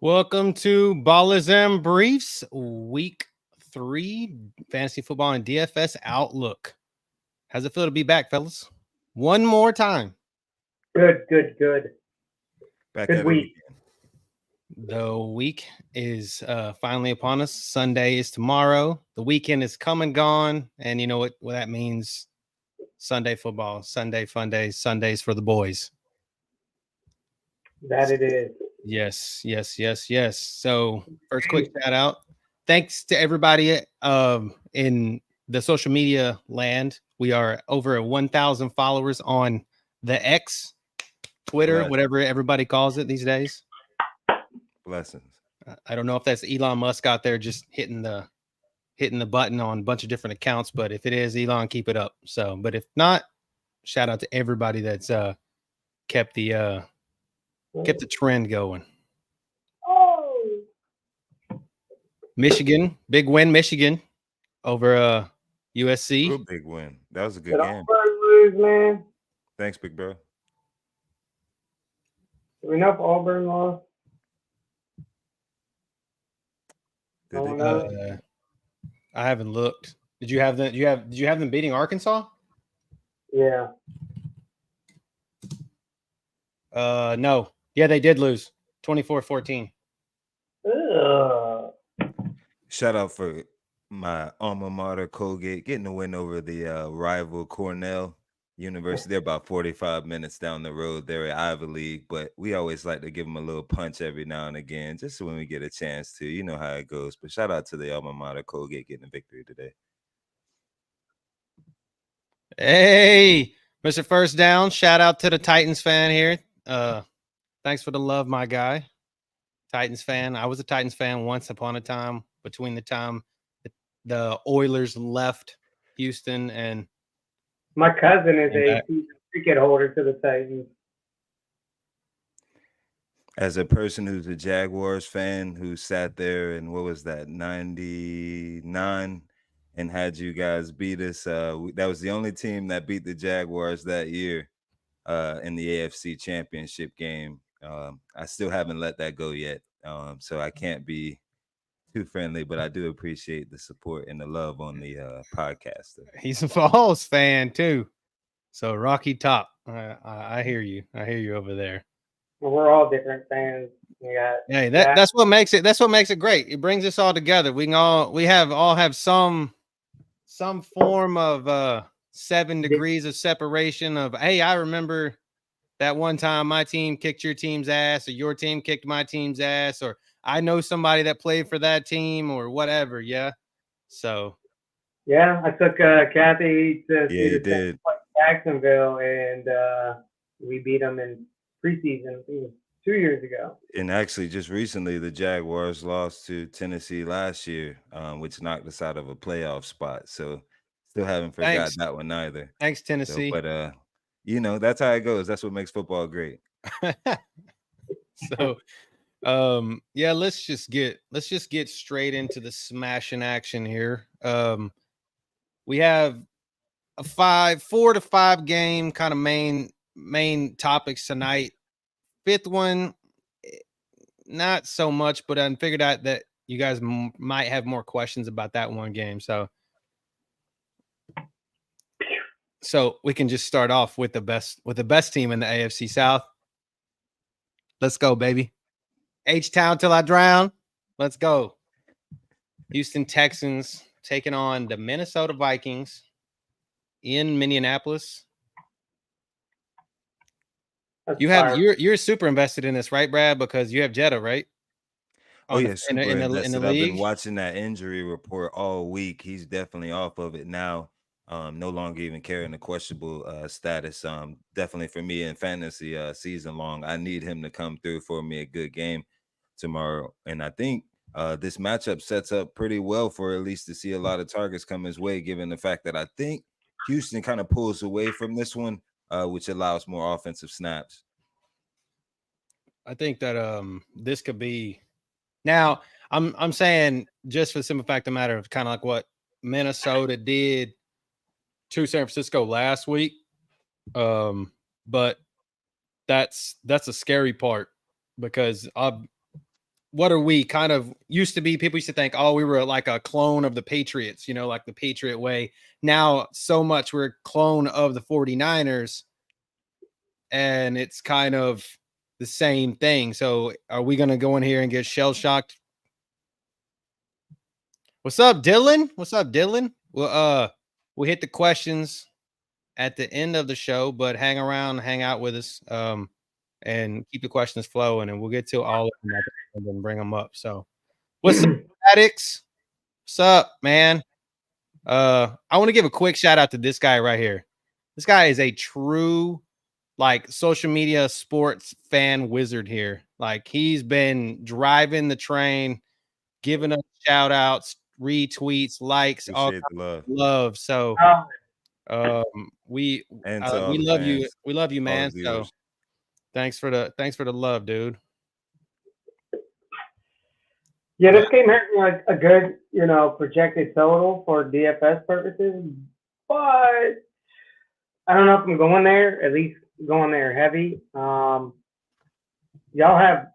Welcome to Ballers and Briefs, Week 3 Fantasy Football and DFS Outlook. How's it feel to be back, fellas? One more time. Good. Back Good at week. it again. The week is finally upon us. Sunday is tomorrow. The weekend is come and gone. And you know what that means? Sunday football, Sunday fun days, Sundays for the boys. That it is. Yes. So first quick shout out. Thanks to everybody in the social media land. We are over 1,000 followers on the X, Twitter, Bless. whatever everybody calls it these days. Blessings. I don't know if that's Elon Musk out there just hitting the button on a bunch of different accounts, but if it is, Elon, keep it up. So, but if not, shout out to everybody that's kept the trend going. Oh. Michigan, big win, Michigan over USC. Real big win. That was a good Did game. Auburn lose, man? Thanks, big bro. Do we know if Auburn lost? Did they? know. I haven't looked. Did you have them beating Arkansas? Yeah. No. Yeah, they did lose 24-14. Shout out for my alma mater, Colgate, getting a win over the rival Cornell University. They're about 45 minutes down the road. They're at Ivy League, but we always like to give them a little punch every now and again, just when we get a chance to. You know how it goes. But shout out to the alma mater, Colgate, getting a victory today. Hey, Mr. First Down. Shout out to the Titans fan here. Thanks for the love, my guy. Titans fan. I was a Titans fan once upon a time, between the time the Oilers left Houston and my cousin is a season ticket holder to the Titans. As a person who's a Jaguars fan who sat there and what was that, 99 and had you guys beat us, that was the only team that beat the Jaguars that year in the AFC Championship game. I still haven't let that go yet, so I can't be too friendly, but I do appreciate the support and the love on the podcast. He's a Falls fan too, so Rocky Top. I hear you. I hear you over there. Well, we're all different fans. Hey, that's what makes it. That's what makes it great. It brings us all together. We all have some form of 7 degrees of separation. Of hey, I remember that one time my team kicked your team's ass, or your team kicked my team's ass, or I know somebody that played for that team, or whatever. Yeah. So. Yeah, I took Kathy to see the did. Jacksonville, and we beat them in preseason. I think it was 2 years ago. And actually, just recently, the Jaguars lost to Tennessee last year, which knocked us out of a playoff spot. So, still haven't forgot that one either. Thanks, Tennessee. So, but you know, that's how it goes. That's what makes football great. So, yeah, let's just get straight into the smashing action here. We have a 4 to 5 game kind of main topics tonight. Fifth one, not so much, but I figured out that you guys might have more questions about that one game. So we can just start off with the best team in the AFC South. Let's go, baby. H-Town till I drown. Let's go. Houston Texans taking on the Minnesota Vikings in Minneapolis. You're super invested in this, right, Brad? Because you have Jetta, right? Yes, in the league. I've been watching that injury report all week. He's definitely off of it now. No longer even carrying the questionable status. Definitely for me in fantasy season long, I need him to come through for me a good game tomorrow. And I think this matchup sets up pretty well for at least to see a lot of targets come his way, given the fact that I think Houston kind of pulls away from this one, which allows more offensive snaps. I think that this could be. Now, I'm saying just for the simple fact of the matter of kind of like what Minnesota did to San Francisco last week. But that's a scary part because what are we kind of used to be? People used to think, oh, we were like a clone of the Patriots, like the Patriot way. Now, so much we're a clone of the 49ers, and it's kind of the same thing. So, are we going to go in here and get shell shocked? What's up, Dylan? What's up, Dylan? Well, we hit the questions at the end of the show, but hang around, hang out with us, and keep the questions flowing, and we'll get to all of them and then bring them up. So, what's up, addicts? What's up, man? I want to give a quick shout out to this guy right here. This guy is a true like social media sports fan wizard here. Like he's been driving the train, giving us shout outs, retweets, likes, all Appreciate the love. love. So we And to all we the love you. fans, We love you, all the man. So viewers. thanks for the love, dude. Yeah, this game had like a good, projected total for DFS purposes, but I don't know if I'm going there. At least going there heavy. Y'all have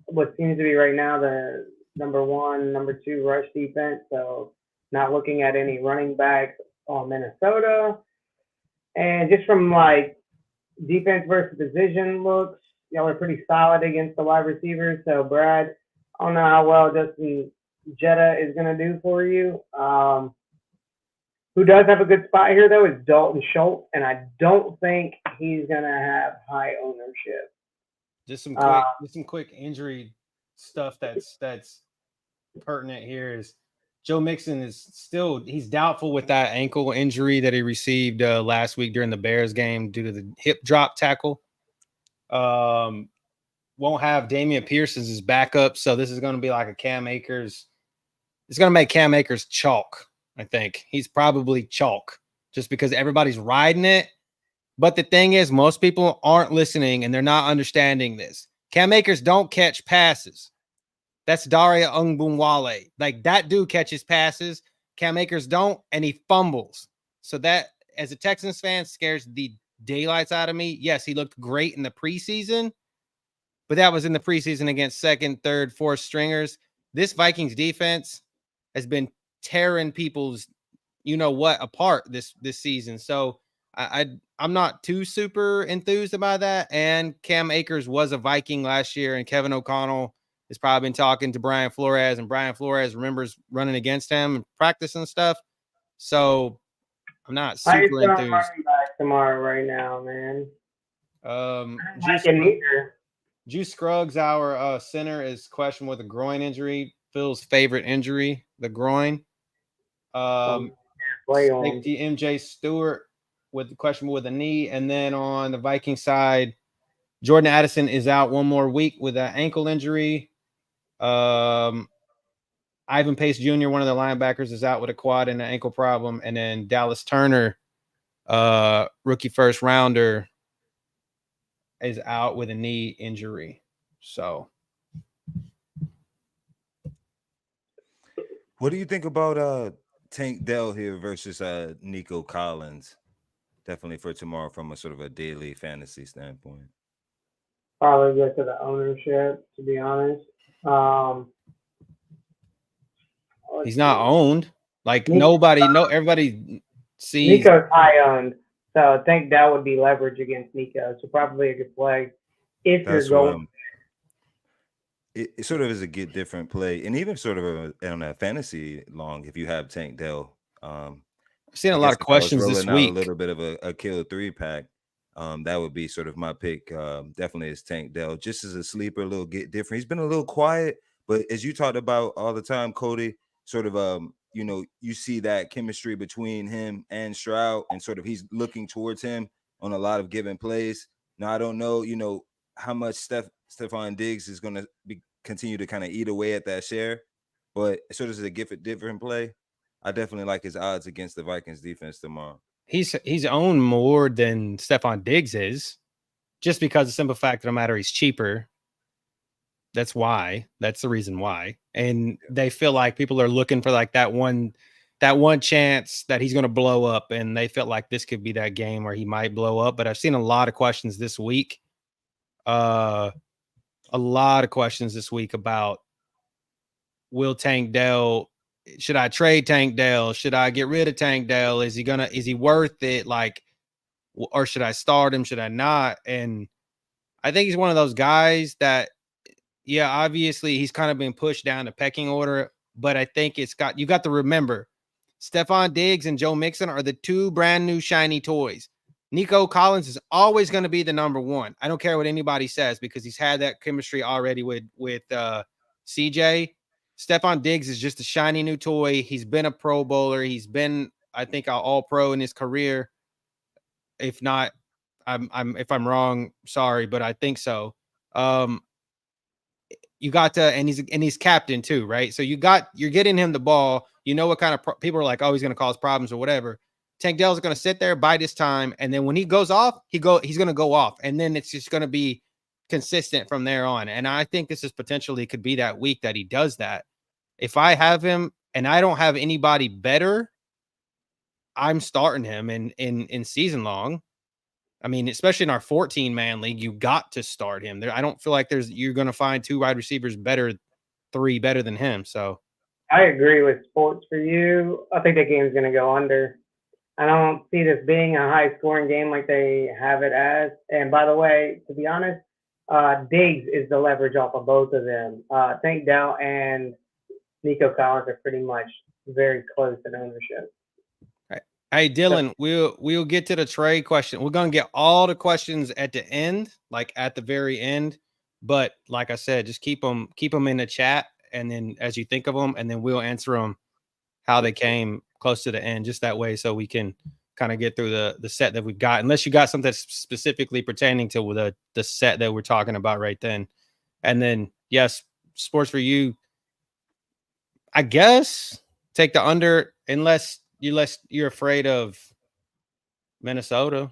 what seems to be right now the number 1, number 2 rush defense. So not looking at any running backs on Minnesota, and just from like defense versus position looks, y'all are pretty solid against the wide receivers. So Brad, I don't know how well Justin Jetta is going to do for you. Who does have a good spot here, though, is Dalton Schultz, and I don't think he's going to have high ownership. Just some quick injury stuff that's pertinent here is Joe Mixon he's doubtful with that ankle injury that he received last week during the Bears game due to the hip drop tackle. Won't have Damian Pierce as his backup, so this is going to be like a Cam Akers. It's going to make Cam Akers chalk, I think. He's probably chalk just because everybody's riding it. But the thing is, most people aren't listening and they're not understanding this. Cam Akers don't catch passes. That's Daria Ungbunwale. Like that dude catches passes. Cam Akers don't, and he fumbles. So that, as a Texans fan, scares the daylights out of me. Yes, he looked great in the preseason, but that was in the preseason against second, third, fourth stringers. This Vikings defense has been tearing people's, apart this season. So I'm not too super enthused about that. And Cam Akers was a Viking last year, and Kevin O'Connell has probably been talking to Brian Flores, and Brian Flores remembers running against him and practice and stuff. So I'm not super enthused. Running back tomorrow right now, man. Juice Scruggs, our center, is questioned with a groin injury. Phil's favorite injury, the groin. Safety MJ Stewart with the questionable with a knee, and then on the Viking side, Jordan Addison is out one more week with an ankle injury. Ivan Pace Jr., one of the linebackers, is out with a quad and an ankle problem, and then Dallas Turner, rookie first rounder, is out with a knee injury. So, what do you think about Tank Dell here versus Nico Collins? Definitely for tomorrow from a sort of a daily fantasy standpoint. Probably get to the ownership, to be honest. He's not owned. Like everybody sees Nico's high owned, so I think that would be leverage against Nico. So probably a good play if you're going. It sort of is a get different play, and even sort of on a fantasy long if you have Tank Dell. I've seen a lot of questions this week. A little bit of a kill 3-pack. That would be sort of my pick. Definitely is Tank Dell, just as a sleeper, a little get different. He's been a little quiet, but as you talked about all the time, Cody, sort of you see that chemistry between him and Stroud, and sort of he's looking towards him on a lot of given plays. Now I don't know, how much Stephon Diggs is going to continue to kind of eat away at that share, but sort of as a different play, I definitely like his odds against the Vikings defense tomorrow. He's owned more than Stephon Diggs is, just because of the simple fact that no matter he's cheaper. That's why. That's the reason why. And they feel like people are looking for like that one chance that he's going to blow up, and they felt like this could be that game where he might blow up. But I've seen a lot of questions this week. About will Tank Dell? Should I trade Tank Dell? Should I get rid of Tank Dell? Is he worth it? Like, or should I start him? Should I not? And I think he's one of those guys that, yeah, obviously he's kind of been pushed down the pecking order, but I think you got to remember, Stephon Diggs and Joe Mixon are the two brand new shiny toys. Nico Collins is always going to be the number one. I don't care what anybody says because he's had that chemistry already with CJ. Stephon Diggs is just a shiny new toy. He's been a Pro Bowler. He's been, I think, an All-Pro in his career. If not, if I'm wrong, sorry, but I think so. You got to, and he's captain too, right? So you're getting him the ball. You know what kind of people are like, oh, he's going to cause problems or whatever. Tank Dell's going to sit there, bide his time, and then when he goes off, he's going to go off, and then it's just going to be consistent from there on. And I think this is potentially could be that week that he does that. If I have him and I don't have anybody better, I'm starting him in season long. I mean, especially in our 14-man league, you got to start him. I don't feel like you're going to find two wide receivers three better than him. So I agree with sports for you. I think the game's going to go under. I don't see this being a high-scoring game like they have it as. And by the way, to be honest, Diggs is the leverage off of both of them. Tank Dell and Nico Collins are pretty much very close in ownership. Hey, Dylan, we'll get to the trade question. We're going to get all the questions at the end, like at the very end. But like I said, just keep them in the chat, and then as you think of them, and then we'll answer them how they came close to the end, just that way, so we can kind of get through the set that we've got. Unless you got something specifically pertaining to the set that we're talking about right then. And then, yes, sports for you, I guess, take the under unless you're afraid of Minnesota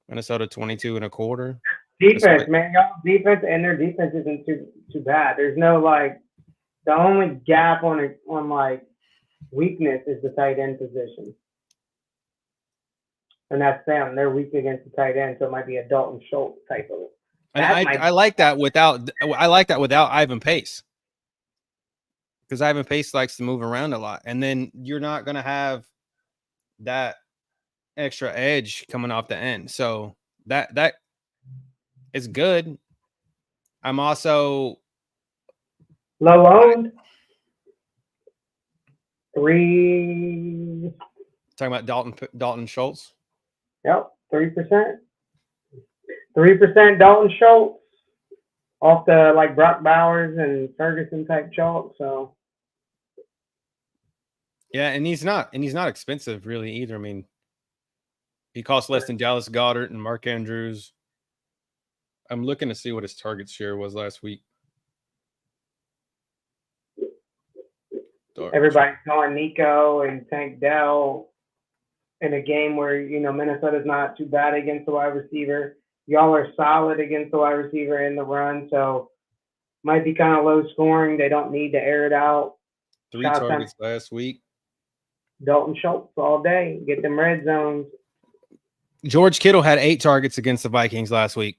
22.25. Defense, man, y'all defense, and their defense isn't too bad. There's no the only gap on weakness is the tight end position, and that's them. They're weak against the tight end, so it might be a Dalton Schultz type of. And I like that without Ivan Pace, because Ivan Pace likes to move around a lot, and then you're not going to have that extra edge coming off the end. So that is good. I'm also low owned. 3. Talking about Dalton Schultz. Yep, 3%. 3% Dalton Schultz off the Brock Bowers and Ferguson type chalk. So yeah, and he's not expensive really either. I mean, he costs less than Dallas Goedert and Mark Andrews. I'm looking to see what his target share was last week. Everybody's going Nico and Tank Dell in a game where, Minnesota's not too bad against the wide receiver. Y'all are solid against the wide receiver in the run, so might be kind of low scoring. They don't need to air it out. 3 targets last week. Dalton Schultz all day. Get them red zones. George Kittle had 8 targets against the Vikings last week.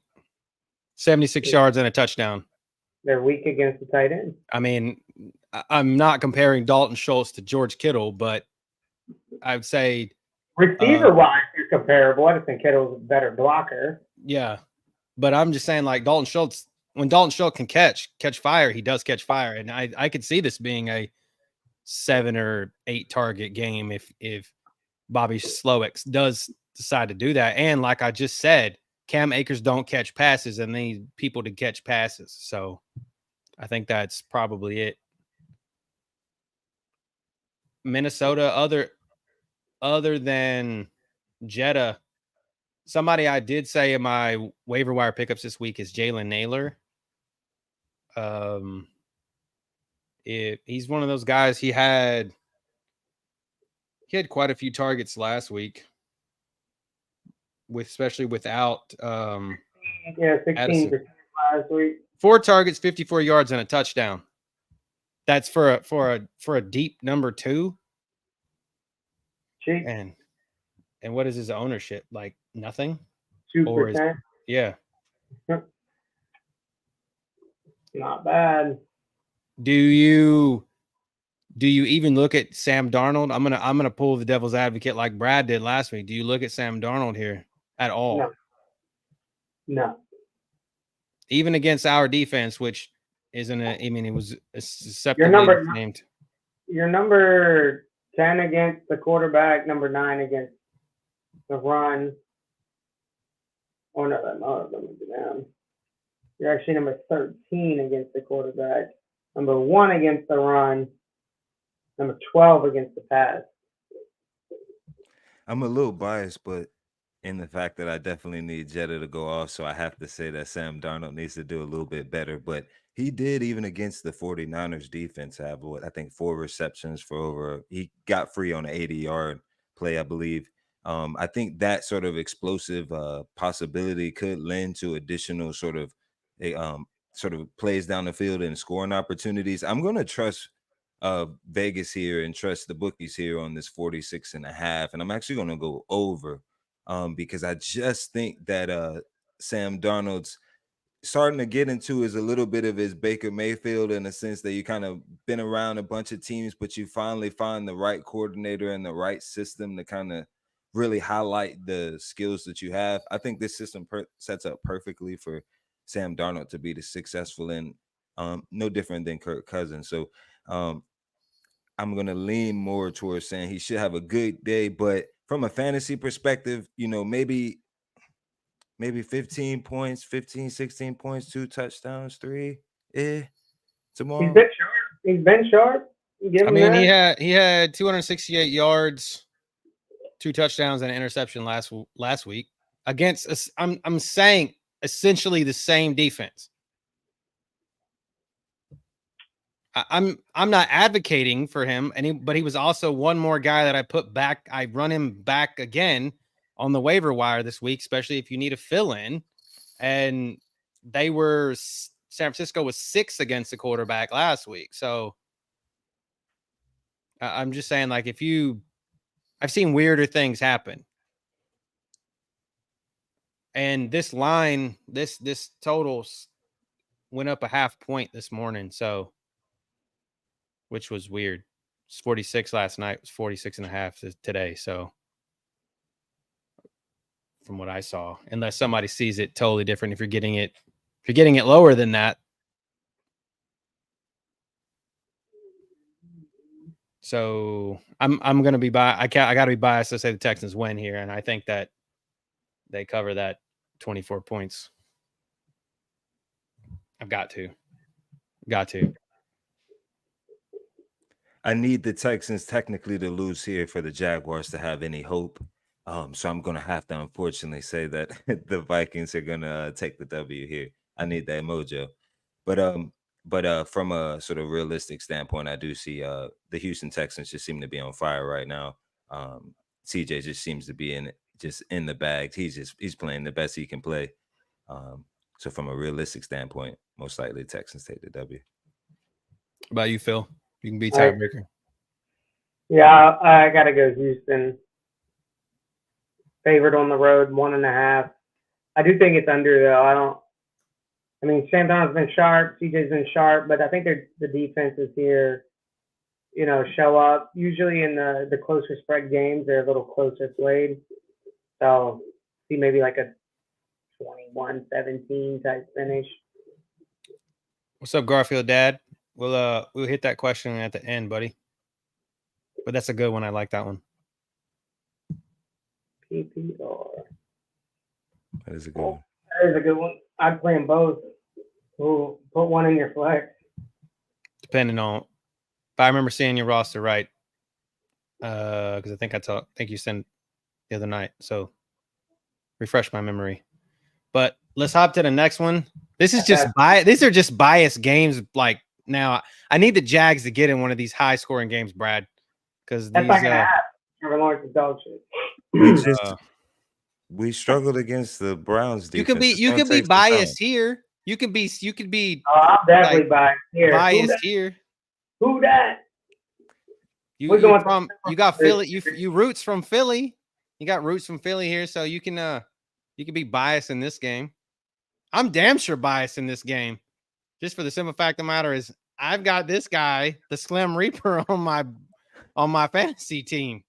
76 yards and a touchdown. They're weak against the tight end. I mean, I'm not comparing Dalton Schultz to George Kittle, but I would say receiver-wise, they're comparable. I just think Kittle's a better blocker. Yeah, but I'm just saying, like, Dalton Schultz, when Dalton Schultz can catch fire, he does catch fire, and I could see this being a 7 or 8 target game if Bobby Slowick does decide to do that. And like I just said, Cam Akers don't catch passes, and they need people to catch passes. So I think that's probably it. Minnesota, other than Jetta, somebody I did say in my waiver wire pickups this week is Jalen Naylor. He's one of those guys. He had quite a few targets last week, especially without 16% last week. 4 targets, 54 yards, and a touchdown. That's for a deep number 2. Cheap. And what is his ownership? Like nothing? 2%. Yeah. Not bad. Do you even look at Sam Darnold? I'm gonna pull the devil's advocate like Brad did last week. Do you look at Sam Darnold here at all? No. Even against our defense, which isn't a, I mean, it was susceptible. You're number 10 against the quarterback, number 9 against the run. Oh no, you're actually number 13 against the quarterback, number 1 against the run, number 12 against the pass. I'm a little biased, but in the fact that I definitely need Jetta to go off, so I have to say that Sam Darnold needs to do a little bit better. But he did, even against the 49ers defense, have what I think 4 receptions for over. He got free on an 80-yard play, I believe. I think that sort of explosive possibility could lend to additional sort of plays down the field and scoring opportunities. I'm going to trust Vegas here and trust the bookies here on this 46.5, and I'm actually going to go over because I just think that Sam Darnold's starting to get into is a little bit of his Baker Mayfield, in the sense that you kind of been around a bunch of teams, but you finally find the right coordinator and the right system to kind of really highlight the skills that you have. I think this system sets up perfectly for Sam Darnold to be the successful in, no different than Kirk Cousins. So I'm going to lean more towards saying he should have a good day, but from a fantasy perspective, maybe 15 points, 15, 16 points, 2 touchdowns, 3 tomorrow. He's been sharp. I mean, he had 268 yards, 2 touchdowns, and an interception last week against us. I'm saying essentially the same defense. I'm not advocating for him, but he was also one more guy that I put back. I run him back again on the waiver wire this week, especially if you need a fill in. And San Francisco was 6 against the quarterback last week. So I'm just saying, like, I've seen weirder things happen. And this line, this total went up a half point this morning. So, which was weird. It's 46 last night. It was 46.5 today. So from what I saw, unless somebody sees it totally different, if you're getting it lower than that. So I'm going to be I got to be biased to say the Texans win here. And I think that they cover that 24 points. I've got to. I need the Texans technically to lose here for the Jaguars to have any hope. So I'm going to have to unfortunately say that the Vikings are going to take the W here. I need that mojo. But from a sort of realistic standpoint, I do see the Houston Texans just seem to be on fire right now. CJ just seems to be in the bag. He's playing the best he can play. So from a realistic standpoint, most likely Texans take the W. How about you, Phil? You can be tiebreaker. Yeah, I gotta go Houston. Favored on the road, 1.5. I do think it's under though. Sam Darnold's been sharp, CJ's been sharp, but I think the defenses here, show up. Usually in the closer spread games, they're a little closer played. So see maybe like a 21-17 type finish. What's up, Garfield Dad? We'll hit that question at the end, buddy. But that's a good one. I like that one. PPR. That is a good one. That is a good one. I'd play them both. Ooh, put one in your flex. Depending on, if I remember seeing your roster right, because I think you sent the other night. So refresh my memory. But let's hop to the next one. This is just These are just biased games. Like now, I need the Jags to get in one of these high scoring games, Brad, because that's not gonna happen. Trevor Lawrence is dog shit. We struggled against the Browns defense. You can be biased here. You could be. Oh, I'm definitely biased here. Biased here. Who that? You got Philly. You roots from Philly. You got roots from Philly here, so you can be biased in this game. I'm damn sure biased in this game. Just for the simple fact of the matter is I've got this guy, the Slim Reaper, on my fantasy team.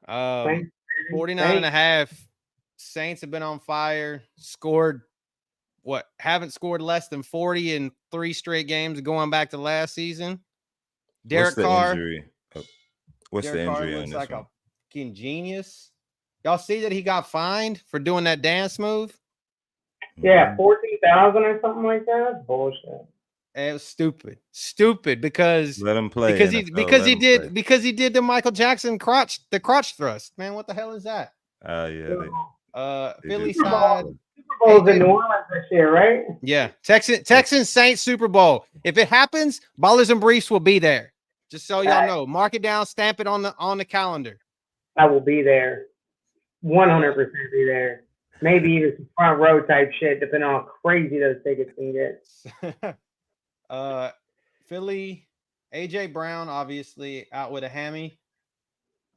49 and a half. Saints have been on fire. Scored what? Haven't scored less than 40 in 3 straight games going back to last season. Derek Carr. Injury? What's Derek the Carr injury looks on this like one? a fucking genius. Y'all see that he got fined for doing that dance move? Yeah, 14,000 or something like that. That's bullshit. It was stupid because Let him play. because NFL, he did the Michael Jackson crotch thrust. Man, what the hell is that? Philly Super side. Super Bowl's in New Orleans this year, right? Yeah, Texans Saints Super Bowl. If it happens, Ballers and Briefs will be there. Just so y'all know, mark it down, stamp it on the calendar. I will be there. 100% be there. Maybe even some front row type shit, depending on how crazy those tickets can get. Philly, AJ Brown, obviously out with a hammy.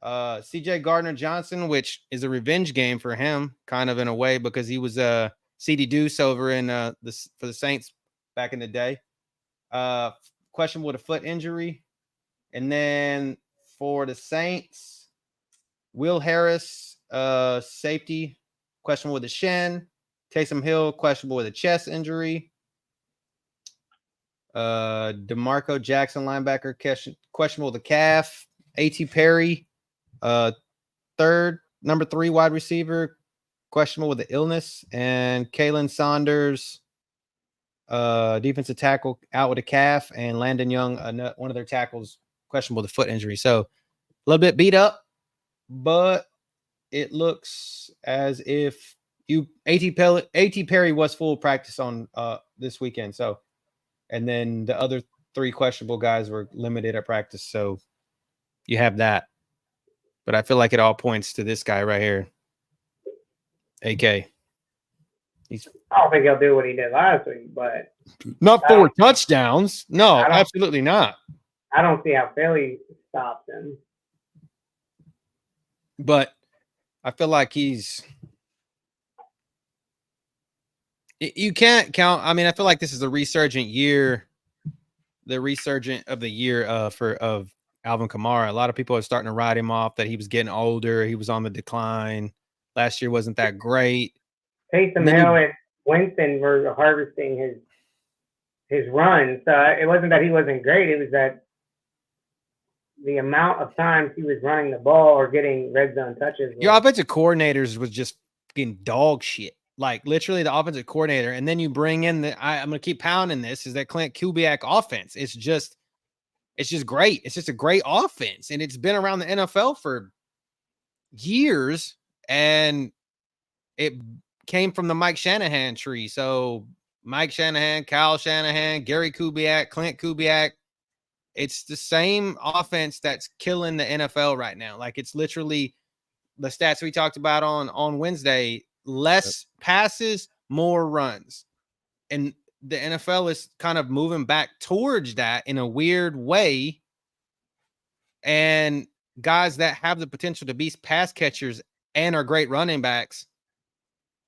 CJ Gardner-Johnson, which is a revenge game for him, kind of in a way, because he was CD Deuce over in for the Saints back in the day. Questionable with a foot injury. And then for the Saints, Will Harris, safety, questionable with a shin. Taysom Hill, questionable with a chest injury. DeMarco Jackson, linebacker, questionable with a calf. A.T. Perry, number 3 wide receiver, questionable with the illness. And Kalen Saunders, defensive tackle, out with a calf. And Landon Young, one of their tackles, questionable with a foot injury. So a little bit beat up, but it looks as if A.T. Perry was full practice on this weekend. So, and then the other 3 questionable guys were limited at practice. So you have that. But I feel like it all points to this guy right here, AK. I don't think he'll do what he did last week, but not 4 touchdowns. No, absolutely not. I don't see how Philly stops him. But I feel like you can't count. I mean, I feel like this is the resurgent of the year of Alvin Kamara. A lot of people are starting to write him off that he was getting older. He was on the decline. Last year wasn't that great. Taysom Hill and Winston were harvesting his run. So it wasn't that he wasn't great. It was that the amount of times he was running the ball or getting red zone touches. Your offensive coordinators was just fucking dog shit. Like literally the offensive coordinator. And then you bring in I'm going to keep pounding this, is that Clint Kubiak offense. It's just great. It's just a great offense. And it's been around the NFL for years. And it came from the Mike Shanahan tree. So Mike Shanahan, Kyle Shanahan, Gary Kubiak, Clint Kubiak. It's the same offense that's killing the NFL right now. Like it's literally the stats we talked about on Wednesday, less passes, more runs. And the NFL is kind of moving back towards that in a weird way. And guys that have the potential to be pass catchers and are great running backs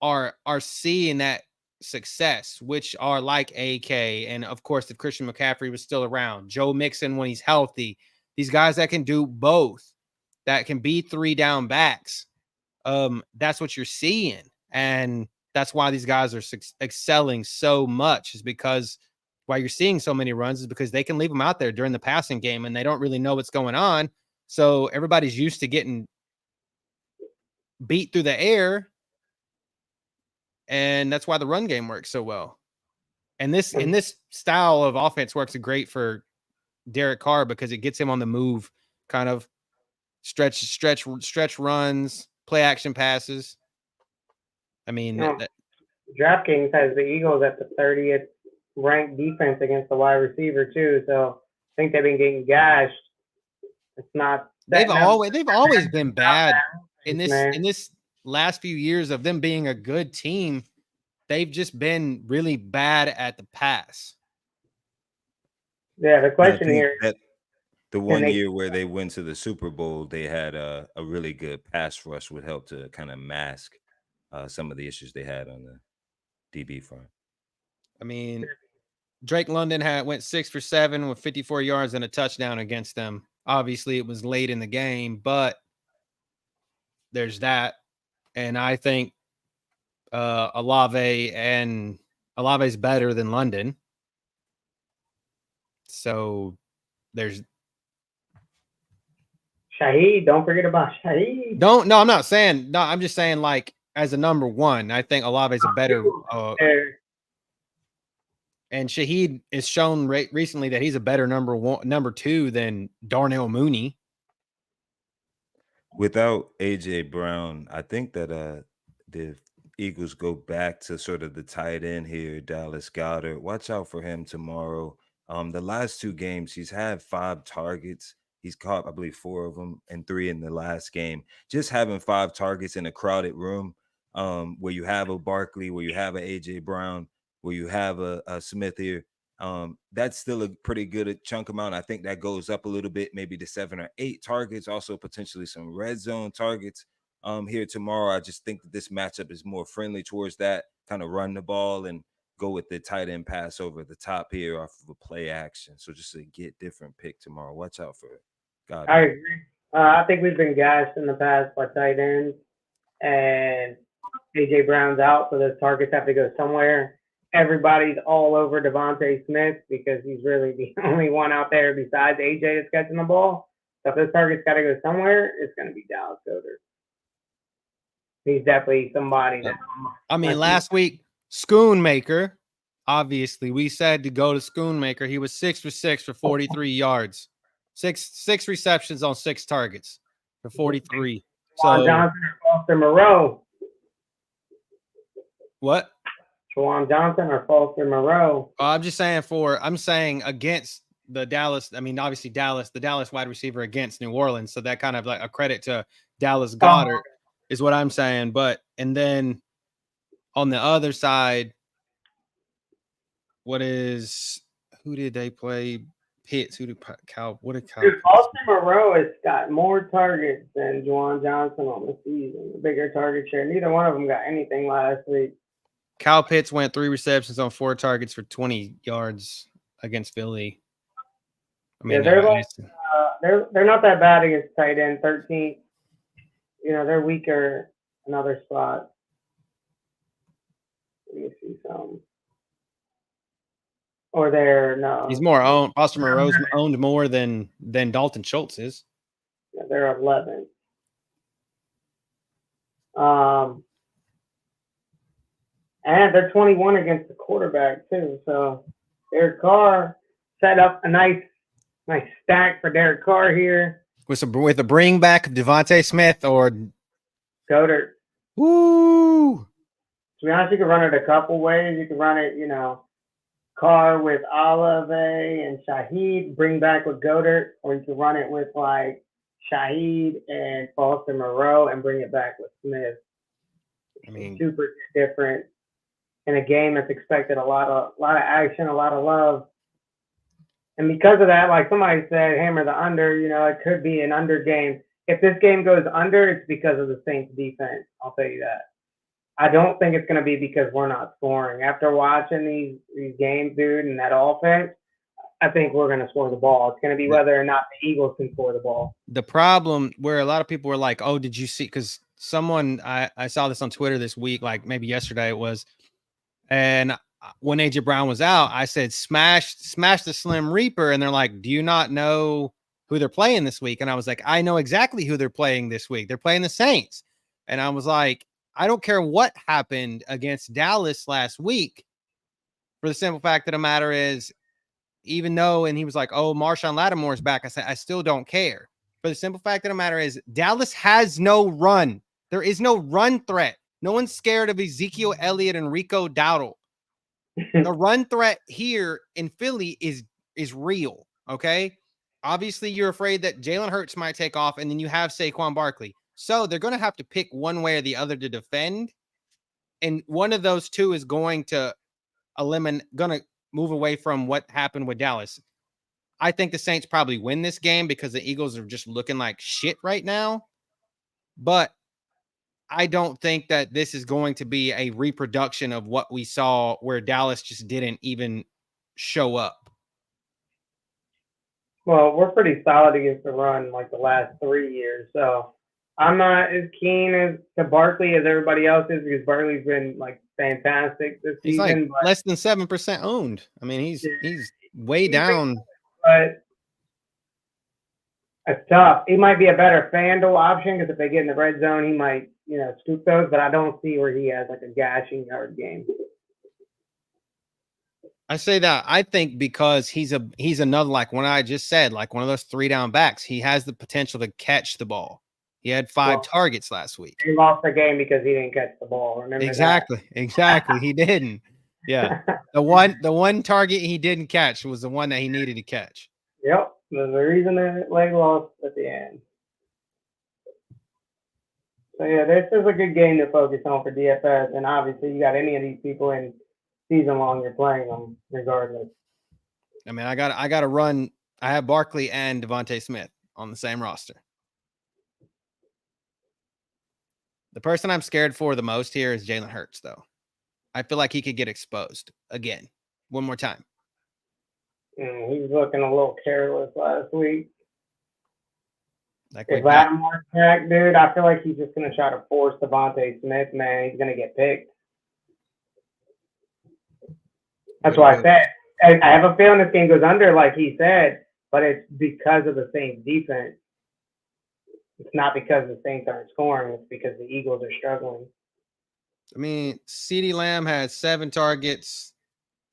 are seeing that success, which are like AK. And of course, if Christian McCaffrey was still around, Joe Mixon when he's healthy, these guys that can do both, that can be 3 down backs. That's what you're seeing. And that's why these guys are excelling so much, is because why you're seeing so many runs is because they can leave them out there during the passing game and they don't really know what's going on. So everybody's used to getting beat through the air. And that's why the run game works so well. And this style of offense works great for Derek Carr because it gets him on the move, kind of stretch runs, play action passes. I mean, DraftKings has the Eagles at the 30th ranked defense against the wide receiver too. So I think they've been getting gashed. It's not. They've always been bad in this last few years of them being a good team. They've just been really bad at the pass. Yeah, the question here. The one year where they went to the Super Bowl, they had a really good pass rush, would help to kind of mask some of the issues they had on the DB front. I mean, Drake London went 6 for 7 with 54 yards and a touchdown against them. Obviously, it was late in the game, but there's that. And I think Olave's better than London. So there's Shaheed. Don't forget about Shaheed. no, I'm not saying no. I'm just saying like as a number one, I think Olave's a better. And Shaheed is shown recently that he's a better number two than Darnell Mooney. Without AJ Brown, I think that the Eagles go back to sort of the tight end here, Dallas Goedert. Watch out for him tomorrow. The last 2 games, he's had 5 targets. He's caught, I believe, 4 of them and 3 in the last game. Just having 5 targets in a crowded room, where you have a Barkley, where you have a AJ Brown, where you have a Smith here, that's still a pretty good chunk amount. I think that goes up a little bit, maybe to 7 or 8 targets, also potentially some red zone targets here tomorrow. I just think that this matchup is more friendly towards that, kind of run the ball and go with the tight end pass over the top here off of a play action. So just a get different pick tomorrow. Watch out for it. I agree. I think we've been gashed in the past by tight ends, and AJ Brown's out, so those targets have to go somewhere. Everybody's all over Devontae Smith because he's really the only one out there besides AJ that's catching the ball. So if those targets got to go somewhere, it's going to be Dallas Goedert. He's definitely somebody that. I mean, last week, Schoonmaker, obviously, we said to go to Schoonmaker. He was 6 for 6 for 43 yards, six receptions on 6 targets for 43. Juwan Johnson or Foster Moreau. What? Juwan Johnson or Foster Moreau. I'm saying against the Dallas. I mean, obviously the Dallas wide receiver against New Orleans. So that kind of like a credit to Dallas Goedert is what I'm saying. But, and then on the other side, who did they play? Pitts. What did Cal? Dude, Foster Moreau has got more targets than Juwan Johnson on the season. A bigger target share. Neither one of them got anything last week. Kyle Pitts went 3 receptions on 4 targets for 20 yards against Philly. I mean, yeah, they're not that bad against tight end. 13th. You know, they're weaker in other spots. Let me see some. Or they're no. He's more owned. Foster Moreau's owned more than Dalton Schultz is. Yeah, they're 11th. And they're 21 against the quarterback too. So Derek Carr set up a nice stack for Derek Carr here. With a bring back of Devontae Smith or Goedert. Woo! To be honest, you can run it a couple ways. You can run it, you know, Carr with Olave and Shaheed, bring back with Goedert, or you can run it with like Shaheed and Foster Moreau and bring it back with Smith. I mean, super different in a game that's expected a lot of action, a lot of love. And because of that, like somebody said, hammer the under, you know, it could be an under game. If this game goes under, it's because of the Saints defense. I'll tell you that. I don't think it's going to be because we're not scoring. After watching these games, dude, and that offense, I think we're going to score the ball. It's going to be whether or not the Eagles can score the ball. The problem where a lot of people were like, oh, did you see? Because someone, I saw this on Twitter this week, like maybe yesterday it was. And when AJ Brown was out, I said, smash the Slim Reaper. And they're like, do you not know who they're playing this week? And I was like, I know exactly who they're playing this week. They're playing the Saints. And I was like, I don't care what happened against Dallas last week, for the simple fact of the matter is, even though, and he was like, oh, Marshawn Lattimore is back. I said, I still don't care. For the simple fact of the matter is, Dallas has no run. There is no run threat. No one's scared of Ezekiel Elliott and Rico Dowdle. The run threat here in Philly is real. Okay. Obviously, you're afraid that Jalen Hurts might take off, and then you have Saquon Barkley. So they're going to have to pick one way or the other to defend. And one of those two is going to move away from what happened with Dallas. I think the Saints probably win this game because the Eagles are just looking like shit right now. But I don't think that this is going to be a reproduction of what we saw where Dallas just didn't even show up. Well, we're pretty solid against the run like the last 3 years, so I'm not as keen as to Barkley as everybody else is because Barkley's been like fantastic this He's like season. less than 7% owned. I mean, he's way down. But it's tough. He might be a better FanDuel option because if they get in the red zone, he might, scoop those. But I don't see where he has like a gashing yard game. I say that I think because he's another, like what I just said, like one of those 3-down backs. He has the potential to catch the ball. He had 5 targets last week. He lost the game because he didn't catch the ball. Remember Exactly. He didn't. Yeah. The one target he didn't catch was the one that he needed to catch. Yep. There's a reason that leg lost at the end. So yeah, this is a good game to focus on for DFS, and obviously you got any of these people in season long, you're playing them regardless. I mean, I got to run. I have Barkley and Devontae Smith on the same roster. The person I'm scared for the most here is Jalen Hurts, though. I feel like he could get exposed again, one more time. He's looking a little careless last week. Like if Lattimore's back, dude, I feel like he's just going to try to force Devontae Smith, man. He's going to get picked. That's why I said. I have a feeling this game goes under, like he said, but it's because of the Saints defense. It's not because the Saints aren't scoring. It's because the Eagles are struggling. I mean, CeeDee Lamb had 7 targets,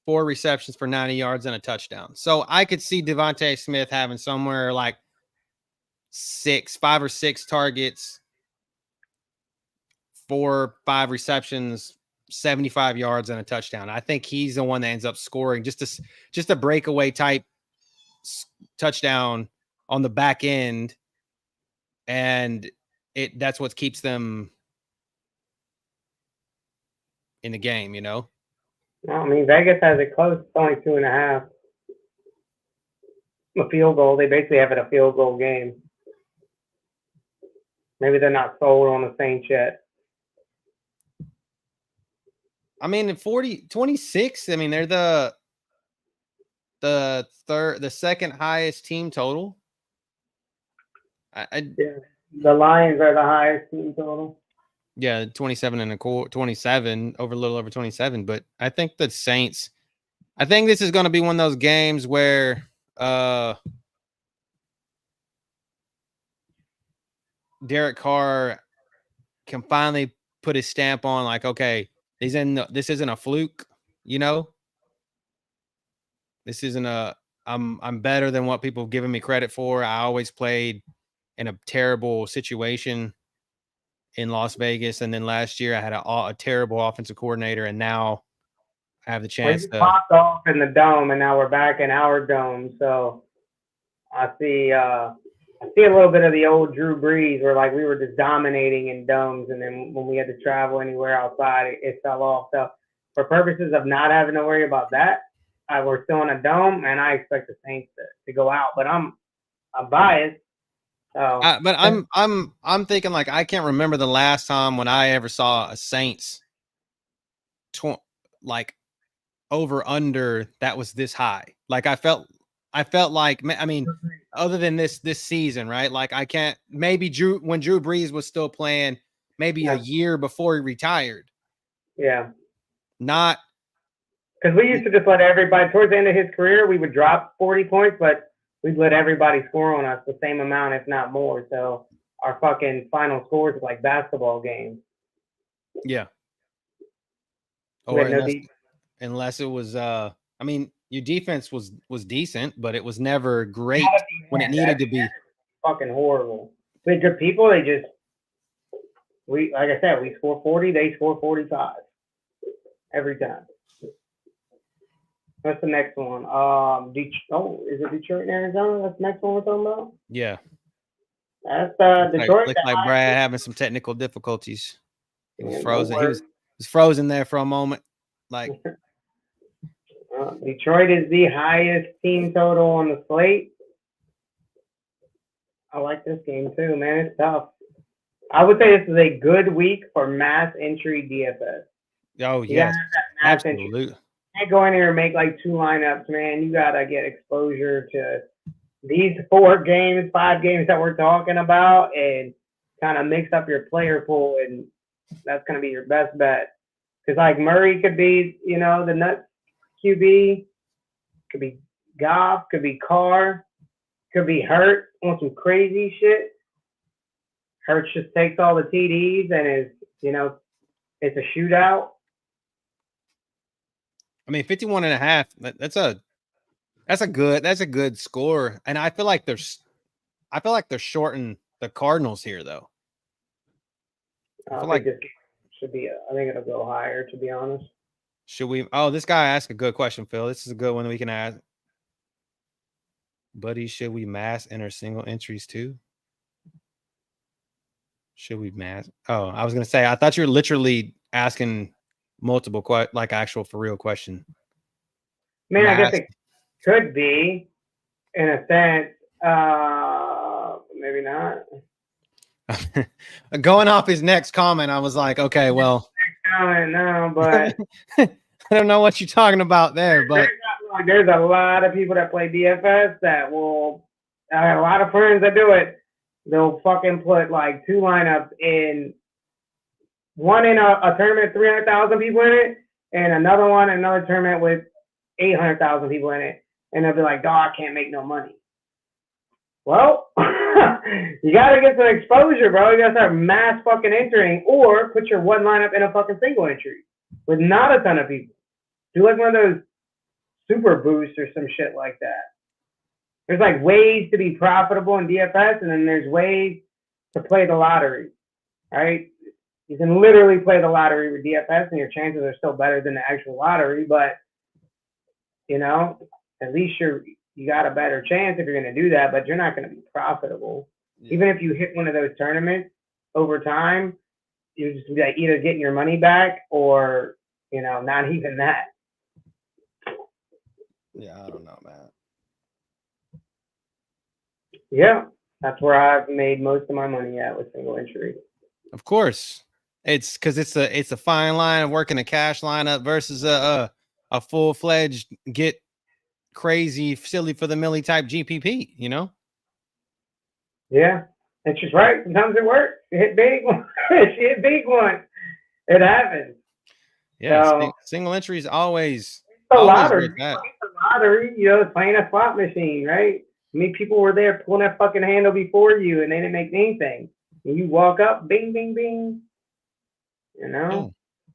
4 receptions for 90 yards and a touchdown. So I could see Devontae Smith having somewhere like 5 or 6 targets, 4, 5 receptions, 75 yards and a touchdown. I think he's the one that ends up scoring just a breakaway type touchdown on the back end. And that's what keeps them in the game, Well, I mean, Vegas has it close. It's only 2.5. A field goal. They basically have it a field goal game. Maybe they're not sold on the Saints yet. I mean, in 26, I mean, they're the second highest team total. Yeah, the Lions are the highest team total. Yeah, 27 and a quarter, 27 over a little over 27. But I think the Saints. I think this is going to be one of those games where Derek Carr can finally put his stamp on, like, okay, this isn't a fluke, This isn't I'm better than what people have given me credit for. I always played in a terrible situation in Las Vegas, and then last year I had a terrible offensive coordinator, and now I have the chance to popped off in the dome, and now we're back in our dome. So I see a little bit of the old Drew Brees, where like we were just dominating in domes, and then when we had to travel anywhere outside, it fell off. So for purposes of not having to worry about that, we're still in a dome, and I expect the Saints to go out. But I'm biased. But I'm thinking, like, I can't remember the last time when I ever saw a Saints like over under that was this high. Like I felt like, I mean, other than this season, right? Like I can't, maybe when Drew Brees was still playing, maybe a year before he retired. Yeah. Not because we used to just let everybody, towards the end of his career, we would drop 40 points, but we'd let everybody score on us the same amount, if not more. So our fucking final scores are like basketball games. Yeah. Or unless it was, I mean, your defense was decent, but it was never great when it needed to be. Fucking horrible. But good people, like I said, we score 40, they score 45 every time. What's the next one? Is it Detroit and Arizona? That's the next one we're talking about? Yeah. That's Detroit. Looks like Brad having some technical difficulties. He was frozen. He was frozen there for a moment. Like Detroit is the highest team total on the slate. I like this game too, man. It's tough. I would say this is a good week for mass entry DFS. Oh yes, absolutely. can't go in here and make like 2 lineups, man. You gotta get exposure to these 4 games, 5 games that we're talking about, and kind of mix up your player pool, and that's gonna be your best bet. Because like Murray could be, you know, the nuts QB, could be Goff, could be Carr, could be Hurt on some crazy shit. Hurts just takes all the TDs and is, you know, it's a shootout. I mean, 51.5. That's a good score. And I feel like they're shorting the Cardinals here, though. I feel like this should be. I think it'll go higher, to be honest. Should we? Oh, this guy asked a good question, Phil. This is a good one we can ask. Buddy, should we mass enter single entries too? Should we mass? Oh, I was gonna say, I thought you were literally asking multiple like actual for real question. Man, I guess it could be, in a sense. Maybe not. Going off his next comment, I was like, okay, well, no, but I don't know what you're talking about there, but there's a lot of people that play DFS that will. I have a lot of friends that do it. They'll fucking put like 2 lineups in, one in a tournament, 300,000 people in it, and another one, another tournament with 800,000 people in it, and they'll be like, "Dog, I can't make no money." Well, you gotta get some exposure, bro. You gotta start mass fucking entering, or put your one lineup in a fucking single entry with not a ton of people. Do like one of those super boosts or some shit like that. There's like ways to be profitable in DFS, and then there's ways to play the lottery, right? You can literally play the lottery with DFS, and your chances are still better than the actual lottery, but, you know, at least you got a better chance if you're going to do that, but you're not going to be profitable. Yeah. Even if you hit one of those tournaments over time, you're just like either getting your money back or, you know, not even that. Yeah, I don't know, man. Yeah, that's where I've made most of my money at, with single entry. Of course, it's because it's a fine line of working a cash lineup versus a full-fledged get crazy silly for the milli type GPP. You know? Yeah, that's just right. Sometimes it works. You hit big one. You hit big one. It happens. Yeah, so, single entry is always a lottery. It's a lottery. You know, it's playing a slot machine, right? I mean, people were there pulling that fucking handle before you, and they didn't make anything. And you walk up, bing, bing, bing. You know? Yeah.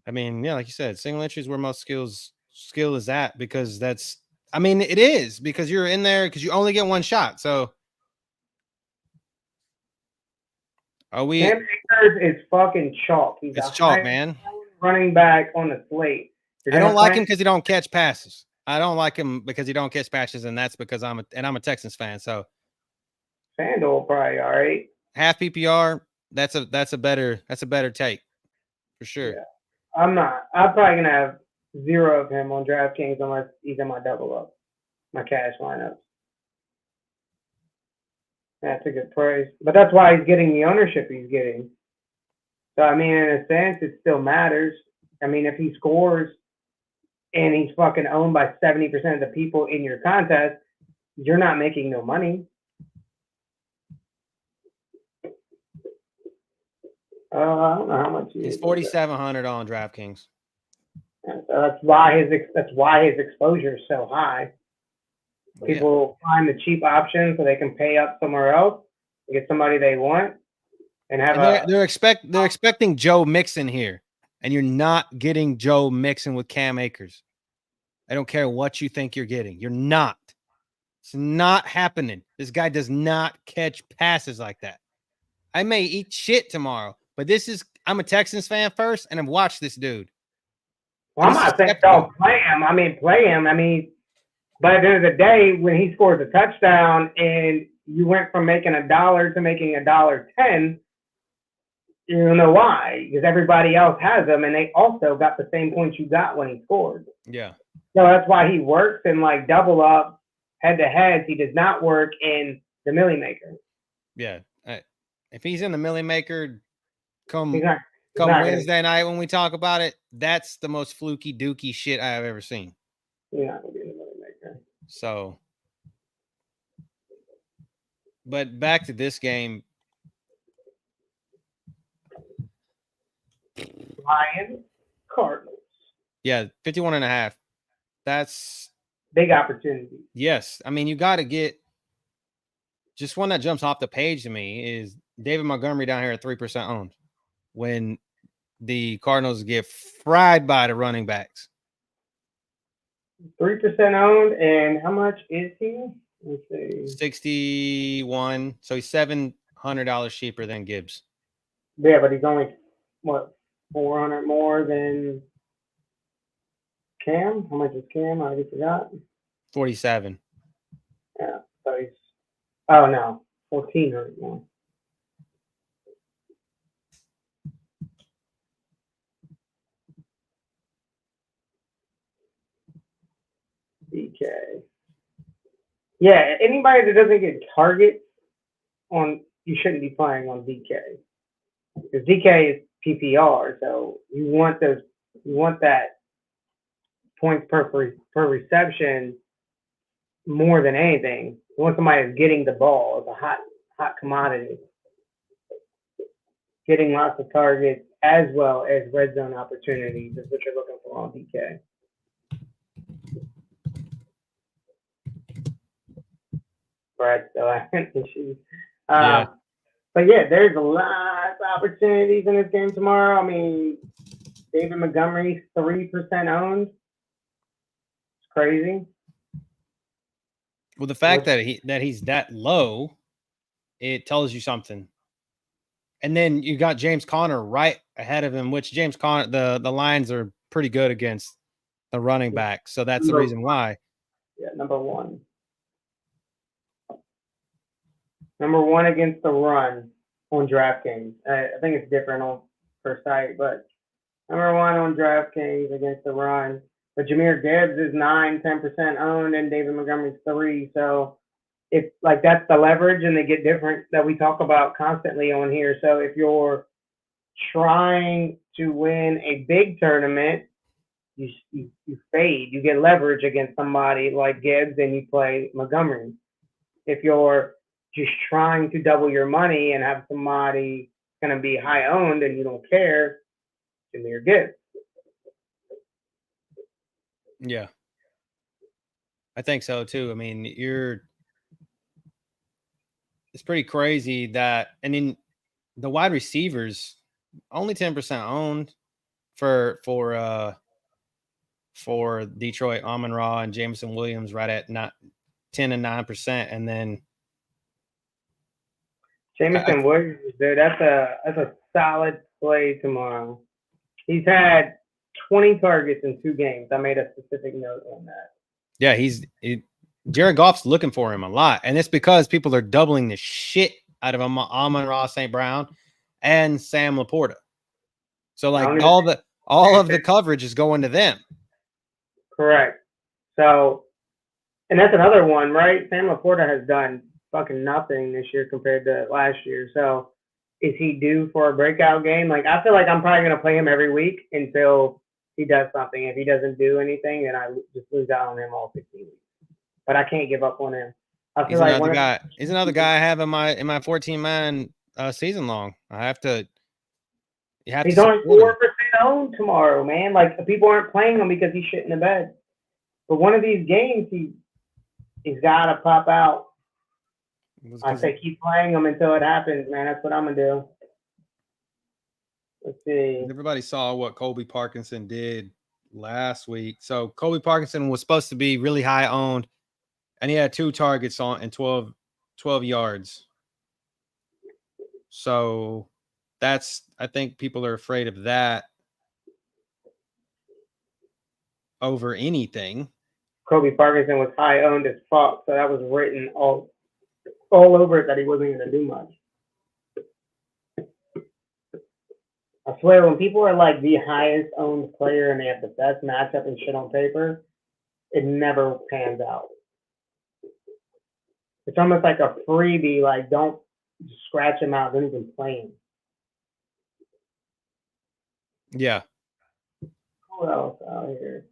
I mean, yeah, like you said, single entry is where most skill is at, because that's, I mean, it is, because you're in there because you only get one shot. So are we? Cam Akers is fucking chalk. It's chalk, man. Running back on the slate. I don't like him because he don't catch passes. I don't like him because he don't catch passes, and that's because I'm a Texans fan. So FanDuel probably all right. Half PPR, that's a better take for sure. Yeah. I'm probably gonna have 0 of him on DraftKings unless he's in my double up, my cash lineups. That's a good price, but that's why he's getting the ownership he's getting. So I mean, in a sense, it still matters. I mean, if he scores and he's fucking owned by 70% of the people in your contest, you're not making no money. I don't know how much he's 4,700 on DraftKings. That's why his exposure is so high. People find the cheap option so they can pay up somewhere else and get somebody they want, and have they're expecting Joe Mixon here, and you're not getting Joe Mixon with Cam Akers. I don't care what you think you're getting. You're not. It's not happening. This guy does not catch passes like that. I may eat shit tomorrow, but I'm a Texans fan first, and I've watched this dude. Well, I'm not saying don't play him. I mean, play him. I mean, but at the end of the day, when he scores a touchdown and you went from making $1 to making $1.10, you don't know why, because everybody else has him, and they also got the same points you got when he scored. Yeah. So that's why he works in like double up, head to head. He does not work in the Millie Maker. Yeah. If he's in the Millie Maker, he's not come Not Wednesday night when we talk about it, that's the most fluky dookie shit I have ever seen. You're not gonna be the money maker. So, but back to this game. Lions, Cardinals. Yeah, 51.5. That's big opportunity. yes. I mean, you got to get just one that jumps off the page to me is David Montgomery down here at 3% owned when the Cardinals get fried by the running backs. 3% owned, and how much is he? Let's see. 61. So he's $700 cheaper than Gibbs. Yeah, but he's only what 400 more than Cam. How much is Cam? I already forgot. 47. Yeah, so he's 1,400 more. DK. Yeah, anybody that doesn't get targets on, you shouldn't be playing on DK because DK is PPR, so you want that points per reception more than anything. You want somebody that's getting the ball. It's a hot commodity. Getting lots of targets as well as red zone opportunities is what you're looking for on DK. Brad still having issues. Yeah. But yeah, there's lots of opportunities in this game tomorrow. I mean, David Montgomery's 3% owned. It's crazy. Well, the fact that he's that low, it tells you something. And then you got James Conner right ahead of him, which James Conner, the Lions are pretty good against the running back. So that's the reason why. Yeah, number one. Number one against the run on DraftKings. I think it's different on per site, but number one on DraftKings against the run. But Jahmyr Gibbs is 9-10% owned, and David Montgomery's 3%. So if like that's the leverage, and they get different that we talk about constantly on here. So if you're trying to win a big tournament, you fade. You get leverage against somebody like Gibbs, and you play Montgomery. If you're just trying to double your money and have somebody going to be high owned and you don't care, Jahmyr Gibbs. Yeah. I think so too. I mean, it's pretty crazy that, and then the wide receivers only 10% owned for Detroit, Amon-Ra and Jameson Williams right at 10 and 9%. And then Jameson Williams, dude, that's a solid play tomorrow. He's had 20 targets in 2 games. I made a specific note on that. Yeah, Jared Goff's looking for him a lot, and it's because people are doubling the shit out of Amon-Ra St. Brown and Sam Laporta. So like all of the coverage is going to them. Correct. So, and that's another one, right? Sam Laporta has done fucking nothing this year compared to last year. So, is he due for a breakout game? Like, I feel like I'm probably going to play him every week until he does something. If he doesn't do anything, then I just lose out on him all 16 weeks. But I can't give up on him. I feel He's another guy I have in my 14-man season long. He's only 4% owned tomorrow, man. Like, people aren't playing him because he's shit in the bed. But one of these games, he's got to pop out. I say keep playing him until it happens, man. That's what I'm going to do. Let's see. Everybody saw what Colby Parkinson did last week. So Colby Parkinson was supposed to be really high owned, and he had 2 targets and 12 yards. So I think people are afraid of that over anything. Colby Parkinson was high owned as fuck, so that was written all over it that he wasn't going to do much. I swear, when people are like the highest owned player and they have the best matchup and shit on paper, it never pans out. It's almost like a freebie, like don't scratch him out, don't even play him. Yeah. Who else out here?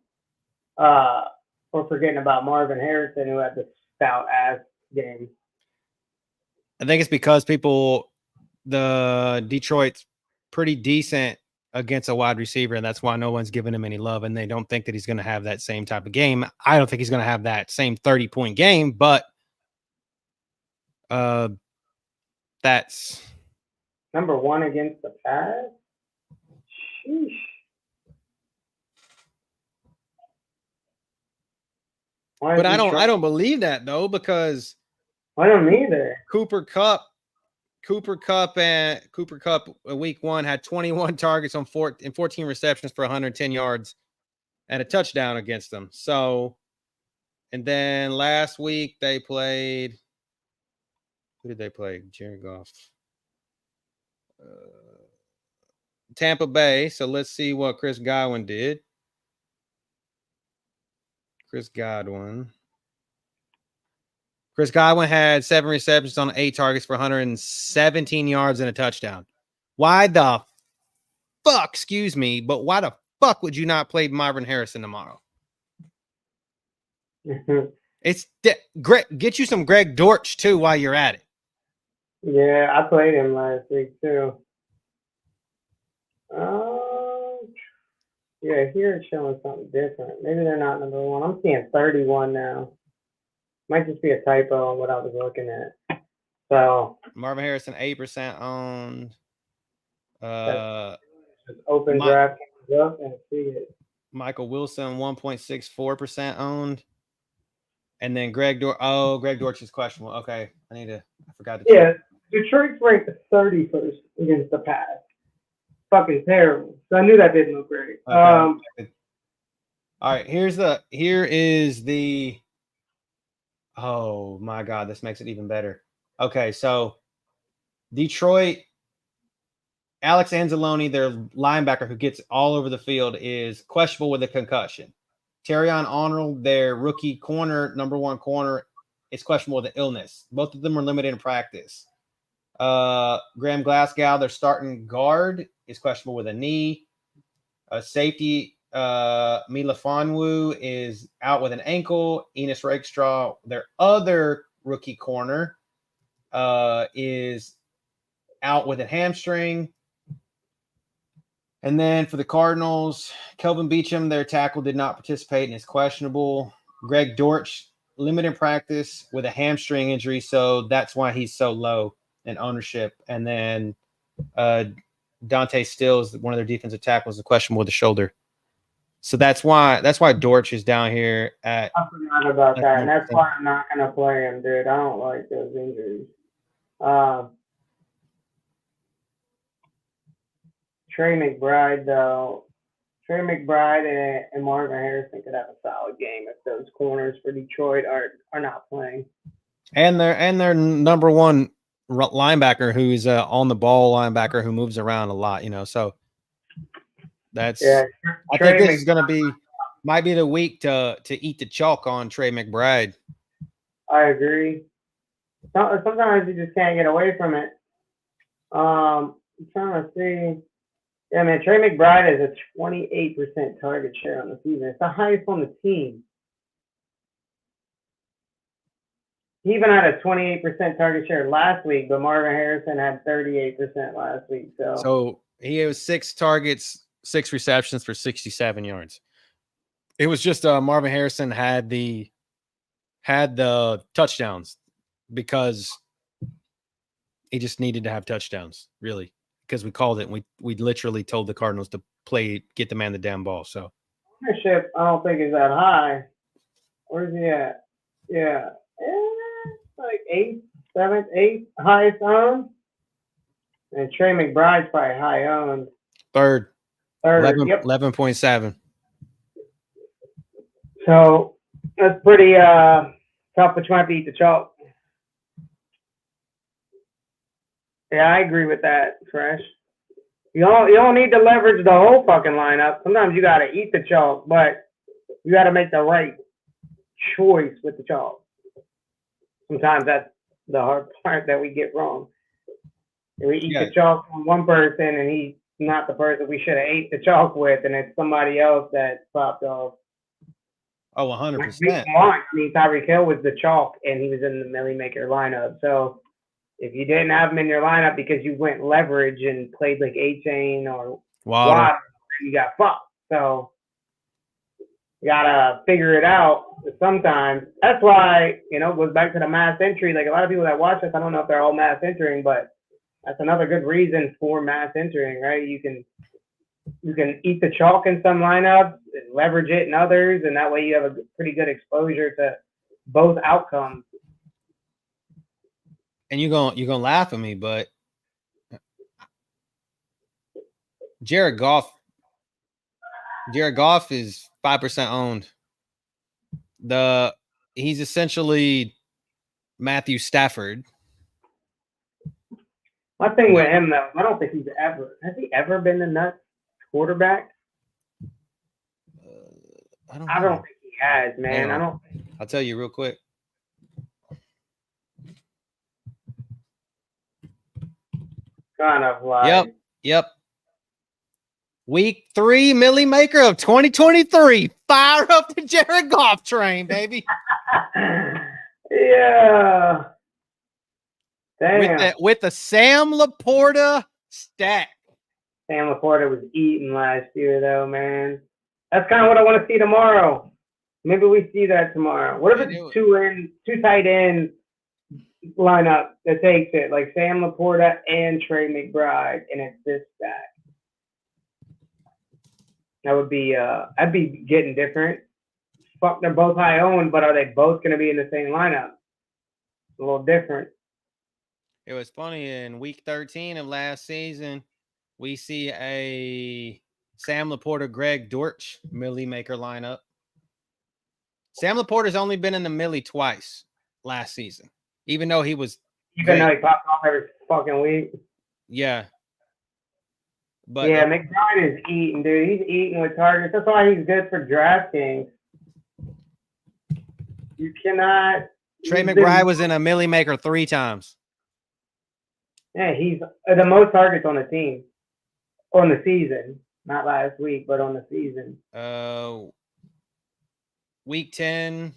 We're forgetting about Marvin Harrison, who had the stout ass game. I think it's because the Detroit's pretty decent against a wide receiver, and that's why no one's giving him any love, and they don't think that he's going to have that same type of game. I don't think he's going to have that same 30-point game, but that's number one against the pass. Sheesh. But I don't believe that though, because I don't either. Cooper Kupp week 1 had 21 targets on 14 receptions for 110 yards and a touchdown against them. So, and then last week they played. Who did they play? Jared Goff. Tampa Bay. So let's see what Chris Godwin did. Chris Godwin had 7 receptions on 8 targets for 117 yards and a touchdown. Why the fuck, excuse me, but why the fuck would you not play Marvin Harrison tomorrow? It's get you some Greg Dortch too while you're at it. Yeah, I played him last week too. Yeah, here it's showing something different. Maybe they're not number one. I'm seeing 31 now. Might just be a typo on what I was looking at. So Marvin Harrison 8% owned. Just open draft up and see it. Michael Wilson 1.64% owned. And then Greg Dortch is questionable. Okay, I forgot to check. Yeah, Detroit's ranked 31st against the pass. Fucking terrible. So I knew that didn't look great. Okay. All right, here is the. Oh my God, this makes it even better. Okay, so Detroit, Alex Anzalone, their linebacker who gets all over the field, is questionable with a concussion. Terrion Arnold, their rookie corner, number 1 corner, is questionable with an illness. Both of them are limited in practice. Graham Glasgow, their starting guard, is questionable with a knee. Safety, Mila Fonwu is out with an ankle. Enos Rakestraw, their other rookie corner, is out with a hamstring. And then for the Cardinals, Kelvin Beachum, their tackle, did not participate and is questionable. Greg Dortch, limited practice with a hamstring injury, so that's why he's so low in ownership. And then Dante Stills, one of their defensive tackles, is questionable with the shoulder. So that's why Dortch is down here at. I forgot about that, and that's why I'm not gonna play him, dude. I don't like those injuries. Trey McBride, though. Trey McBride and Marvin Harrison could have a solid game if those corners for Detroit are not playing. And their number 1 linebacker, who's on the ball linebacker who moves around a lot, so that's. Yeah, I think this is going to might be the week to eat the chalk on Trey McBride. I agree. Sometimes you just can't get away from it. I'm trying to see. Yeah, man, Trey McBride is a 28% target share on the season. It's the highest on the team. He even had a 28% target share last week, but Marvin Harrison had 38% last week. So he has 6 targets, 6 receptions for 67 yards. It was just Marvin Harrison had the touchdowns because he just needed to have touchdowns, really, because we called it. And we literally told the Cardinals to get the man the damn ball. So ownership, I don't think is that high. Where's he at? Yeah. Like 8th, 7th, 8th highest owned. And Trey McBride's probably high owned. Third. 11.7. So that's pretty tough, but you might beat the chalk. Yeah, I agree with that, Fresh. You don't need to leverage the whole fucking lineup. Sometimes you gotta eat the chalk, but you gotta make the right choice with the chalk. Sometimes that's the hard part that we get wrong. We eat the chalk on one person and he not the person we should have ate the chalk with, and it's somebody else that popped off. Oh, Like, 100%. I mean, Tyreek Hill was the chalk, and he was in the Millie Maker lineup. So if you didn't have him in your lineup because you went leverage and played like A-Chain or Water, you got fucked. So you gotta figure it out sometimes. That's why, it goes back to the mass entry. Like a lot of people that watch us, I don't know if they're all mass entering, but that's another good reason for mass entering, right? You can eat the chalk in some lineups and leverage it in others, and that way you have a pretty good exposure to both outcomes. And you're gonna laugh at me, but Jared Goff is 5% owned. He's essentially Matthew Stafford. My thing with him though, I don't think has he ever been the nuts quarterback? I don't think he has, man. I'll tell you real quick. Kind of like. Yep. Week 3, Millie Maker of 2023. Fire up the Jared Goff train, baby. Yeah. Damn. With the Sam Laporta stack. Sam Laporta was eating last year, though, man. That's kind of what I want to see tomorrow. Maybe we see that tomorrow. What if it's two tight end lineup that takes it, like Sam Laporta and Trey McBride, and it's this stack? That would be I'd be getting different. Fuck, they're both high owned, but are they both going to be in the same lineup? A little different. It was funny in week 13 of last season, we see a Sam Laporta, Greg Dortch Millie Maker lineup. Sam Laporta's only been in the Millie twice last season, even though he was though he popped off every fucking week. Yeah. But yeah, McBride is eating, dude. He's eating with targets. That's why he's good for DraftKings. You cannot. Trey McBride was in a Millie Maker 3 times. Yeah, he's the most targets on the team on the season. Not last week, but on the season. Week 10,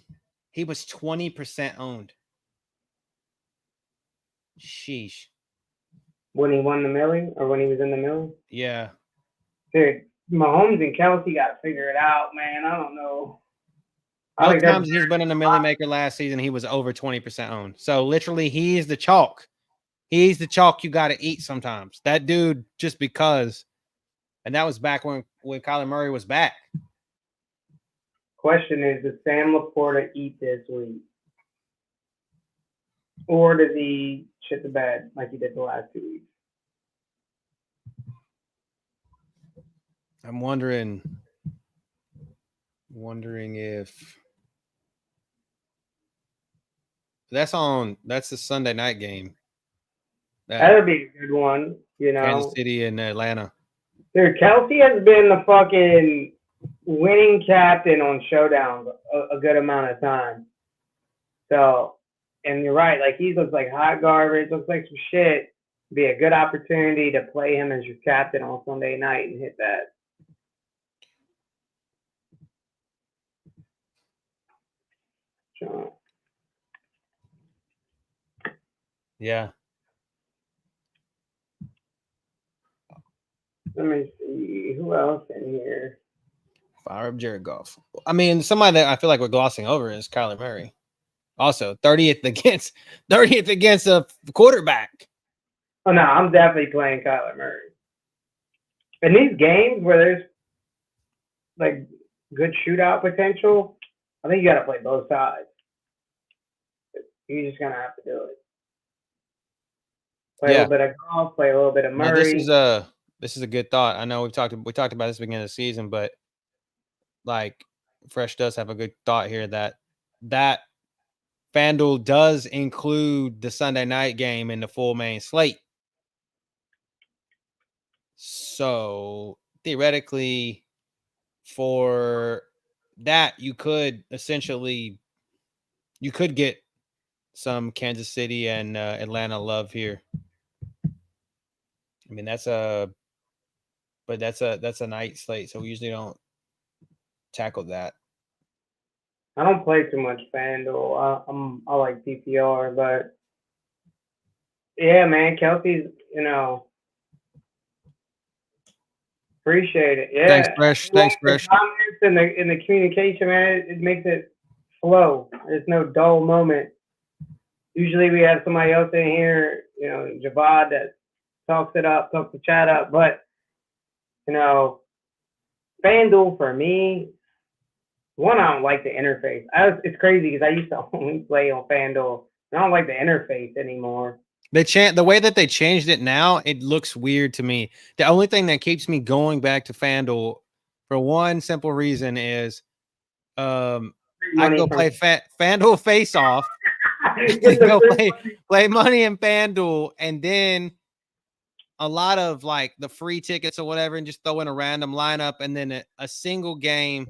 he was 20% owned. Sheesh. When he won the Millie, or when he was in the Millie? Yeah. Dude, Mahomes and Kelsey got to figure it out, man. I don't know. Both times he's been in the Millie Maker last season, he was over 20% owned. So literally, he's the chalk. He's the chalk you got to eat sometimes. That dude, just because. And that was back when Kyler Murray was back. Question is, does Sam Laporta eat this week? Or does he shit the bed like he did the last 2 weeks? I'm wondering if that's the Sunday night game. That'll be a good one, Kansas City and Atlanta. Dude, Kelsey has been the fucking winning captain on showdowns a good amount of time. So, and you're right, like he looks like hot garbage, looks like some shit. Be a good opportunity to play him as your captain on Sunday night and hit that. Yeah. Let me see who else in here. Fire up Jared Goff. I mean, somebody that I feel like we're glossing over is Kyler Murray. Also, 30th against a quarterback. Oh no, I'm definitely playing Kyler Murray. In these games where there's like good shootout potential, I think you got to play both sides. You're just gonna have to do it. Play a little bit of Goff, play a little bit of Murray. No, this is a good thought. I know we talked about this at the beginning of the season, but like Fresh does have a good thought here that FanDuel does include the Sunday night game in the full main slate. So theoretically, for that, you could get some Kansas City and Atlanta love here. I mean, that's a but that's a night slate, so we usually don't tackle that. I don't play too much FanDuel. I like PPR, but yeah, man, Kelsey's, appreciate it. Yeah. Thanks, Fresh. Thanks, The Fresh. comments and the communication, man, it makes it flow. There's no dull moment. Usually we have somebody else in here, Javad, that talks the chat up, but FanDuel for me, one, I don't like the interface. It's crazy because I used to only play on FanDuel. I don't like the interface anymore. The way that they changed it now, it looks weird to me. The only thing that keeps me going back to FanDuel for one simple reason is I go play FanDuel Face Off. Go play money in FanDuel, and then a lot of like the free tickets or whatever, and just throw in a random lineup, and then a single game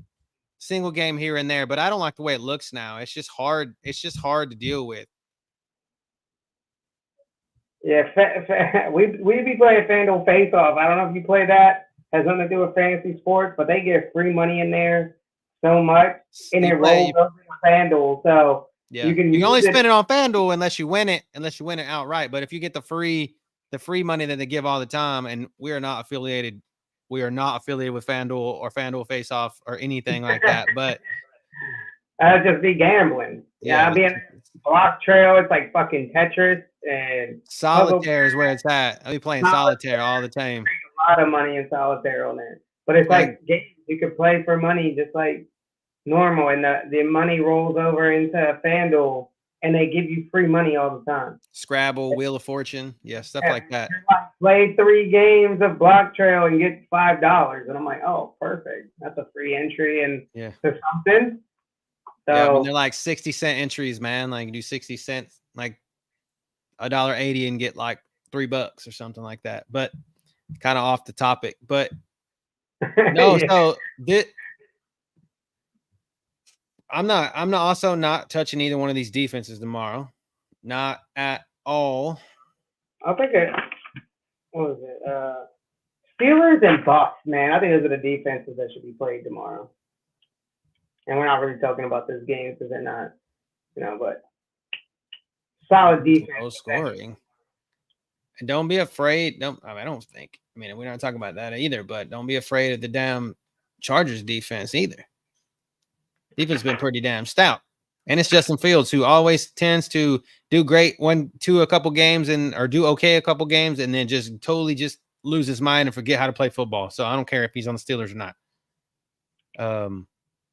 here and there. But I don't like the way it looks now. It's just hard. It's just hard to deal with. Yeah, we be playing FanDuel Face Off. I don't know if you play that. Has nothing to do with fantasy sports, but they get free money in there so much, and it rolls over to FanDuel. So yeah, you can only spend it on FanDuel unless you win it outright. But if you get the free money that they give all the time, and we are not affiliated with FanDuel or FanDuel Face Off or anything like that. But I'd just be gambling. Yeah, I'd be in Block Trail. It's like fucking Tetris and Solitaire is where it's at. I'll be playing Solitaire all the time. A lot of money in Solitaire on there, but it's like games you could play for money just like normal, and the money rolls over into FanDuel, and they give you free money all the time. Scrabble, Wheel of Fortune, stuff like that. Play 3 games of Block Trail and get $5, and I'm like, oh, perfect. That's a free entry and to something. So, yeah, I mean, they're like 60-cent entries, man. Like you do 60 cents, like $1.80 and get like $3 or something like that. But kind of off the topic. But no, yeah. So I'm also not touching either one of these defenses tomorrow. Not at all. I'll take it. What was it? Steelers and Bucks, man. I think those are the defenses that should be played tomorrow. And we're not really talking about this game because they're not, but solid defense. Low scoring. And don't be afraid. I don't think. I mean, we're not talking about that either, but don't be afraid of the damn Chargers defense either. Defense has been pretty damn stout. And it's Justin Fields, who always tends to do great a couple games or do okay a couple games, and then just totally just lose his mind and forget how to play football. So I don't care if he's on the Steelers or not.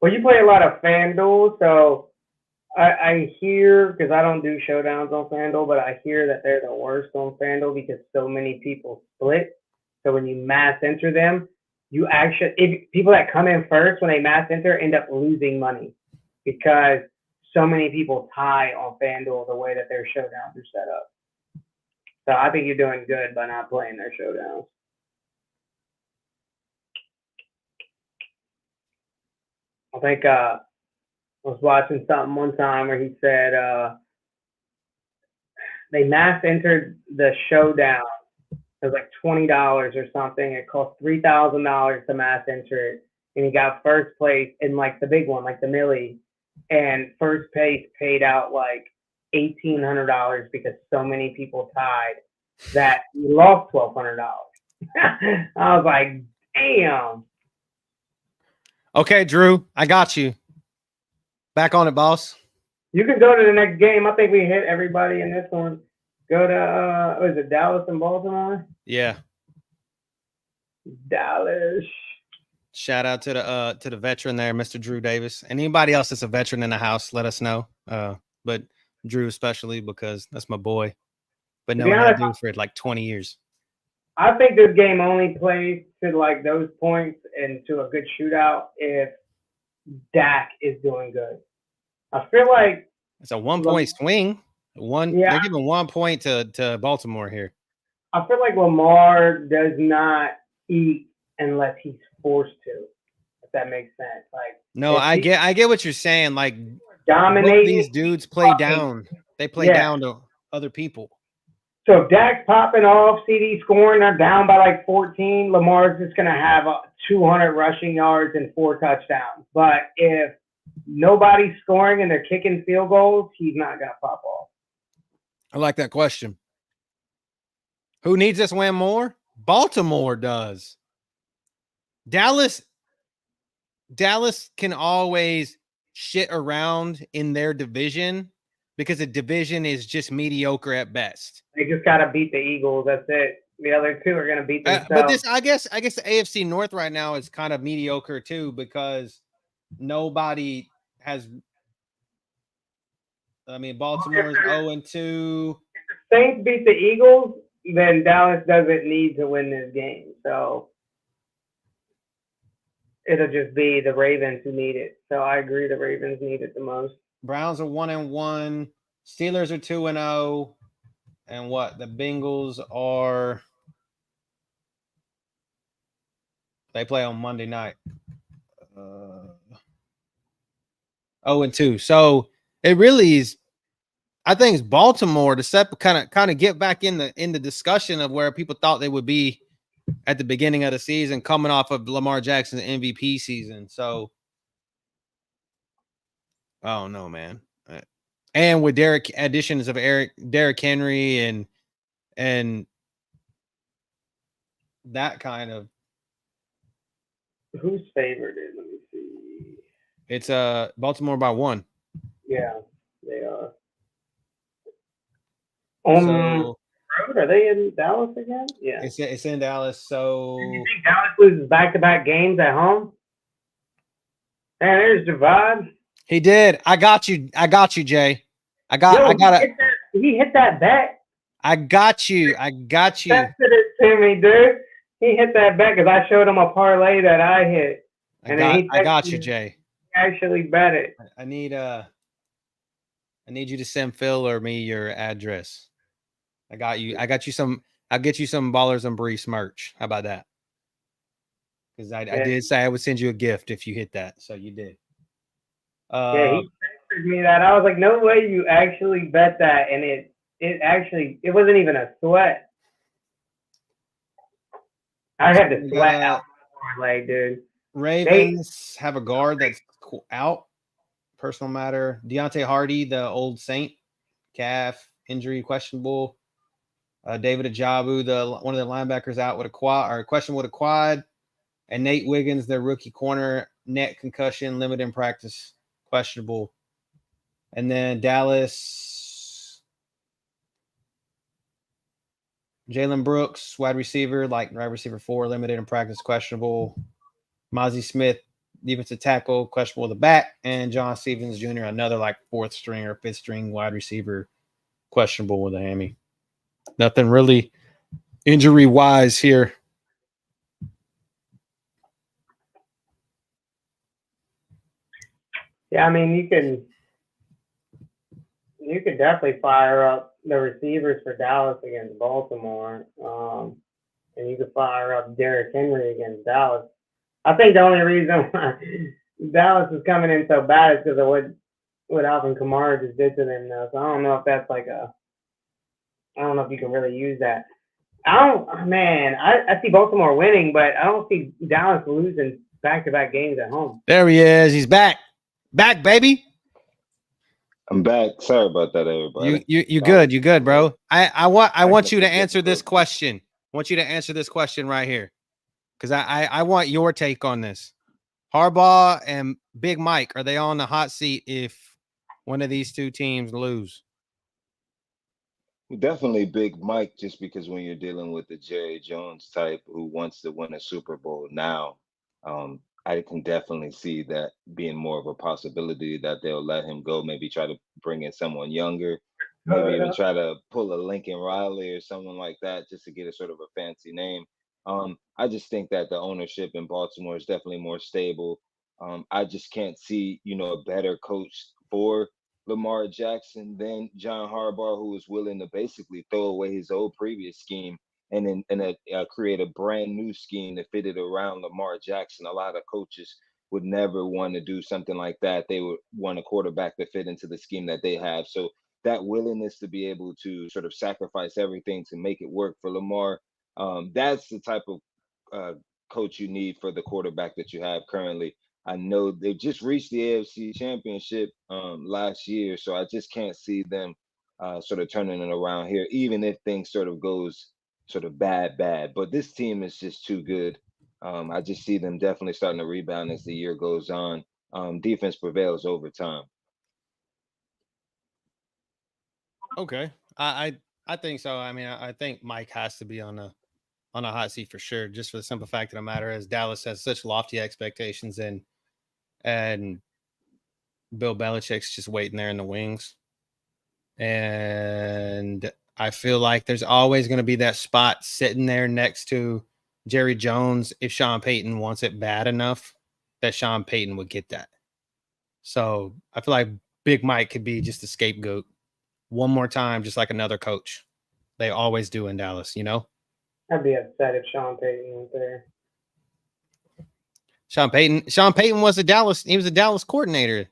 Well, you play a lot of FanDuel, so I hear, because I don't do showdowns on FanDuel, but I hear that they're the worst on FanDuel because so many people split. So when you mass enter them, if people that come in first when they mass enter end up losing money because so many people tie on FanDuel the way that their showdowns are set up. So I think you're doing good by not playing their showdowns. I think I was watching something one time where he said they mass entered the showdown. It was like $20 or something. It cost $3,000 to mass enter it, and he got first place in like the big one, like the Millie, and first place paid out like $1,800 because so many people tied that he lost $1,200. I was like, damn. Okay, Drew, I got you. Back on it, boss. You can go to the next game. I think we hit everybody in this one. Go to was it Dallas and Baltimore? Yeah. Dallas. Shout out to the veteran there, Mr. Drew Davis. And anybody else that's a veteran in the house, let us know. But Drew especially because that's my boy. But no, I do for like 20 years. I think this game only plays to like those points and to a good shootout if Dak is doing good. I feel like it's a 1-point swing. They're giving 1 point to Baltimore here. I feel like Lamar does not eat unless he's forced to, if that makes sense. Like, no, I get what you're saying. Like, dominating these dudes play down. They play down to other people. So if Dak's popping off, CD scoring, they're down by like 14. Lamar's just going to have 200 rushing yards and 4 touchdowns. But if nobody's scoring and they're kicking field goals, he's not going to pop off. I like that question. Who needs this win more? Baltimore does. Dallas can always shit around in their division because the division is just mediocre at best. They just got to beat the Eagles. That's it. The other two are going to beat themselves. But this, I guess the AFC North right now is kind of mediocre too because nobody has. I mean, Baltimore's 0-2. If the Saints beat the Eagles, then Dallas doesn't need to win this game. So it'll just be the Ravens who need it. So I agree the Ravens need it the most. Browns are 1-1. Steelers are 2-0. And what? The Bengals are. They play on Monday night. 0-2. So it really is. I think it's Baltimore to kind of get back in the discussion of where people thought they would be at the beginning of the season, coming off of Lamar Jackson's MVP season. So I don't know, man. And with additions of Derrick Henry and that kind of. Who's favored? Let me see. It's Baltimore by 1. Yeah, they are. So, are they in Dallas again? Yeah. It's in Dallas. So do you think Dallas loses back-to-back games at home? And there's Javad. He did. I got you, Jay. He hit that bet. I got you. Texted it to me, dude. He hit that bet because I showed him a parlay that I hit. I got you, Jay. He actually bet it. I need you to send Phil or me your address. I got you. I'll get you some Ballers and Brees merch. How about that? Because I did say I would send you a gift if you hit that. So you did. He texted me that. I was like, no way you actually bet that. And it wasn't even a sweat. I had to sweat out my leg, dude. Ravens have a guard that's out. Personal matter. Deontay Hardy, the old Saint, calf injury questionable. David Ajabu, one of the linebackers, out with a quad or question with a quad. And Nate Wiggins, their rookie corner, neck concussion, limited in practice, questionable. And then Dallas, Jalen Brooks, wide receiver 4, limited in practice, questionable. Mozzie Smith, defensive tackle, questionable with the back. And John Stevens Jr., another 4th string or 5th string wide receiver, questionable with a hammy. Nothing really injury-wise here. Yeah, I mean, you could definitely fire up the receivers for Dallas against Baltimore, and you could fire up Derrick Henry against Dallas. I think the only reason why Dallas is coming in so bad is because of what Alvin Kamara just did to them now. So I don't know if that's I don't know if you can really use that. I see Baltimore winning, but I don't see Dallas losing back-to-back games at home. There he is. He's back. Back, baby. I'm back. Sorry about that, everybody. You good. You good, bro. I want you to answer this question. I want you to answer this question right here. Because I want your take on this. Harbaugh and Big Mike, are they on the hot seat if one of these two teams lose? Definitely Big Mike, just because when you're dealing with the Jerry Jones type who wants to win a Super Bowl now, I can definitely see that being more of a possibility that they'll let him go, maybe try to bring in someone younger, maybe even try to pull a Lincoln Riley or someone like that just to get a sort of a fancy name. I just think that the ownership in Baltimore is definitely more stable. I just can't see, a better coach for Lamar Jackson than John Harbaugh, who is willing to basically throw away his old previous scheme and create a brand new scheme to fit it around Lamar Jackson. A lot of coaches would never want to do something like that. They would want a quarterback to fit into the scheme that they have. So that willingness to be able to sort of sacrifice everything to make it work for Lamar. That's the type of coach you need for the quarterback that you have currently. I know they just reached the AFC Championship last year, so I just can't see them sort of turning it around here, even if things sort of goes sort of bad. But this team is just too good. I just see them definitely starting to rebound as the year goes on. Defense prevails over time. Okay, I think so. I mean, I think Mike has to be on a hot seat for sure, just for the simple fact of the matter is Dallas has such lofty expectations, and Bill Belichick's just waiting there in the wings. And I feel like there's always going to be that spot sitting there next to Jerry Jones if Sean Payton wants it bad enough that Sean Payton would get that. So I feel like Big Mike could be just a scapegoat one more time, just like another coach. They always do in Dallas, you know? I'd be upset if Sean Payton went there. Sean Payton was he was a Dallas coordinator.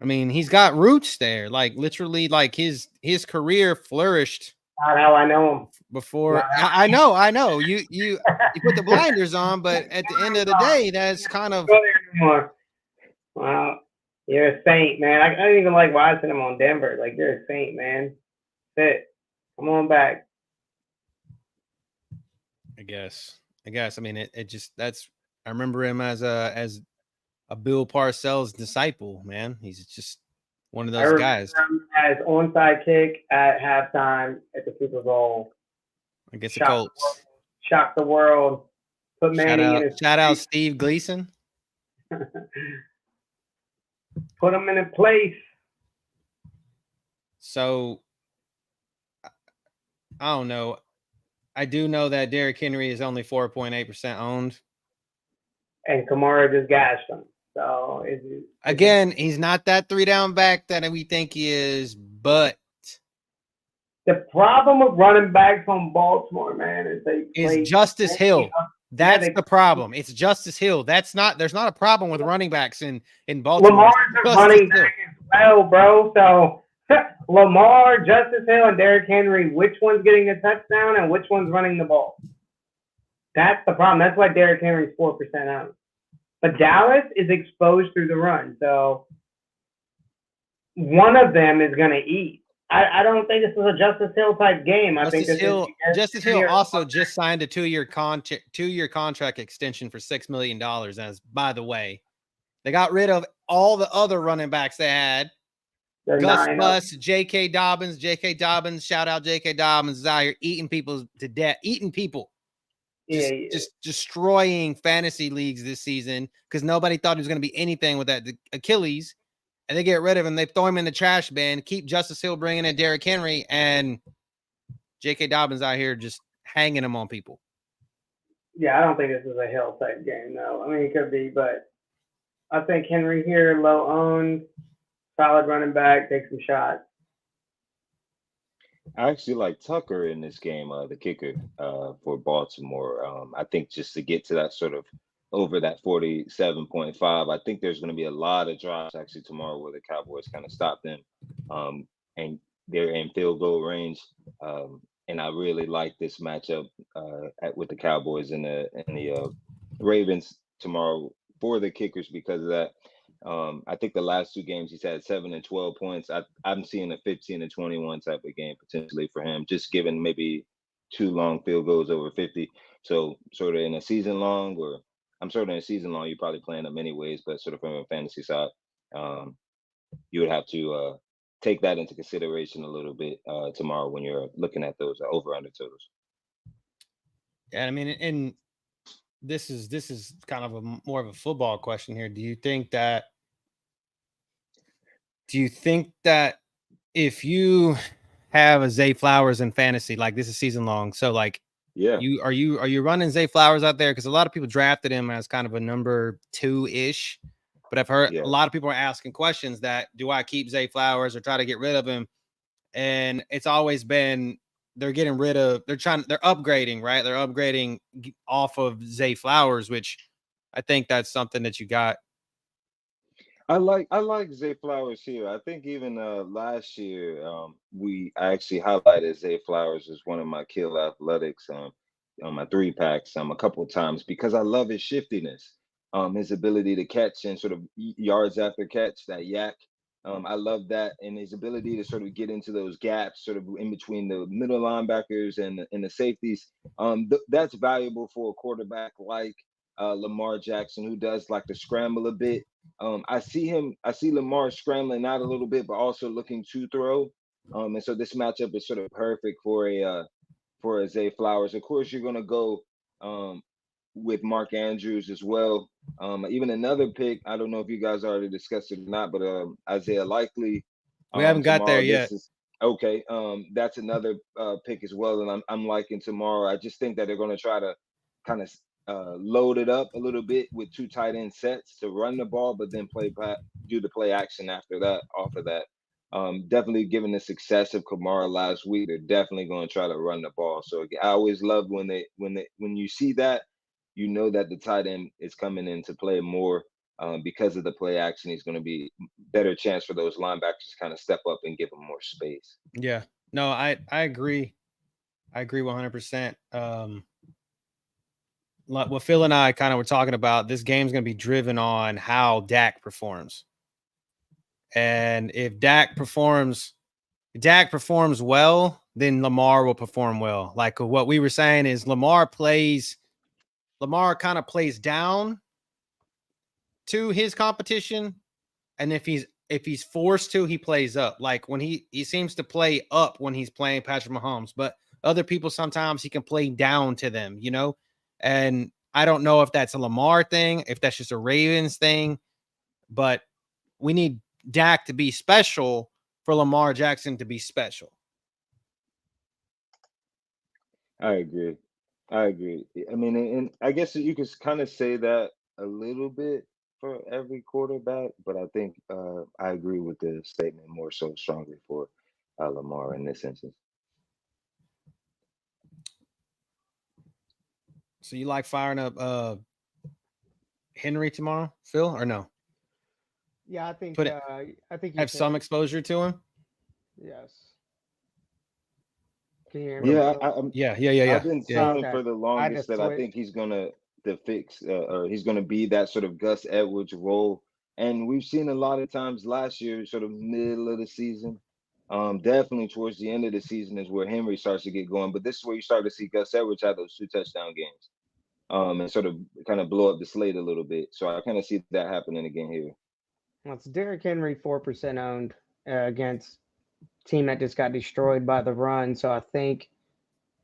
I mean, he's got roots there. Like literally, like his career flourished. Not how I know him. Before I know. You put the blinders on, but at the end of the day, that's kind of well, you're a saint, man. I don't even like watching him on Denver. Like you're a saint, man. Sit. Come on back. I guess. I mean, it just I remember him as a Bill Parcells disciple, man. He's just one of those guys. Him as onside kick at halftime at the Super Bowl. Against the Colts. Shock the world. Put Manning in his shout out Steve Gleason. Put him in a place. So I don't know. I do know that Derrick Henry is only 4.8% owned. And Kamara just gashed him. So again, he's not that 3-down back that we think he is, but the problem with running backs on Baltimore, man, is it's Justice Hill. That's the problem. It's Justice Hill. There's not a problem with running backs in Baltimore. Lamar's a running back as well, bro. So Lamar, Justice Hill, and Derrick Henry, which one's getting a touchdown and which one's running the ball? That's the problem. That's why Derrick Henry's 4% out. But Dallas is exposed through the run. So one of them is going to eat. I don't think this is a Justice Hill type game. Justice Hill also just signed a 2-year contract extension for $6 million. As by the way, they got rid of all the other running backs they had. Gus Bus, J.K. Dobbins. Shout out J.K. Dobbins is out here eating people to death, just destroying fantasy leagues this season because nobody thought he was going to be anything with that Achilles. And they get rid of him. They throw him in the trash bin, keep Justice Hill, bringing in Derrick Henry, and J.K. Dobbins out here just hanging him on people. Yeah, I don't think this is a Hill type game, though. I mean, it could be, but I think Henry here, low owned, solid running back, take some shots. I actually like Tucker in this game, the kicker for Baltimore. I think just to get to that sort of over that 47.5, I think there's going to be a lot of drops actually tomorrow where the Cowboys kind of stop them, and they're in field goal range. And I really like this matchup with the Cowboys and the Ravens tomorrow for the kickers because of that. I think the last 2 games he's had 7 and 12 points. I'm seeing a 15 and 21 type of game potentially for him, just given maybe 2 long field goals over 50. So sort of in a season long, you're probably playing them anyways, but sort of from a fantasy side, you would have to take that into consideration a little bit tomorrow when you're looking at those over-under totals. Yeah, I mean, and this is kind of more of a football question here. Do you think that if you have a Zay Flowers in fantasy, like this is season long, so like, yeah, are you running Zay Flowers out there? Because a lot of people drafted him as kind of a number 2-ish, but I've heard a lot of people are asking questions that do I keep Zay Flowers or try to get rid of him? And it's always been they're upgrading, right? They're upgrading off of Zay Flowers, which I think that's something that you got. I like Zay Flowers here. I think even last year, I actually highlighted Zay Flowers as one of my kill athletics on my 3 packs a couple of times because I love his shiftiness, his ability to catch and sort of yards after catch, that yak. I love that, and his ability to sort of get into those gaps, sort of in between the middle linebackers and the safeties. That's valuable for a quarterback like Lamar Jackson, who does like to scramble a bit. I see Lamar scrambling out a little bit, but also looking to throw. And so this matchup is sort of perfect for a Zay Flowers. Of course, you're gonna go um, with Mark Andrews as well. Even another pick. I don't know if you guys already discussed it or not, but Isaiah Likely We haven't got there tomorrow. yet. This is okay. That's another pick as well, and I'm liking tomorrow. I just think that they're gonna try to kind of load it up a little bit with 2 tight end sets to run the ball, but then do the play action after that. Off of that, definitely given the success of Kamara last week, they're definitely going to try to run the ball. So I always love when you see that, you know that the tight end is coming into play more because of the play action. He's going to be better chance for those linebackers to kind of step up and give him more space. Yeah. No, I agree. I agree 100%. What Phil and I kind of were talking about, this game's going to be driven on how Dak performs. And if Dak performs well, then Lamar will perform well. Like what we were saying is Lamar kind of plays down to his competition. And if he's forced to, he plays up. Like when he seems to play up when he's playing Patrick Mahomes, but other people sometimes he can play down to them, you know? And I don't know if that's a Lamar thing, if that's just a Ravens thing, but we need Dak to be special for Lamar Jackson to be special. I agree. I mean, and I guess you could kind of say that a little bit for every quarterback, but I think I agree with the statement more so strongly for Lamar in this instance. So you like firing up Henry tomorrow, Phil, or no? Yeah, I think I think you Have some exposure to him. Yes. Can you hear me? Yeah. I've been saying Okay. for the longest that I think he's gonna fix, or he's gonna be that sort of Gus Edwards role, and we've seen a lot of times last year, sort of middle of the season. Definitely towards the end of the season is where Henry starts to get going, but this is where you start to see Gus Edwards have those 2 touchdown games, and sort of kind of blow up the slate a little bit. So I kind of see that happening again here. Well, it's Derrick Henry 4% owned against team that just got destroyed by the run. So I think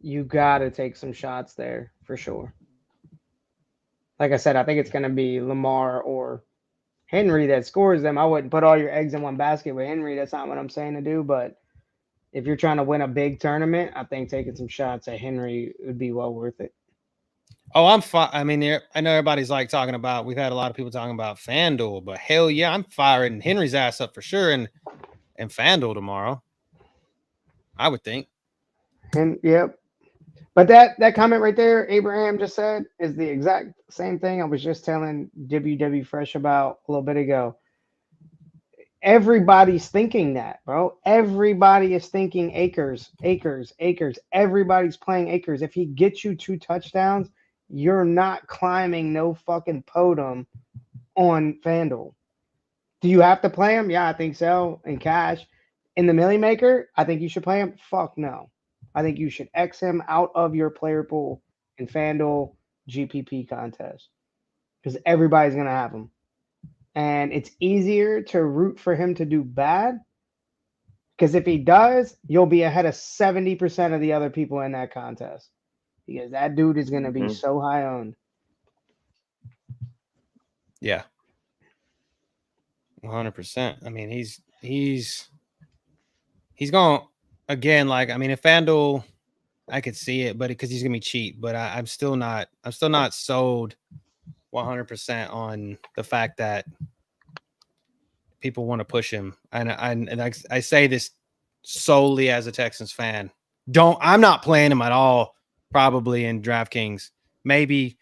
you got to take some shots there for sure. Like I said, I think it's going to be Lamar or Henry that scores them. I wouldn't put all your eggs in one basket with Henry. That's not what I'm saying to do. But if you're trying to win a big tournament, I think taking some shots at Henry would be well worth it. Oh, I'm fine. I mean, I know everybody's like talking about, we've had a lot of people talking about FanDuel, but hell yeah, I'm firing Henry's ass up for sure and FanDuel tomorrow, I would think. And yep. But that comment right there, Abraham just said, is the exact same thing I was just telling WW Fresh about a little bit ago. Everybody's thinking that, bro. Everybody is thinking Akers. Everybody's playing Akers. If he gets you 2 touchdowns, you're not climbing no fucking podium on FanDuel. Do you have to play him? Yeah, I think so. In cash. In the Millie Maker, I think you should play him. Fuck no. I think you should X him out of your player pool in FanDuel GPP contest because everybody's going to have him. And it's easier to root for him to do bad because if he does, you'll be ahead of 70% of the other people in that contest because that dude is going to be so high owned. Yeah. 100%. I mean, he's going again. Like, I mean, if FanDuel, I could see it, but because he's gonna be cheap, but I'm still not sold 100% on the fact that people want to push him. And I say this solely as a Texans fan. I'm not playing him at all, probably in DraftKings. Maybe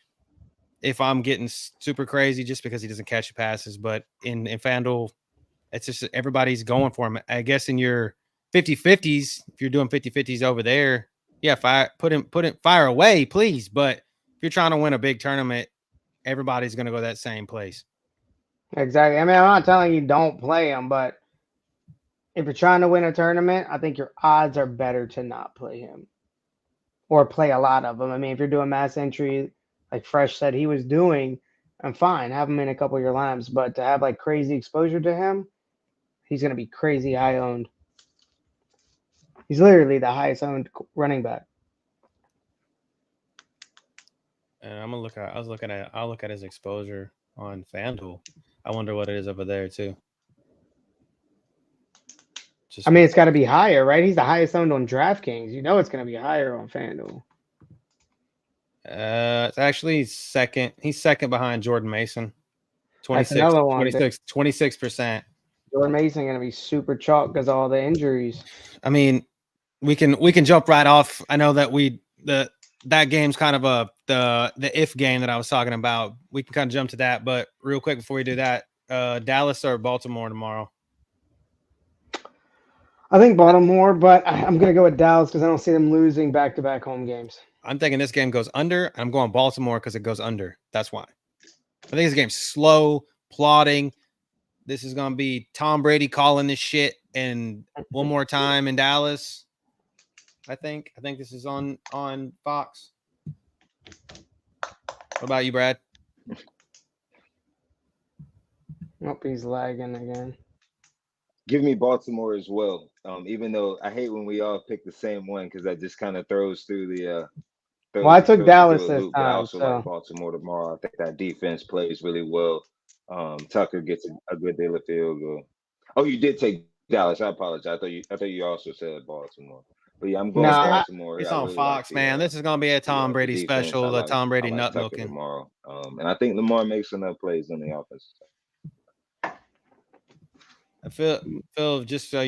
if I'm getting super crazy just because he doesn't catch the passes. But in FanDuel, it's just everybody's going for him. I guess in your 50-50s, if you're doing 50-50s over there, yeah, fire away, please. But if you're trying to win a big tournament, everybody's going to go that same place. Exactly. I mean, I'm not telling you don't play him, but if you're trying to win a tournament, I think your odds are better to not play him or play a lot of them. I mean, if you're doing mass entry, like Fresh said he was doing, I'm fine. Have him in a couple of your lineups, but to have like crazy exposure to him, he's going to be crazy high owned. He's literally the highest owned running back. And I'm gonna look at. I'll look at his exposure on FanDuel. I wonder what it is over there too. I mean, it's got to be higher, right? He's the highest owned on DraftKings. You know, it's going to be higher on FanDuel. It's actually second. He's second behind Jordan Mason. 26%. Jordan Mason going to be super chalk because of all the injuries. I mean, we can jump right off. I know that that game's kind of the if game that I was talking about. We can kind of jump to that, but real quick before we do that, Dallas or Baltimore tomorrow? I think Baltimore, but I'm going to go with Dallas because I don't see them losing back-to-back home games. I'm thinking this game goes under. I'm going Baltimore because it goes under. That's why. I think this game's slow, plodding. This is going to be Tom Brady calling this shit and one more time in Dallas. I think this is on Fox. What about you, Brad? Nope, he's lagging again. Give me Baltimore as well. Even though I hate when we all pick the same one because that just kind of throws through the. Well, I took Dallas this time. I also like Baltimore tomorrow. I think that defense plays really well. Tucker gets a good deal of field goal. Oh, you did take Dallas. I apologize. I thought you also said Baltimore. But yeah, I'm going Baltimore. It's on Fox, man. This is going to be a Tom Brady special, the Tom Brady nut milking tomorrow. And I think Lamar makes enough plays on the offensive side. I feel just so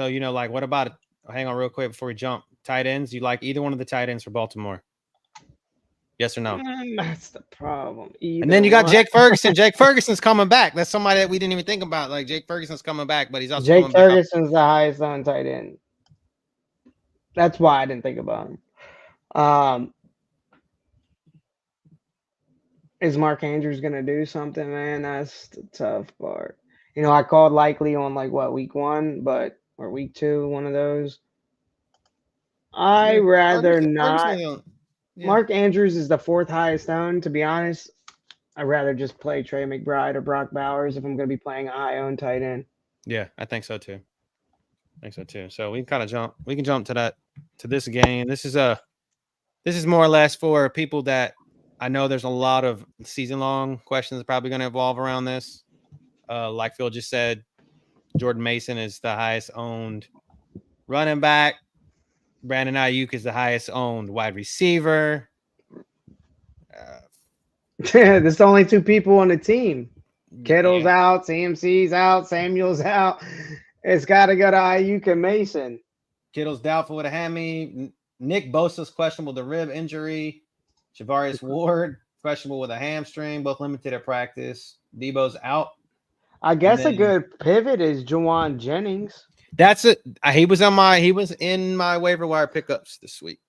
you know, like, what about it? Hang on real quick before we jump. Tight ends, you like either one of the tight ends for Baltimore? Yes or no? That's the problem. And then you got Jake Ferguson. Jake Ferguson's coming back. That's somebody that we didn't even think about. Like, Jake Ferguson's coming back, but he's also Jake Ferguson's the highest on tight end. That's why I didn't think about him. Is Mark Andrews going to do something, man? That's the tough part. You know, I called likely on week 1, or week 2, one of those. Rather not. Yeah. Mark Andrews is the 4th highest owned. To be honest, I'd rather just play Trey McBride or Brock Bowers if I'm going to be playing a high owned tight end. Yeah, I think so too. So we can kind of jump. We can jump to this game. This is more or less for people that I know. There's a lot of season long questions probably going to evolve around this. Like Phil just said, Jordan Mason is the highest owned running back. Brandon Ayuk is the highest owned wide receiver. There's only 2 people on the team. Kittle's out, CMC's out, Samuel's out. It's got to go to Ayuk and Mason. Kittle's doubtful with a hammy. Nick Bosa's questionable with a rib injury. Javarius Ward questionable with a hamstring, both limited at practice. Debo's out. I guess a good pivot is Juwan Jennings. That's it. He was in my waiver wire pickups this week.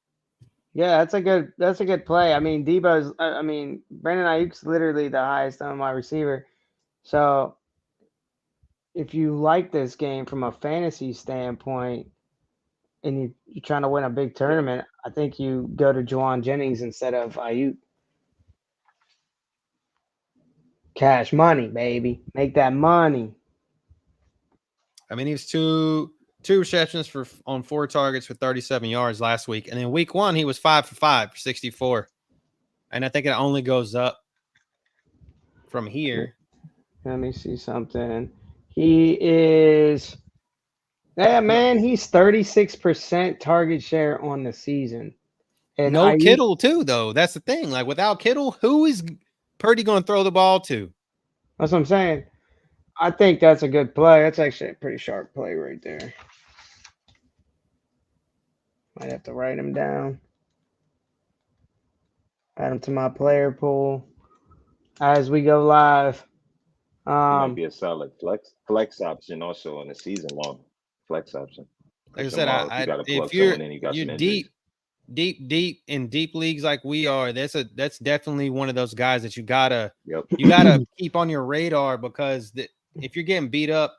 Yeah, that's a good play. I mean, Brandon Ayuk's literally the highest on my receiver. So if you like this game from a fantasy standpoint and you're trying to win a big tournament, I think you go to Juwan Jennings instead of Ayuk. Cash money, baby. Make that money. I mean, he was two receptions on 4 targets for 37 yards last week. And in week 1, he was 5 for 5 for 64. And I think it only goes up from here. Let me see something. He is, he's 36% target share on the season. And no Kittle too, though. That's the thing. Like, without Kittle, who is Purdy going to throw the ball to? That's what I'm saying. I think that's a good play. That's actually a pretty sharp play right there. Might have to write him down. Add him to my player pool. as we go live. He might be a solid flex option also in the season long flex option. Like I For said, tomorrow, if you got to if plug someone in, you got you're some injuries. deep in deep leagues like we are, that's definitely one of those guys that you gotta Yep. keep on your radar, because if you're getting beat up,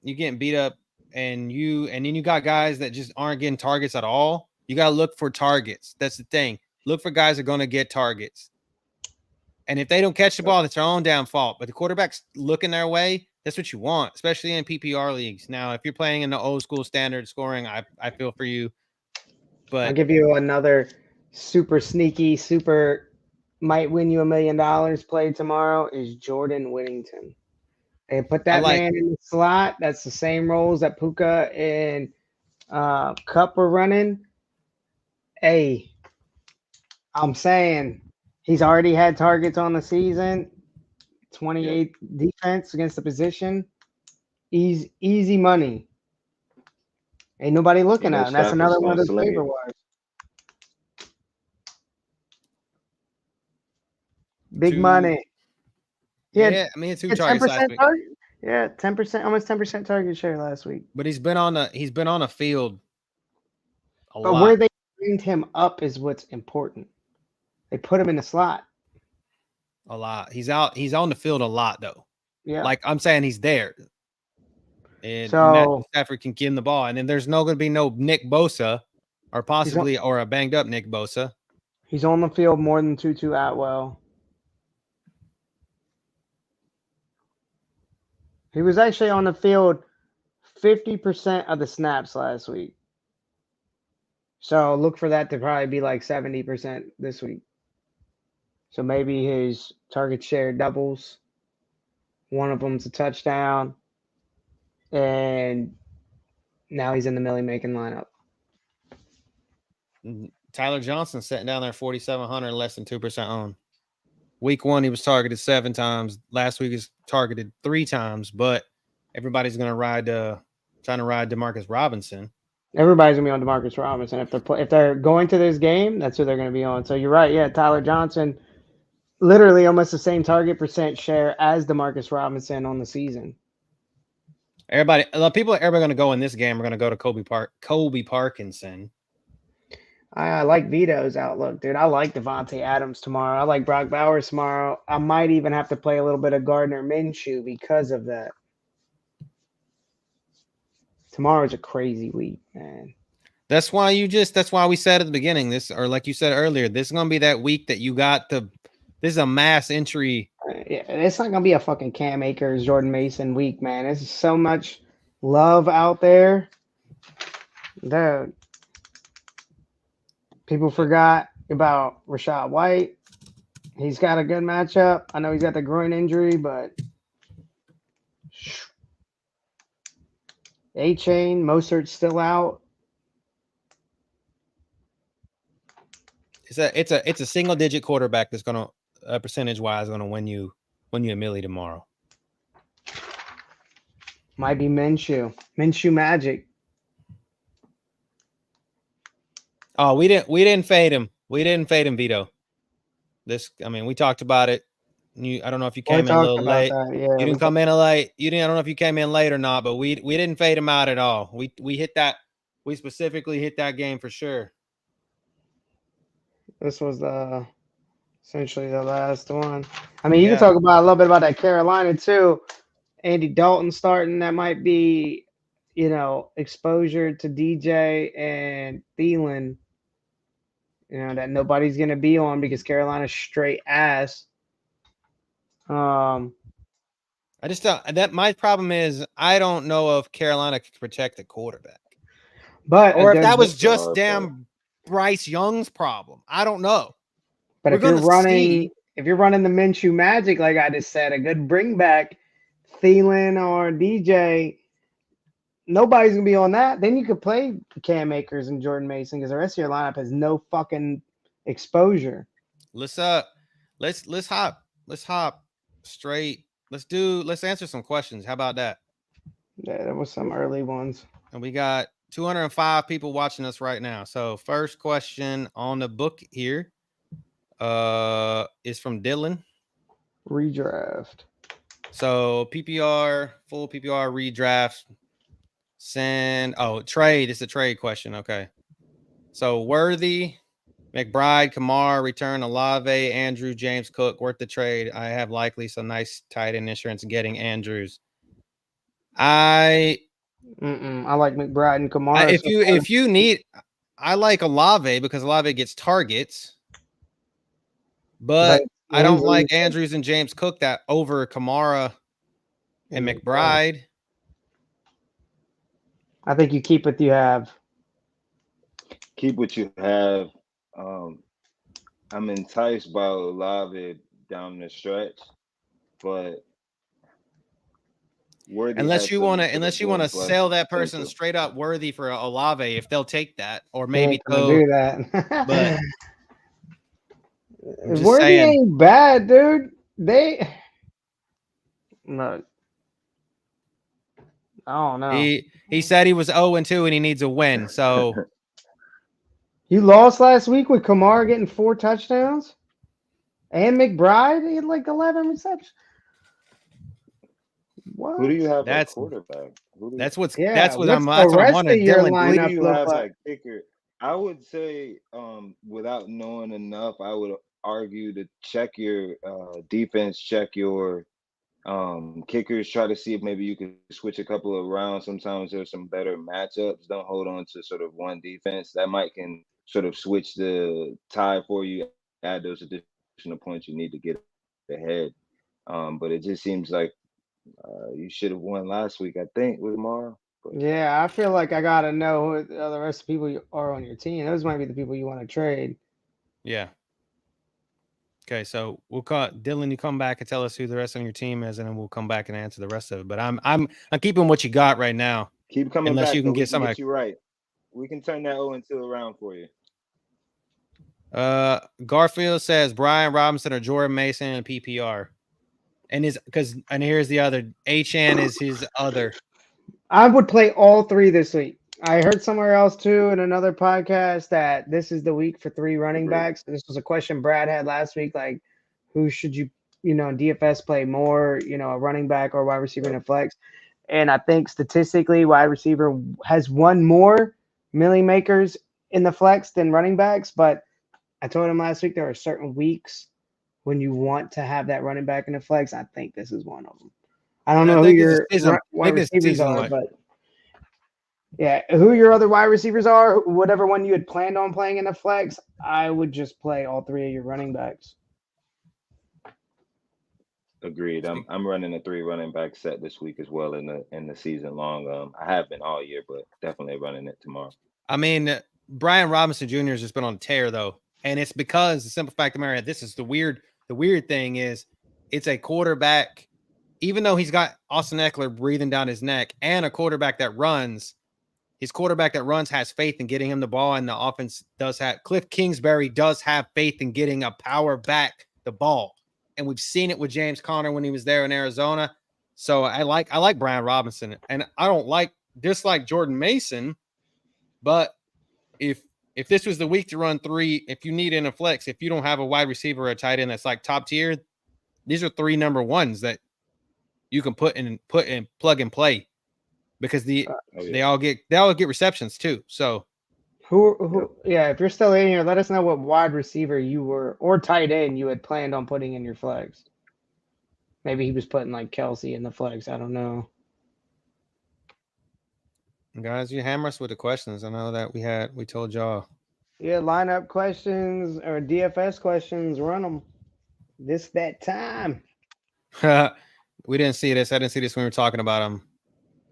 and then you got guys that just aren't getting targets at all. You gotta look for targets. That's the thing. Look for guys that are gonna get targets. And if they don't catch the ball, that's their own damn fault. But the quarterback's looking their way. That's what you want, especially in PPR leagues. Now, if you're playing in the old school standard scoring, I feel for you. But I'll give you another super sneaky, super might win you $1 million play tomorrow is Jordan Whittington. They put that man in the slot. That's the same roles that Puka and Cup were running. Hey, I'm saying he's already had targets on the season. 28 defense against the position. Easy money. Ain't nobody looking at him. That's another one of those favor wires. Big money. Yeah, I mean, it's 2 targets last week. Yeah, 10%, almost 10% target share last week. But he's been on a field a lot. But where they trained him up is what's important. They put him in the slot. A lot. He's on the field a lot though. Yeah. Like I'm saying, he's there. And so Matthew Stafford can give him the ball. And then there's going to be no Nick Bosa or possibly or a banged up Nick Bosa. He's on the field more than Tutu Atwell. He was actually on the field 50% of the snaps last week. So look for that to probably be like 70% this week. So maybe his target share doubles. One of them's a touchdown. And now he's in the Millie making lineup. Tyler Johnson sitting down there 4,700, less than 2% on. Week 1, he was targeted 7 times. Last week, he's targeted 3 times. But everybody's going to trying to ride Demarcus Robinson. Everybody's gonna be on Demarcus Robinson if they're going to this game. That's who they're going to be on. So you're right. Yeah, Tyler Johnson, literally almost the same target percent share as Demarcus Robinson on the season. Everybody going to go in this game are going to go to Kobe Parkinson. I like Vito's outlook, dude. I like Devontae Adams tomorrow. I like Brock Bowers tomorrow. I might even have to play a little bit of Gardner Minshew because of that. Tomorrow's a crazy week, man. That's why we said at the beginning, like you said earlier, this is going to be that week that you got this is a mass entry. Yeah, it's not going to be a fucking Cam Akers, Jordan Mason week, man. There's so much love out there. Dude. People forgot about Rashad White. He's got a good matchup. I know he's got the groin injury, but A-Chain, Mostert's still out. It's a single digit quarterback that's gonna percentage wise gonna win you a milli tomorrow. Might be Minshew Magic. Oh, we didn't fade him. We didn't fade him, Vito. We talked about it. I don't know if you came in a little late. Yeah, you didn't come in late. I don't know if you came in late or not, but we didn't fade him out at all. We hit that. We specifically hit that game for sure. This was essentially the last one. I mean, you can talk about a little bit about that Carolina too. Andy Dalton starting. That might be, exposure to DJ and Thielen. That nobody's gonna be on because Carolina's straight ass. I just don't. That my problem is I don't know if Carolina can protect the quarterback, or if that was just damn Bryce Young's problem. I don't know. But if you're running the Minshew Magic, like I just said, a good bring back Thielen or DJ, nobody's gonna be on that. Then you could play Cam Akers and Jordan Mason because the rest of your lineup has no fucking exposure. Let's hop straight. Let's answer some questions. How about that? Yeah, there was some early ones. And we got 205 people watching us right now. So first question on the book here is from Dylan. Redraft. So PPR, full PPR redraft. Trade. It's a trade question. Okay. So Worthy, McBride, Kamar, return Olave, Andrew, James Cook, worth the trade. I have likely some nice tight end insurance getting Andrews. I like McBride and Kamara. If you need, I like Olave because Olave gets targets, but I don't like Andrews and James Cook that over Kamara and McBride. I think you keep what you have. Keep what you have. I'm enticed by Olave down the stretch, but Worthy unless you want to sell that potential. person straight up Worthy for Olave, if they'll take that, or maybe do that. But Worthy ain't bad, dude. Look, I don't know. He said he was 0-2 and he needs a win. So you lost last week with Kamara getting 4 touchdowns, and McBride he had like 11 receptions. What? Who do you have at quarterback? That's what I'm wondering. Dylan, who do you have at kicker? I would say, without knowing enough, I would argue to check your defense, check your kickers, try to see if maybe you can switch a couple of rounds. Sometimes there's some better matchups. Don't hold on to sort of one defense. That can sort of switch the tie for you, add those additional points you need to get ahead. But it just seems like you should have won last week, I think, with Mara. Yeah, I feel like I gotta know who the rest of the people are on your team. Those might be the people you want to trade. Yeah. Okay, so we'll call Dylan. You come back and tell us who the rest of your team is, and then we'll come back and answer the rest of it. But I'm keeping what you got right now. Keep coming unless back, you can get somebody. Get you right. We can turn that 0-2 around for you. Garfield says Brian Robinson or Jordan Mason in PPR, and here's the other. HN is his other. I would play all 3 this week. I heard somewhere else too in another podcast that this is the week for 3 running backs. This was a question Brad had last week, like who should you DFS play more, a running back or wide receiver in a flex. And I think statistically wide receiver has won more milli makers in the flex than running backs. But I told him last week there are certain weeks when you want to have that running back in the flex. I think this is one of them. I don't know who your wide receivers are, but yeah, who your other wide receivers are, whatever one you had planned on playing in the flex, I would just play all 3 of your running backs. Agreed. I'm running a 3 running back set this week as well in the season long. I have been all year, but definitely running it tomorrow. I mean, Brian Robinson Jr. has just been on a tear though, and it's because the simple fact of the matter, this is the weird thing is it's a quarterback. Even though he's got Austin Eckler breathing down his neck and a quarterback that runs, his quarterback that runs has faith in getting him the ball, and the offense does have Cliff Kingsbury does have faith in getting a power back the ball. And we've seen it with James Conner when he was there in Arizona. So I like Brian Robinson, and I don't dislike Jordan Mason, but if this was the week to run 3, if you need in a flex, if you don't have a wide receiver or a tight end that's like top tier, these are 3 number ones that you can put in plug and play because they all get receptions too. So if you're still in here, let us know what wide receiver you were or tight end you had planned on putting in your flex. Maybe he was putting like Kelsey in the flex. I don't know. Guys, you hammer us with the questions. I know that we told y'all. Yeah, lineup questions or DFS questions, run them. That time. We didn't see this. I didn't see this when we were talking about them,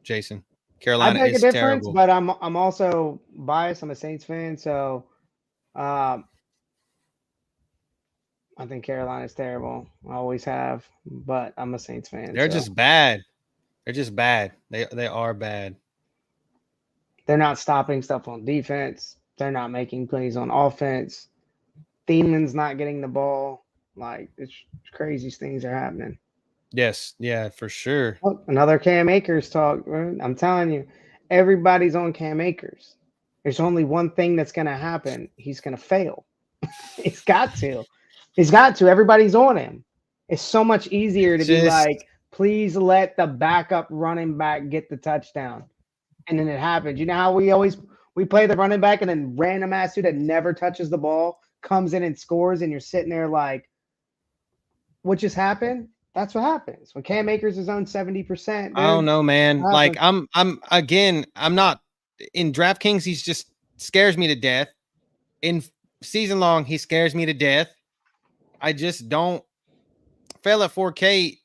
Jason. Carolina I make is a difference, terrible. but I'm also biased. I'm a Saints fan, so I think Carolina's terrible. I always have, but I'm a Saints fan. They're just bad. They're just bad. They are bad. They're not stopping stuff on defense. They're not making plays on offense. Thielen's not getting the ball. Like, it's crazy things are happening. Yes, yeah, for sure. Look, another Cam Akers talk. I'm telling you, everybody's on Cam Akers. There's only one thing that's going to happen. He's going to fail. He's got to. Everybody's on him. It's so much easier to be Just- like, please let the backup running back get the touchdown. And then it happens. You know how we play the running back and then random ass dude that never touches the ball comes in and scores, and you're sitting there like, what just happened? That's what happens when Cam Akers is on 70%. I don't know, man. What Like happened? I'm not in DraftKings. He's just scares me to death. In season long, he scares me to death. I just don't fail at 4K.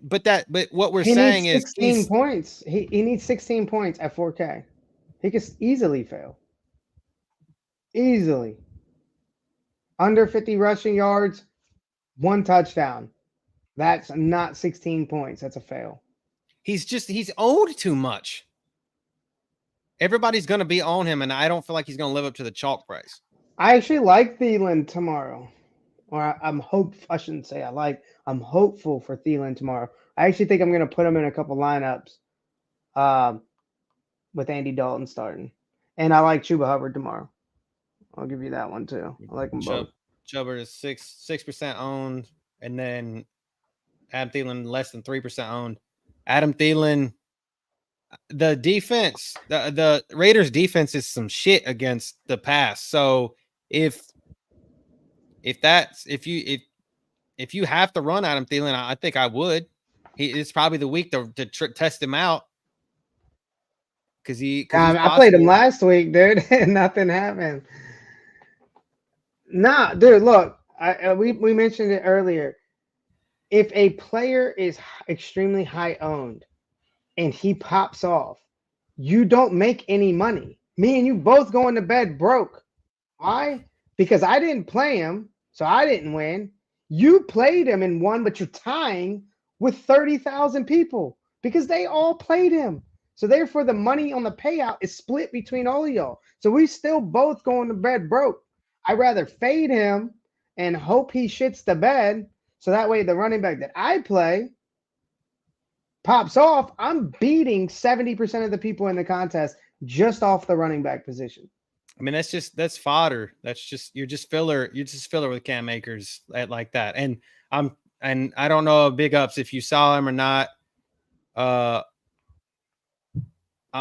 But what we're He saying needs is 16 points. He needs 16 points at 4K. He could easily fail. Easily. Under 50 rushing yards, 1 touchdown. That's not 16 points. That's a fail. he's owned too much. Everybody's going to be on him, and I don't feel like he's going to live up to the chalk price. I actually like Thielen tomorrow. Or I shouldn't say I'm hopeful for Thielen tomorrow. I actually think I'm going to put him in a couple lineups with Andy Dalton starting. And I like Chuba Hubbard tomorrow. I'll give you that one too. I like them both. Chubbard is 6% owned, and then Adam Thielen less than 3% owned. Adam Thielen, the defense, the Raiders defense is some shit against the pass. So if you have to run Adam Thielen, I think I would. It's probably the week to test him out because I played him last week, dude. Nothing happened. Nah, dude. Look, we mentioned it earlier. If a player is extremely high owned and he pops off, you don't make any money. Me and you both going to bed broke. Why? Because I didn't play him, so I didn't win. You played him and won, but you're tying with 30,000 people because they all played him. So therefore, the money on the payout is split between all of y'all. So we still both going to bed broke. I'd rather fade him and hope he shits the bed. So that way the running back that I play pops off. I'm beating 70% of the people in the contest just off the running back position. I mean, that's fodder. You're just filler with Cam Akers like that. And I don't know big ups if you saw him or not. I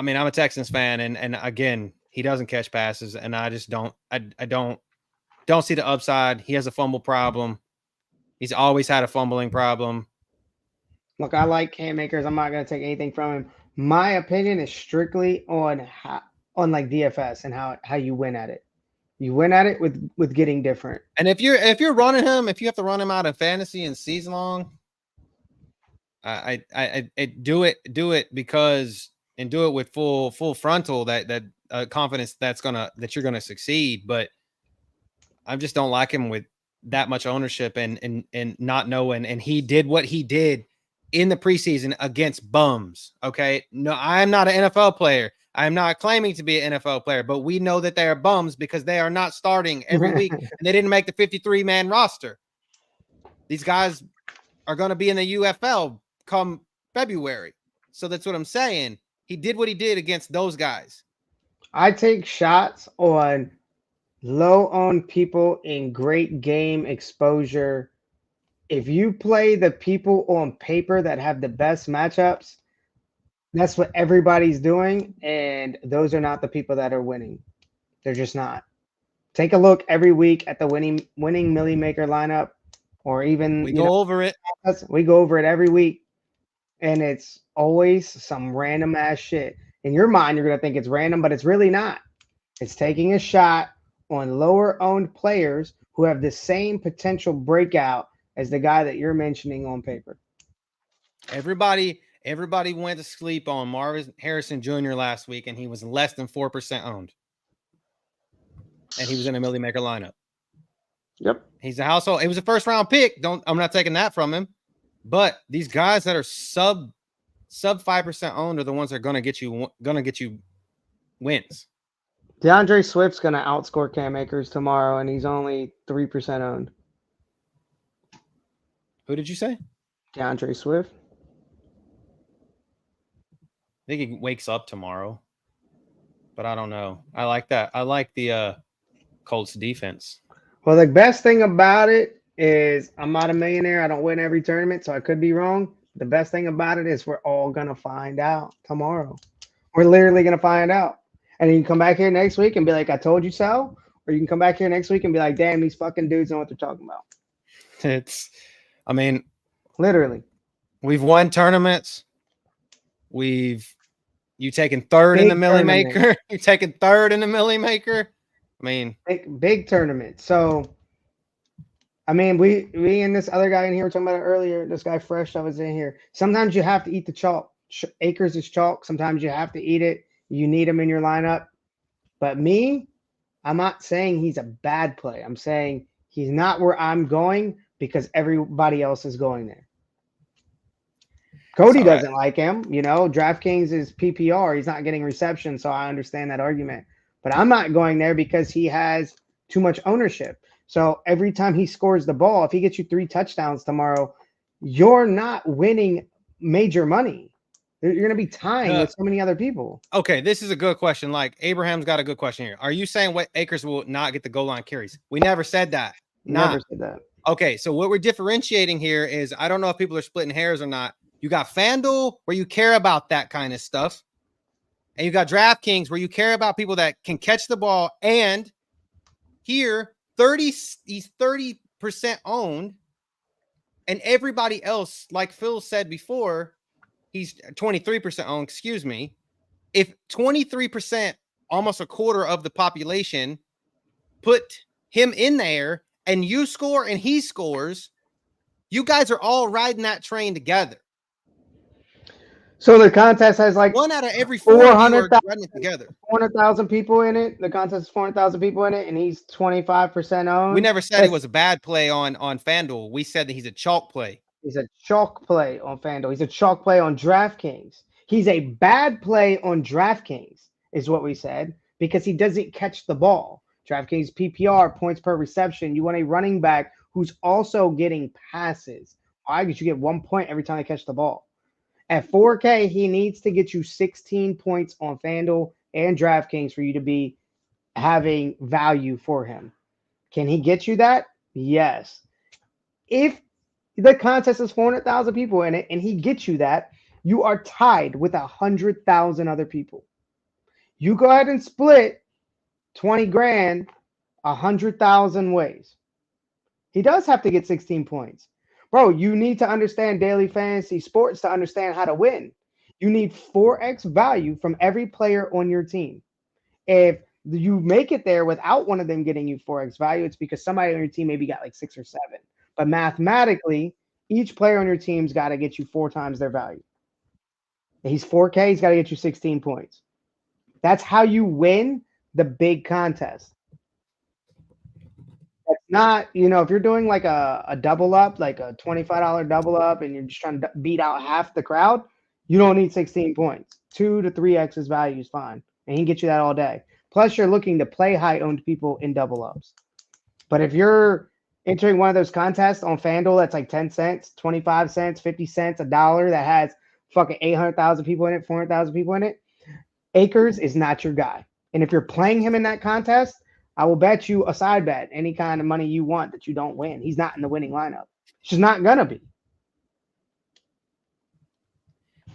mean, I'm a Texans fan, and again, he doesn't catch passes, and I just don't see the upside. He has a fumble problem. He's always had a fumbling problem. Look, I like Cam Akers. I'm not going to take anything from him. My opinion is strictly on like DFS and how you win at it. You win at it with getting different. And if you're running him, if you have to run him out in fantasy and season long, I do it because and do it with full frontal that confidence that you're gonna succeed. But I just don't like him with that much ownership and not knowing. And he did what he did in the preseason against bums. Okay, no, I'm not an NFL player. I'm not claiming to be an NFL player, but we know that they are bums because they are not starting every week and they didn't make the 53-man roster. These guys are going to be in the UFL come February. So that's what I'm saying. He did what he did against those guys. I take shots on low-owned people in great game exposure. If you play the people on paper that have the best matchups, that's what everybody's doing, and those are not the people that are winning. They're just not. Take a look every week at the winning Millie Maker lineup, or even we go over it. We go over it every week, and it's always some random ass shit. In your mind, you're gonna think it's random, but it's really not. It's taking a shot on lower owned players who have the same potential breakout as the guy that you're mentioning on paper. Everybody went to sleep on Marvin Harrison Jr. last week, and he was less than 4% owned. And he was in a Millie Maker lineup. Yep. He's a household. It was a first-round pick. I'm not taking that from him. But these guys that are sub 5% owned are the ones that are gonna get you wins. DeAndre Swift's gonna outscore Cam Akers tomorrow, and he's only 3% owned. Who did you say? DeAndre Swift. I think he wakes up tomorrow, but I don't know. I like that. I like the Colts defense. Well, the best thing about it is I'm not a millionaire. I don't win every tournament, so I could be wrong. The best thing about it is we're all gonna find out tomorrow. We're literally gonna find out. And you can come back here next week and be like, I told you so. Or you can come back here next week and be like, damn, these fucking dudes know what they're talking about. I mean, Literally. we've won tournaments. You taking third in the Big Millie tournament. Maker. You taking third in the Millie Maker. I mean, Big tournament. So, I mean, we and this other guy in here were talking about it earlier. This guy Fresh that was in here. Sometimes you have to eat the chalk. Akers is chalk. Sometimes you have to eat it. You need him in your lineup. But me, I'm not saying he's a bad play. I'm saying he's not where I'm going because everybody else is going there. Cody doesn't like him. You know, DraftKings is PPR. He's not getting reception, so I understand that argument. But I'm not going there because he has too much ownership. So every time he scores the ball, if he gets you 3 touchdowns tomorrow, you're not winning major money. You're going to be tying with so many other people. Okay, this is a good question. Like Abraham's got a good question here. Are you saying what Akers will not get the goal line carries? We never said that. Never said that. Okay, so what we're differentiating here is I don't know if people are splitting hairs or not. You got FanDuel where you care about that kind of stuff. And you got DraftKings where you care about people that can catch the ball. And here, he's 30% owned. And everybody else, like Phil said before, he's 23% owned, excuse me. If 23%, almost a quarter of the population, put him in there and you score and he scores, you guys are all riding that train together. So the contest has like 1 out of every 4 of you are riding it together. 400,000 people in it. The contest is 400,000 people in it, and he's 25% owned. We never said it was a bad play on FanDuel. We said that he's a chalk play. He's a chalk play on FanDuel. He's a chalk play on DraftKings. He's a bad play on DraftKings, is what we said, because he doesn't catch the ball. DraftKings PPR, points per reception. You want a running back who's also getting passes. Why? Because you get 1 point every time they catch the ball. At 4K, he needs to get you 16 points on FanDuel and DraftKings for you to be having value for him. Can he get you that? Yes. If the contest is 400,000 people in it and he gets you that, you are tied with 100,000 other people. You go ahead and split 20 grand 100,000 ways. He does have to get 16 points. Bro, you need to understand daily fantasy sports to understand how to win. You need 4x value from every player on your team. If you make it there without one of them getting you 4x value, it's because somebody on your team maybe got like 6 or 7. But mathematically, each player on your team's got to get you 4 times their value. If he's 4K, he's got to get you 16 points. That's how you win the big contest. It's not, you know, if you're doing like a double up, like a $25 double up, and you're just trying to beat out half the crowd, you don't need 16 points. 2 to 3x's value is fine, and he can get you that all day. Plus, you're looking to play high-owned people in double ups. But if you're entering one of those contests on FanDuel that's like 10 cents, 25 cents, 50 cents, $1 that has fucking 800,000 people in it, 400,000 people in it, Akers is not your guy. And if you're playing him in that contest, I will bet you a side bet any kind of money you want that you don't win. He's not in the winning lineup. It's just not going to be.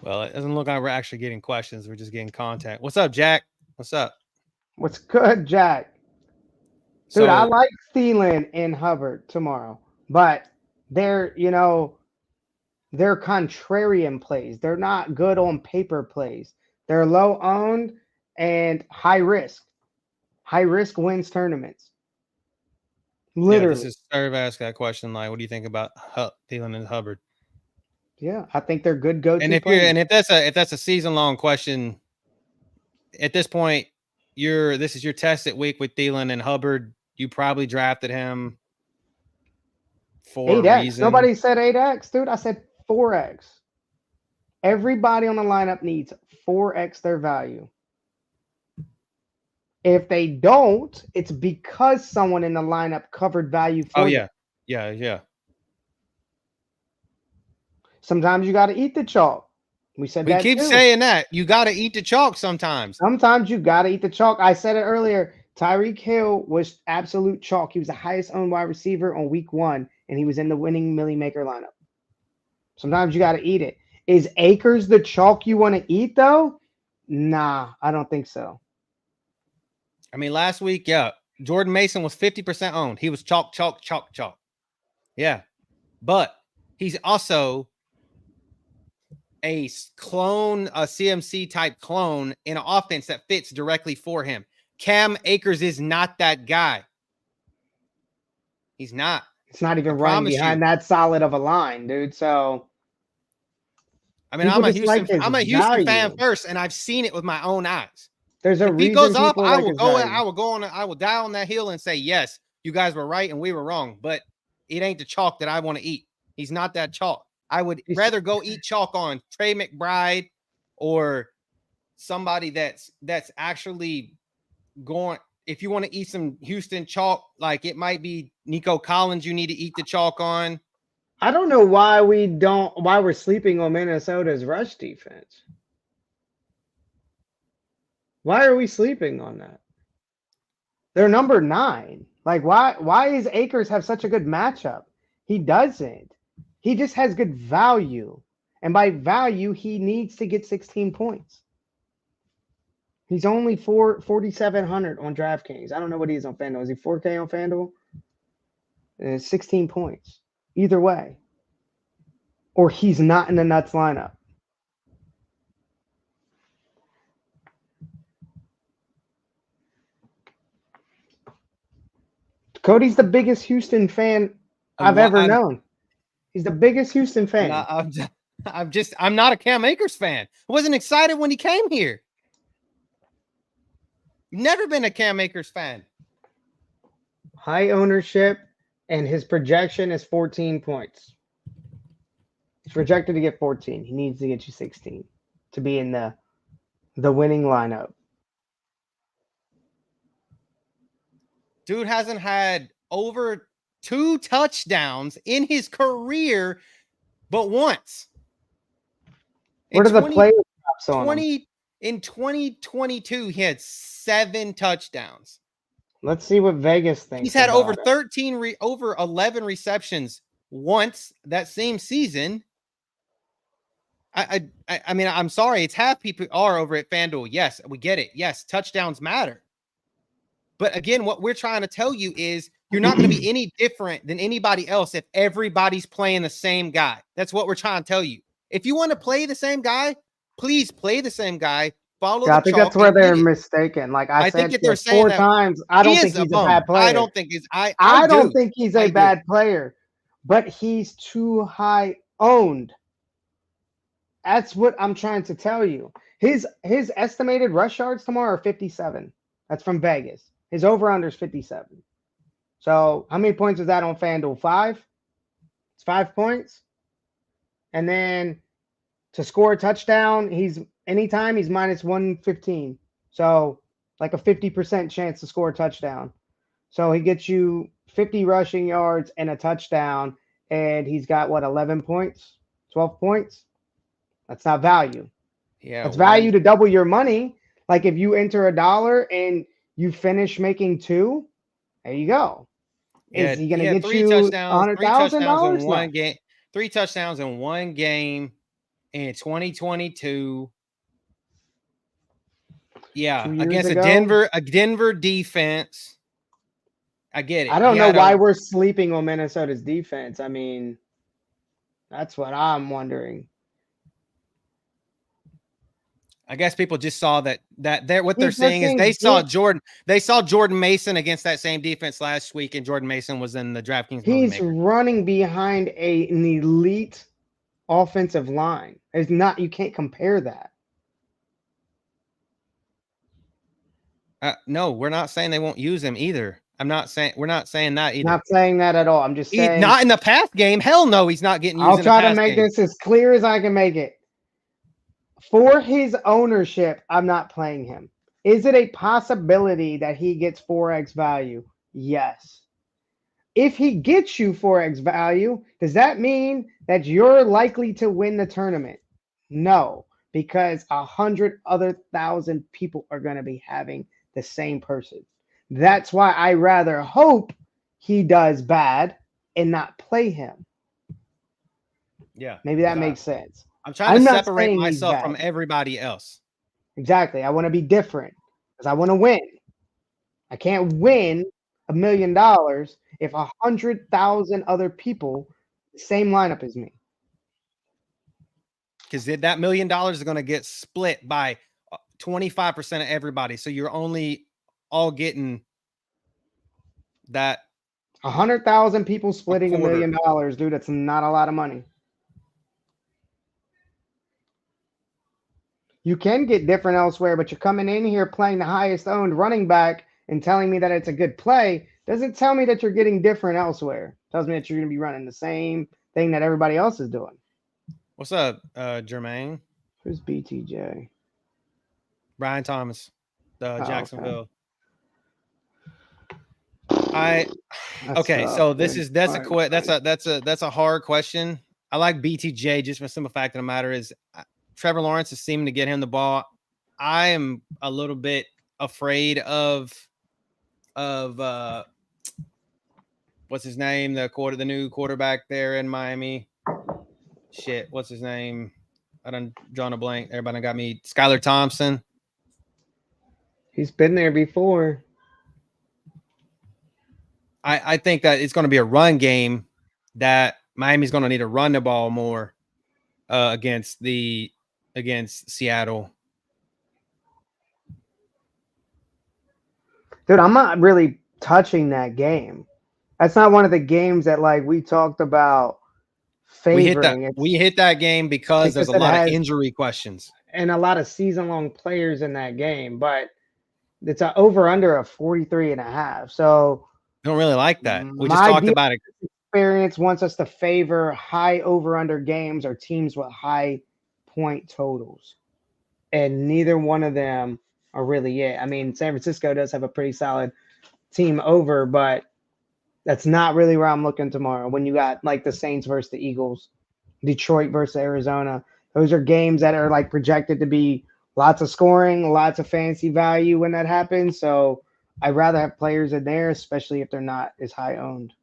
Well, it doesn't look like we're actually getting questions. We're just getting content. What's up, Jack? What's up? What's good, Jack? Dude, I like Thielen and Hubbard tomorrow, but they're, you know, they're contrarian plays. They're not good on paper plays. They're low owned and high risk. High risk wins tournaments. Literally. Yeah, this is Serve asked that question. Like, what do you think about Thielen and Hubbard? Yeah, I think they're good go-to. And if that's a season-long question, at this point, this is your tested week with Thielen and Hubbard. You probably drafted him for 8x. a reason. Nobody said 8x, dude. I said 4x. Everybody on the lineup needs 4x their value. If they don't, it's because someone in the lineup covered value for them. Yeah. Sometimes you got to eat the chalk. We keep saying that. You got to eat the chalk sometimes. Sometimes you got to eat the chalk. I said it earlier. Tyreek Hill was absolute chalk. He was the highest owned wide receiver on week 1, and he was in the winning Millie Maker lineup. Sometimes you got to eat it. Is Akers the chalk you want to eat, though? Nah, I don't think so. I mean, last week, yeah, Jordan Mason was 50% owned. He was chalk. Yeah. But he's also a clone, a CMC type clone in an offense that fits directly for him. Cam Akers is not that guy. He's not. It's not even running behind that solid of a line, dude. So, I mean, I'm a Houston fan first, and I've seen it with my own eyes. There's a if he reason goes up, people I like will his go. value. I will die on that hill and say, yes, you guys were right and we were wrong. But it ain't the chalk that I want to eat. He's not that chalk. I would rather go eat chalk on Trey McBride or somebody that's actually going. If you want to eat some Houston chalk, like it might be Nico Collins, you need to eat the chalk on. I don't know why we're sleeping on Minnesota's rush defense. Why are we sleeping on that? They're number 9. Like, why is Akers have such a good matchup? He doesn't. He just has good value. And by value, he needs to get 16 points. He's only 4,700 on DraftKings. I don't know what he is on FanDuel. Is he 4K on FanDuel? 16 points. Either way. Or he's not in the nuts lineup. Cody's the biggest Houston fan I've ever known. He's the biggest Houston fan. I'm not a Cam Akers fan. I wasn't excited when he came here. Never been a Cam Akers fan. High ownership, and his projection is 14 points. He's projected to get 14. He needs to get you 16 to be in the winning lineup. Dude hasn't had over 2 touchdowns in his career, but once. What are the player props on him? In 2022, he had 7 touchdowns. Let's see what Vegas thinks. He's had over 11 receptions once that same season. I mean, I'm sorry, it's half people are over at FanDuel. Yes, we get it. Yes, touchdowns matter. But again, what we're trying to tell you is you're not going to be any different than anybody else if everybody's playing the same guy. That's what we're trying to tell you. If you want to play the same guy, please play the same guy. Follow the I think that's where they're mistaken. Like I said think they're saying 4 times. I don't think he's a bad player. I don't think he's. I don't think he's a bad player, but he's too high owned. That's what I'm trying to tell you. His estimated rush yards tomorrow are 57. That's from Vegas. His over-under is 57. So how many points is that on FanDuel? 5? It's 5 points. And then to score a touchdown, anytime he's minus 115. So like a 50% chance to score a touchdown. So he gets you 50 rushing yards and a touchdown, and he's got 11 points, 12 points. That's not value. Yeah, that's value to double your money. Like if you enter $1 and you finish making 2, there you go. Is he going to get you $100,000 in one game? 3 touchdowns in one game in 2022. Yeah, against a Denver defense. I get it. I don't know why we're sleeping on Minnesota's defense. I mean, that's what I'm wondering. I guess people just saw that what they're saying is they saw Jordan Mason against that same defense last week, and Jordan Mason was in the DraftKings. He's running behind an elite offensive line. You can't compare that. No, we're not saying they won't use him either. We're not saying that either. Not saying that at all. I'm just saying not in the pass game. Hell no, he's not getting used. I'll try to make this as clear as I can make it. For his ownership, I'm not playing him. Is it a possibility that he gets 4x value? Yes. If he gets you 4x value, does that mean that you're likely to win the tournament? No, because 100,000 people are going to be having the same person. That's why I rather hope he does bad and not play him. Yeah. Maybe that makes sense. I'm trying to I'm not separate saying he's myself bad. from everybody else. Exactly. I want to be different because I want to win. I can't win $1 million if 100,000 other people same lineup as me. Because that $1 million is going to get split by 25% of everybody. So you're only all getting that 100,000 people splitting $1 quarter. million, dude. That's not a lot of money. You can get different elsewhere, but you're coming in here playing the highest owned running back and telling me that it's a good play. Doesn't tell me that you're getting different elsewhere. Tells me that you're going to be running the same thing that everybody else is doing. What's up, Jermaine? Who's BTJ? Brian Thomas, Jacksonville. Okay. Okay, tough, so dude. that's a hard question. I like BTJ just for the simple fact of the matter is Trevor Lawrence is seeming to get him the ball. I am a little bit afraid of what's his name? The new quarterback there in Miami. Shit, what's his name? I done drawn a blank. Everybody got me. Skylar Thompson. He's been there before. I think that it's going to be a run game that Miami's going to need to run the ball more against Seattle. Dude, I'm not really touching that game. That's not one of the games that like we talked about favoring. We hit that game because there's a lot of injury questions and a lot of season-long players in that game, but it's an over-under of 43.5. So I don't really like that. We just talked about it. Experience wants us to favor high over-under games or teams with high point totals, and neither one of them are really it. I mean, San Francisco does have a pretty solid team over, but that's not really where I'm looking tomorrow. When you got like the Saints versus the Eagles, Detroit versus Arizona, those are games that are like projected to be lots of scoring, lots of fantasy value when that happens. So I'd rather have players in there, especially if they're not as high owned.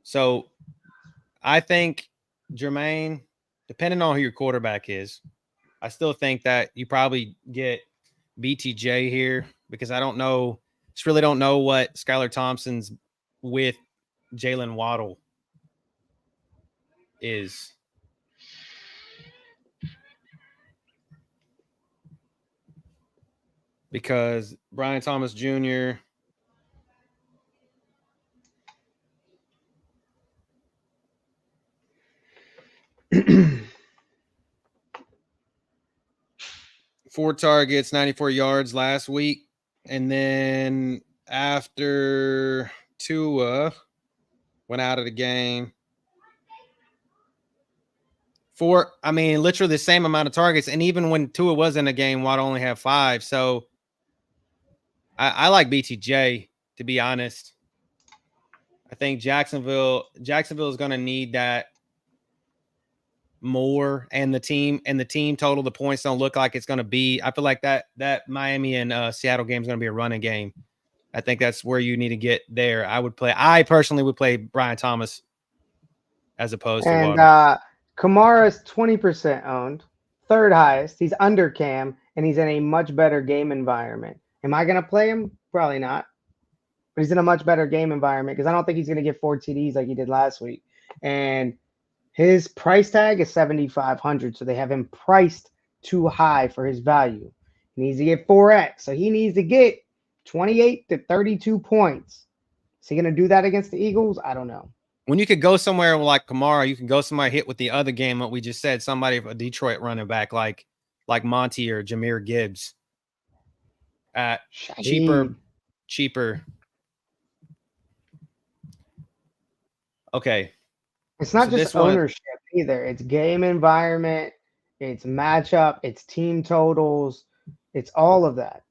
So I think, Jermaine, depending on who your quarterback is, I still think that you probably get BTJ here because I don't know. Just really don't know what Skylar Thompson's with Jalen Waddle is. Because Brian Thomas Jr. Four targets, 94 yards last week. And then after Tua went out of the game, literally the same amount of targets. And even when Tua was in the game, Watt only had 5. So I like BTJ, to be honest. I think Jacksonville is going to need that more, and the team total, the points don't look like it's going to be. I feel like that Miami and Seattle game is going to be a running game. I think that's where you need to get there. I personally would play Brian Thomas as opposed to Waddle. Kamara's 20% owned, third highest. He's under Cam, and he's in a much better game environment. Am I going to play him? Probably not. But he's in a much better game environment because I don't think he's going to get 4 TDs like he did last week. And his price tag is $7,500, so they have him priced too high for his value. He needs to get 4x, so he needs to get 28 to 32 points. Is he going to do that against the Eagles? I don't know. When you could go somewhere like Kamara, you can go somewhere hit with the other game what we just said, somebody a Detroit running back like Monty or Jahmyr Gibbs at cheaper. Okay. It's not just ownership either. It's game environment, it's matchup, it's team totals, it's all of that.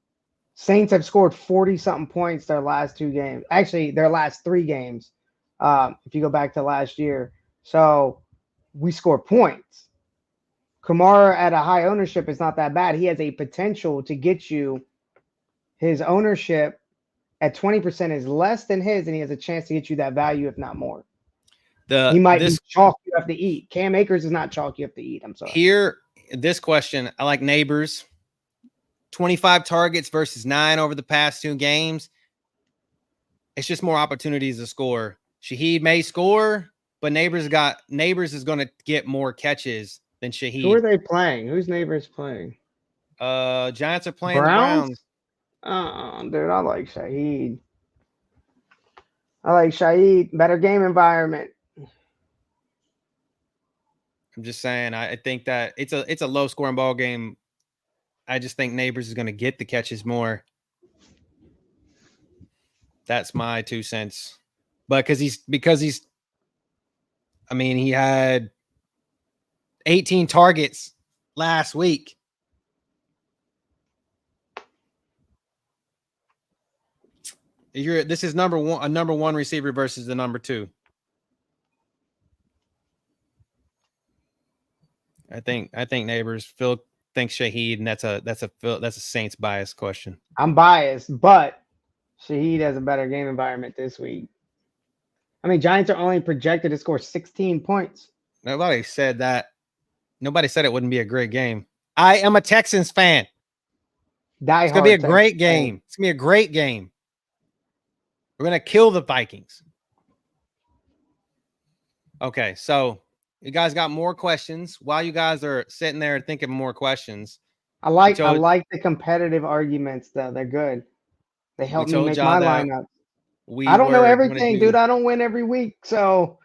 Saints have scored 40-something points their last 2 games. Actually, their last 3 games, if you go back to last year. So we score points. Kamara at a high ownership is not that bad. He has a potential to get you his ownership at 20% is less than his, and he has a chance to get you that value, if not more. He The might this be chalk you have to eat. Cam Akers is not chalk you have to eat. I'm sorry. here, this question, I like Neighbors. 25 targets versus 9 over the past 2 games. It's just more opportunities to score. Shaheed may score, but Neighbors is going to get more catches than Shaheed. Who are they playing? Who's Neighbors playing? Giants are playing Browns? the Browns. Dude, I like Shaheed. Better game environment. I'm just saying, I think that it's a low scoring ball game. I just think Neighbors is going to get the catches more. That's my 2 cents. But because he's I mean, he had 18 targets last week. This is number one receiver versus the number 2. I think Neighbors. Phil thinks Shaheed, and that's a Saints bias question. I'm biased, but Shaheed has a better game environment this week. I mean, Giants are only projected to score 16 points. Nobody said that. Nobody said it wouldn't be a great game. I am a Texans fan. It's gonna be a great game. It's gonna be a great game. We're gonna kill the Vikings. Okay, so you guys got more questions. While you guys are sitting there thinking more questions, I like the competitive arguments though. They're good. They help me make my lineup. I don't know everything, dude. I don't win every week, so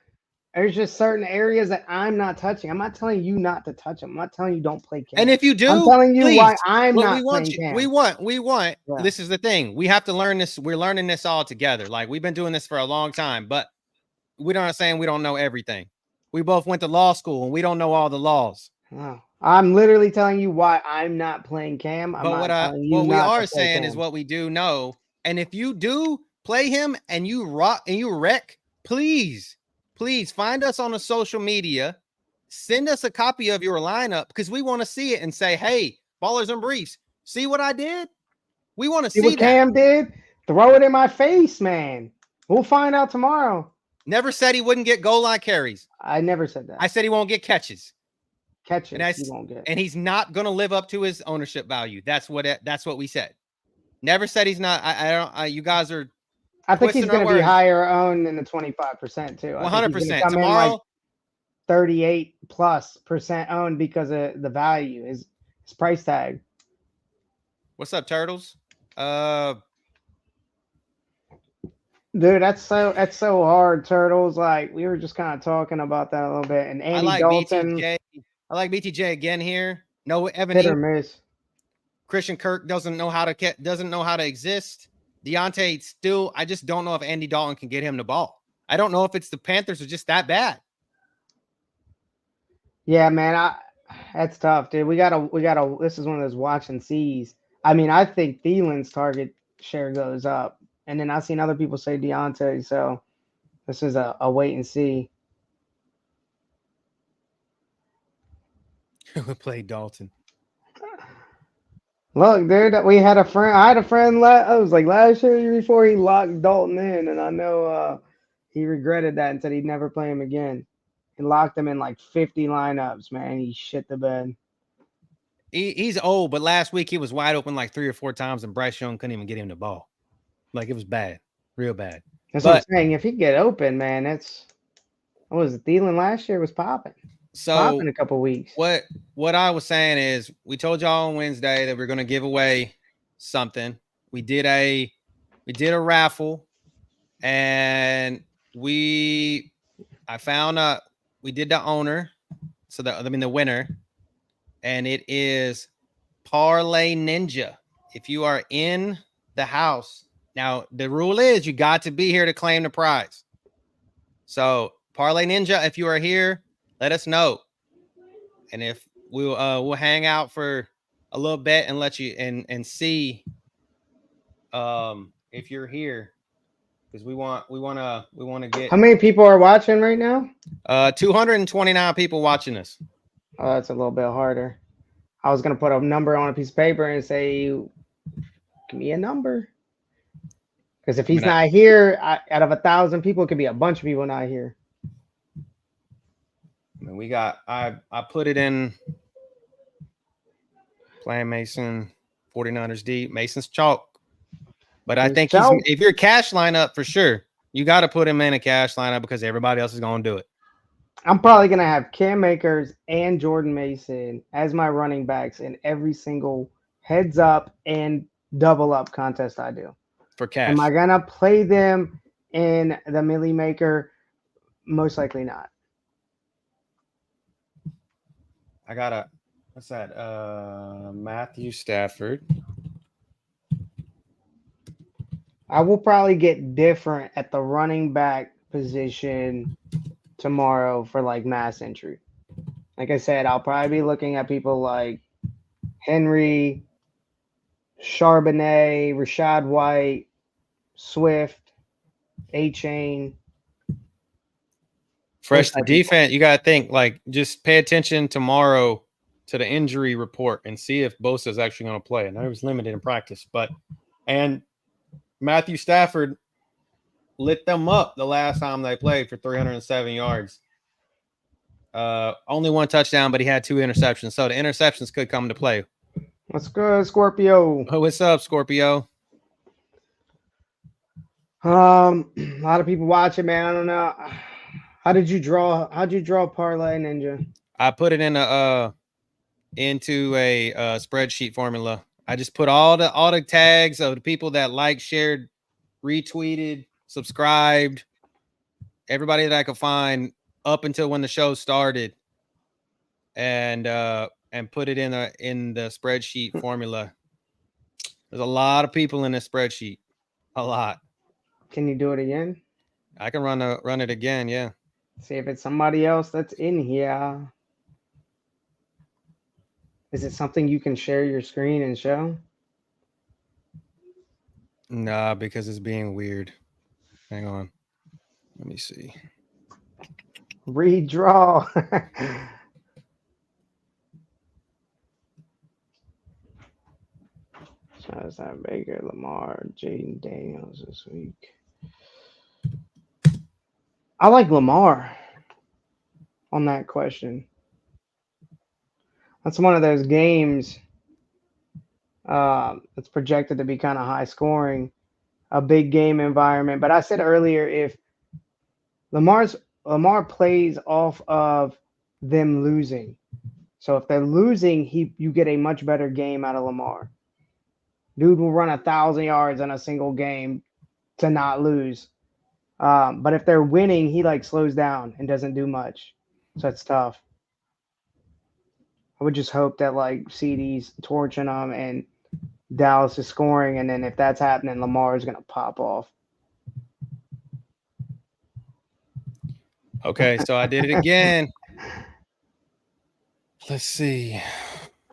there's just certain areas that I'm not touching. I'm not telling you not to touch them. I'm not telling you don't play Cam. And if you do, I'm telling you please, why I'm not playing Cam. We want. Yeah. This is the thing. We have to learn this. We're learning this all together. Like, we've been doing this for a long time, but we're not saying we don't know everything. We both went to law school and we don't know all the laws. Oh, I'm literally telling you why I'm not playing Cam. But what we are saying is what we do know. And if you do play him and you rock and you wreck, please find us on the social media. Send us a copy of your lineup because we want to see it and say, hey, Ballers and Briefs, see what I did? We want to see what Cam did. Throw it in my face, man. We'll find out tomorrow. Never said he wouldn't get goal line carries. I never said that. I said he won't get catches. He won't get. And he's not going to live up to his ownership value. That's what we said. Never said he's not. You guys are. I think he's going to be higher owned than the 25% too. 100%. Tomorrow, like 38+% owned because of the value, his price tag. What's up, Turtles? Dude, that's so hard, Turtles. Like, we were just kind of talking about that a little bit. And Andy Dalton. I like BTJ again here. No Evan. Hit or miss. Christian Kirk doesn't know how to exist. Deontay still. I just don't know if Andy Dalton can get him the ball. I don't know if it's the Panthers are just that bad. Yeah, man, that's tough, dude. We gotta. This is one of those watch and sees. I mean, I think Thielen's target share goes up, and then I've seen other people say Deontay. So this is a wait and see. We played Dalton. Look, dude, we had a friend. I had a friend. I was like last year before he locked Dalton in, and I know he regretted that and said he'd never play him again. He locked him in like 50 lineups, man. He shit the bed. He's old, but last week he was wide open like 3 or 4 times, and Bryce Young couldn't even get him the ball. Like, it was bad, real bad. That's what I'm saying. If he get open, man, what was it? Thielen last year was popping. So in a couple weeks. What I was saying is, we told y'all on Wednesday that we're going to give away something. We did a raffle, and we did the owner, the winner, and it is Parlay Ninja. If you are in the house now, the rule is you got to be here to claim the prize. So Parlay Ninja, if you are here, let us know, and if we'll hang out for a little bit and let you and see if you're here, because we want to get. How many people are watching right now? 229 people watching us. Oh, that's a little bit harder. I was gonna put a number on a piece of paper and say, "Give me a number." Because if he's not here, out of 1,000 people, it could be a bunch of people not here. I mean, we got. I put it in. Playing Mason, 49ers deep. Mason's chalk. But I think if you're cash lineup for sure, you got to put him in a cash lineup because everybody else is going to do it. I'm probably going to have Cam Akers and Jordan Mason as my running backs in every single heads up and double up contest I do. For cash. Am I going to play them in the Millie Maker? Most likely not. I got a, what's that? Matthew Stafford. I will probably get different at the running back position tomorrow for like mass entry. Like I said, I'll probably be looking at people like Henry, Charbonnet, Rashad White, Swift, A-Chain. Fresh the defense, you got to think, like, just pay attention tomorrow to the injury report and see if Bosa is actually going to play. I know he was limited in practice, and Matthew Stafford lit them up the last time they played for 307 yards. Only one touchdown, but he had 2 interceptions. So the interceptions could come to play. What's good, Scorpio? Oh, what's up, Scorpio? A lot of people watching, man. I don't know. How'd you draw parlay, Ninja? I put it in into a spreadsheet formula. I just put all the tags of the people that liked, shared, retweeted, subscribed, everybody that I could find up until when the show started, and put it in the spreadsheet formula. There's a lot of people in this spreadsheet. A lot. Can you do it again? I can run it again, yeah. See if it's somebody else that's in here. Is it something you can share your screen and show? Nah, because it's being weird. Hang on. Let me see. Redraw. Shout out Baker, Lamar, Jaden Daniels this week. I like Lamar on that question. That's one of those games that's projected to be kind of high scoring, a big game environment. But I said earlier, if Lamar plays off of them losing. So if they're losing, you get a much better game out of Lamar. Dude will run 1,000 yards in a single game to not lose. But if they're winning, he like slows down and doesn't do much. So it's tough. I would just hope that like CD's torching them and Dallas is scoring, and then if that's happening, Lamar is gonna pop off. Okay, so I did it again. Let's see.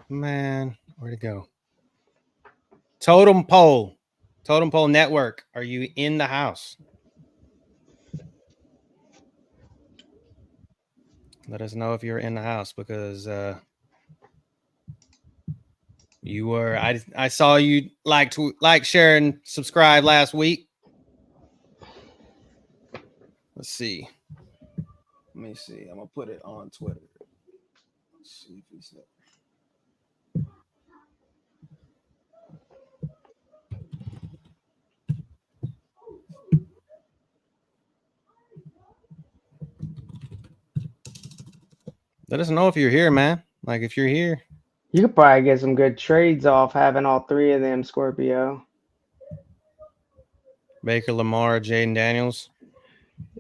Man, where'd it go? Totem Pole Network. Are you in the house? Let us know if you're in the house, because you were. I saw you like, share, and subscribe last week. Let's see. Let me see. I'm gonna put it on Twitter. Let's see if he's there. Let us know if you're here, man. Like, if you're here. You could probably get some good trades off having all 3 of them, Scorpio. Baker, Lamar, Jaden Daniels.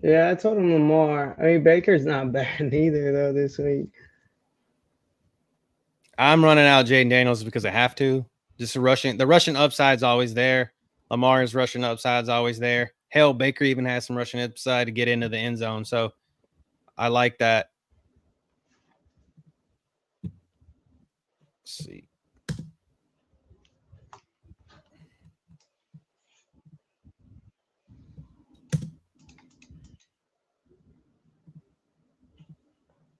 Yeah, I told him Lamar. I mean, Baker's not bad either, though, this week. I'm running out Jaden Daniels because I have to. Just rushing. The rushing upside's always there. Lamar's rushing upside's always there. Hell, Baker even has some rushing upside to get into the end zone. So I like that. Let's see.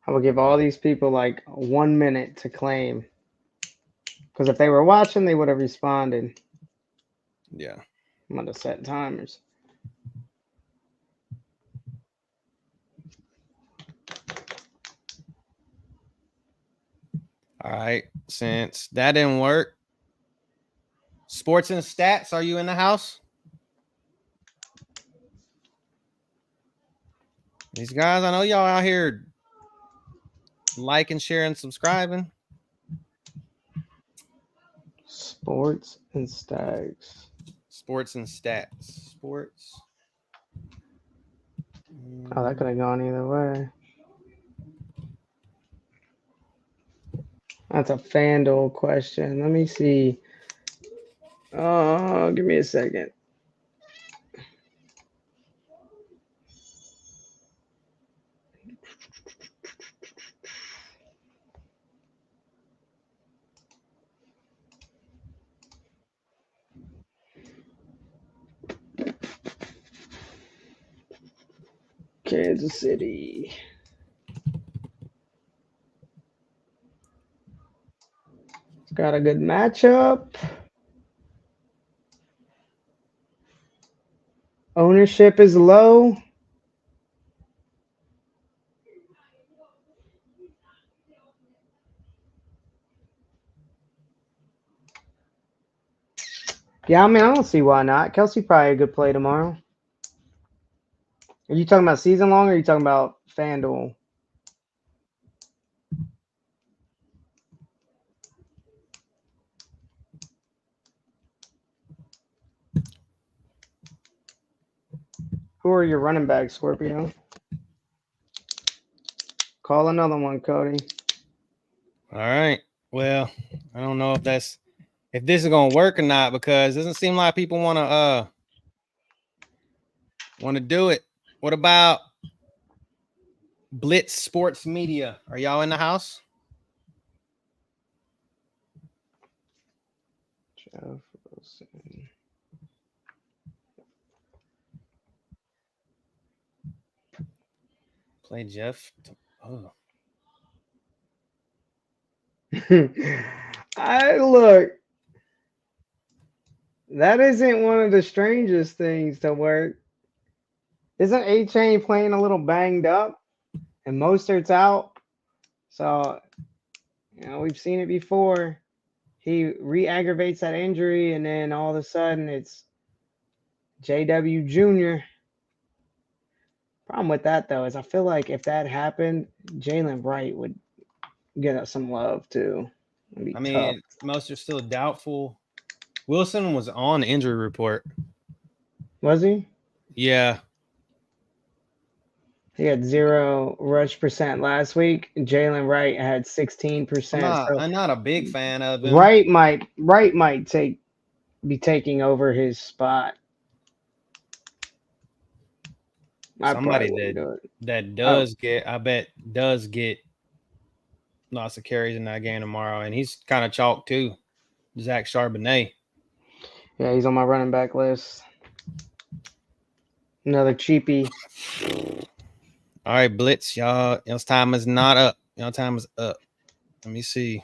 I will give all these people like 1 minute to claim. Because if they were watching, they would have responded. Yeah. I'm gonna set timers. All right. Since that didn't work, sports and stats, are you in the house? These guys, I know y'all out here liking, sharing, subscribing. Sports and stags. Sports and stats. Sports. Oh, that could have gone either way. That's a FanDuel question. Let me see. Oh, give me a second. Kansas City. It's got a good matchup. Ownership is low. Yeah, I mean, I don't see why not. Kelsey probably a good play tomorrow. Are you talking about season long or are you talking about FanDuel? Who are your running backs, Scorpio? Call another one, Cody. All right. Well, I don't know if this is gonna work or not, because it doesn't seem like people want to do it. What about Blitz Sports Media? Are y'all in the house? Jefferson. Play Jeff. Oh. I look. That isn't one of the strangest things to work. Isn't A-Chain playing a little banged up? And Mostert's out. So, we've seen it before. He re-aggravates that injury, and then all of a sudden it's JW Jr. Problem with that, though, is I feel like if that happened, Jalen Wright would get us some love, too. It'd be I mean, most are still doubtful. Wilson was on injury report. Was he? Yeah. He had 0 rush percent last week. Jalen Wright had 16%. I'm not a big fan of him. Wright might be taking over his spot. Somebody that does get lots of carries in that game tomorrow, and he's kind of chalk too. Zach Charbonnet. Yeah, he's on my running back list. Another cheapie. All right, Blitz, y'all. Y'all's time is not up. Y'all time is up. Let me see.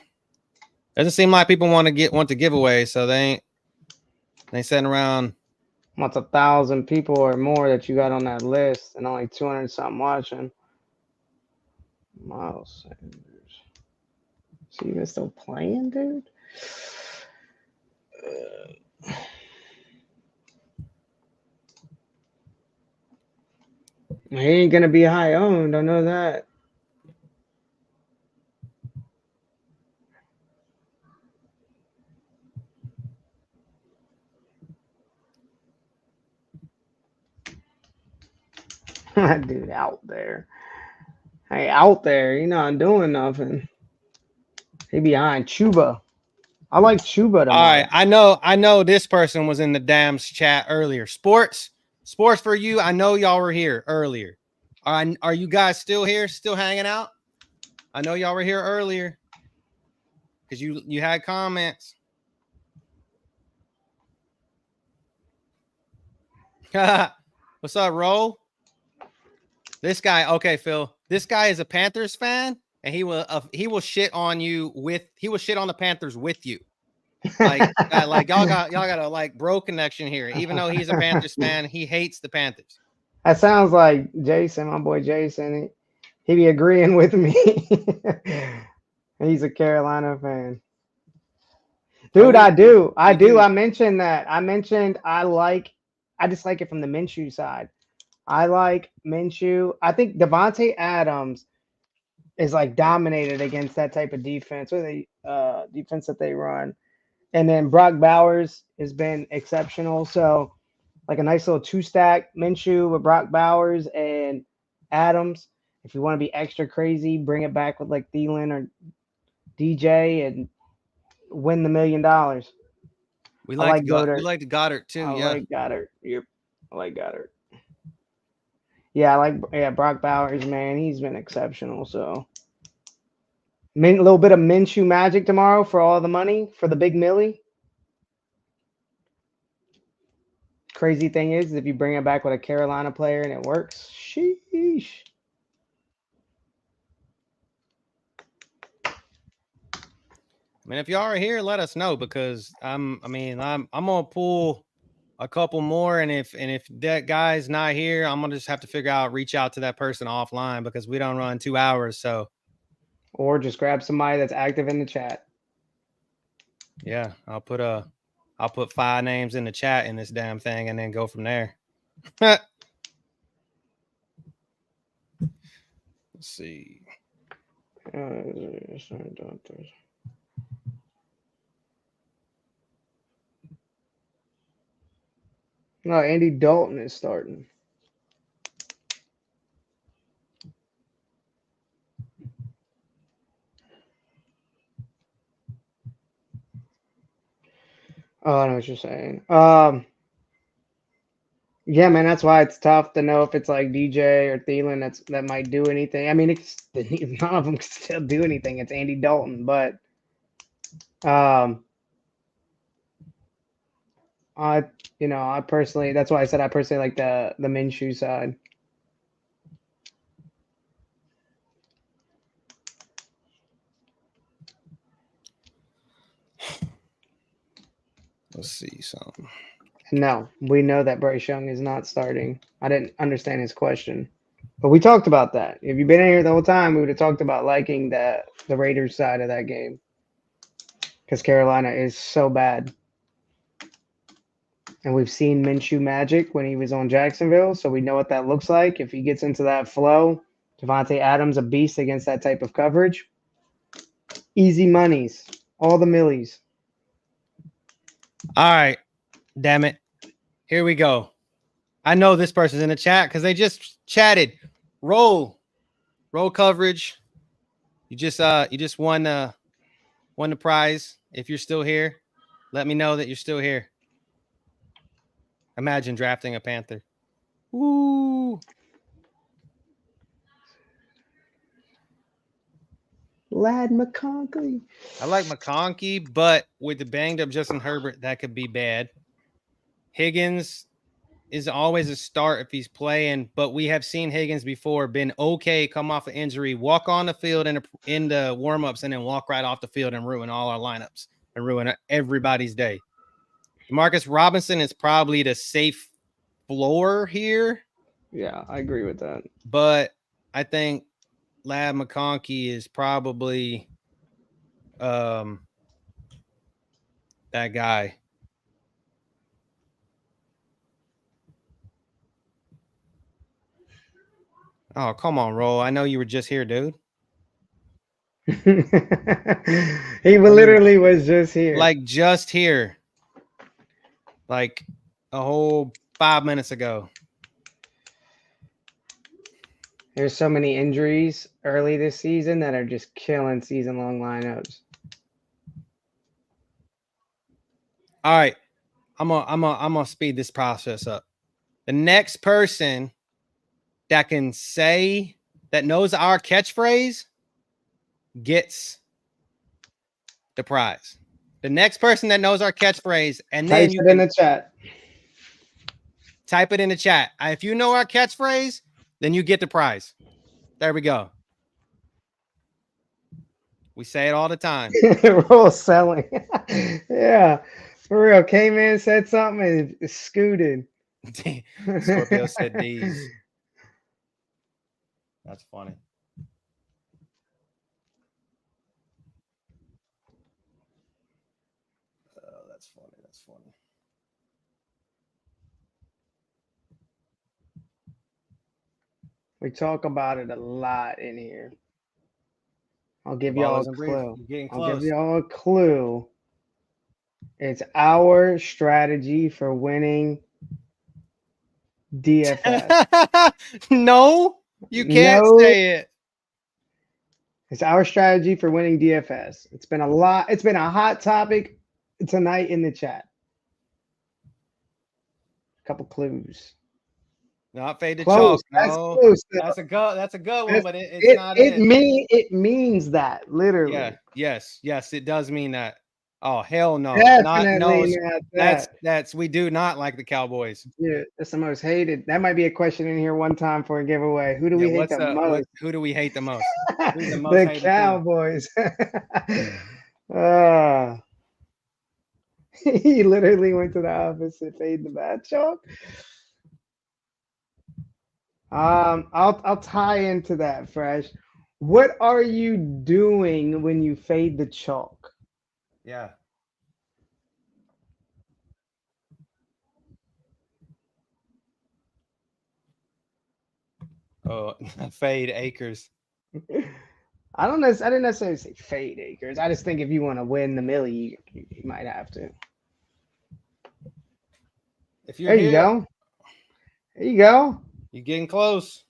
Doesn't seem like people want to give away, so they ain't sitting around. What's 1,000 people or more that you got on that list, and only 200 something watching? Miles Sanders. So you guys still playing, dude? He ain't gonna be high owned. I know that. That dude out there. Hey, out there. You're not doing nothing. He behind Chuba. I like Chuba tomorrow. All right, I know this person was in the Dams chat earlier. Sports for you. I know y'all were here earlier. Are you guys still here, still hanging out? I know y'all were here earlier because you had comments. What's up, Roll? This guy, okay, Phil. This guy is a Panthers fan, and he will shit on the Panthers with you. Like y'all got a like bro connection here. Even though he's a Panthers fan, he hates the Panthers. That sounds like Jason, my boy Jason. He be agreeing with me. He's a Carolina fan. Dude, I do. I mentioned that. I just like it from the Minshew side. I like Minshew. I think Devontae Adams is like dominated against that type of defense, or the defense that they run. And then Brock Bowers has been exceptional. So like a nice little 2-stack Minshew with Brock Bowers and Adams. If you want to be extra crazy, bring it back with like Thielen or DJ and win the $1 million. We like Goddard. We like Goddard too. I like Goddard. Yep. I like Goddard. Yeah, I like Brock Bowers, man. He's been exceptional. So a little bit of Minshew magic tomorrow for all the money for the big millie. Crazy thing is, if you bring it back with a Carolina player and it works, sheesh. I mean, if y'all are here, let us know, because I'm gonna pull a couple more, and if that guy's not here, I'm gonna just have to reach out to that person offline, because we don't run 2 hours. So, or just grab somebody that's active in the chat. Yeah, I'll put 5 names in the chat in this damn thing, and then go from there. Let's see. No, Andy Dalton is starting. Oh, I know what you're saying. Yeah, man, that's why it's tough to know if it's like DJ or Thielen that might do anything. I mean, none of them can still do anything. It's Andy Dalton, but I personally, that's why I said I personally like the Minshew side. Let's see something. No, we know that Bryce Young is not starting. I didn't understand his question, but we talked about that. If you've been in here the whole time, we would have talked about liking the Raiders side of that game, because Carolina is so bad. And we've seen Minshew magic when he was on Jacksonville, so we know what that looks like. If he gets into that flow, Devontae Adams, a beast against that type of coverage. Easy monies, all the millies. All right, damn it. Here we go. I know this person's in the chat because they just chatted. Roll coverage. You just won the prize. If you're still here, let me know that you're still here. Imagine drafting a Panther. Woo! Lad McConkey. I like McConkey, but with the banged up Justin Herbert, that could be bad. Higgins is always a start if he's playing, but we have seen Higgins before, been okay, come off an injury, walk on the field in the warm-ups, and then walk right off the field and ruin all our lineups and ruin everybody's day. Marcus Robinson is probably the safe floor here. Yeah, I agree with that. But I think Lad McConkey is probably that guy. Oh, come on, Roll. I know you were just here, dude. He literally was just here. Like just here. Like a whole 5 minutes ago. There's so many injuries early this season that are just killing season-long lineups. All right. I'm gonna speed this process up. The next person that can say that knows our catchphrase gets the prize. The next person that knows our catchphrase, and then type it in the chat. Type it in the chat. If you know our catchphrase, then you get the prize. There we go. We say it all the time. We're all selling. Yeah, for real. K-Man said something and it scooted. Scorpio said D's. That's funny. That's funny. That's funny. We talk about it a lot in here. I'll give Ball y'all a isn't brief. clue. You're getting I'll close. give y'all a clue. It's our strategy for winning DFS. No, you can't No. say it. It's our strategy for winning DFS. It's been a lot. It's been a hot topic tonight in the chat. A couple clues. Not fade to Close. chalk. That's No, close. that's a good. That's a good one, That's- but it's not it. It means that literally. Yeah. Yes. It does mean that. Oh hell no. Definitely not that. That's we do not like the Cowboys. Yeah, that's the most hated. That might be a question in here one time for a giveaway. Who do we hate the most? Who do we hate the most? Who's the most The hated team? Cowboys. He literally went to the opposite, fade the bad chalk. I'll tie into that, Fresh. What are you doing when you fade the chalk? Yeah. Oh, fade Acres. I didn't necessarily say fade Acres. I just think if you want to win the millie, you might have to. If you're There you go. There you go. You're getting close.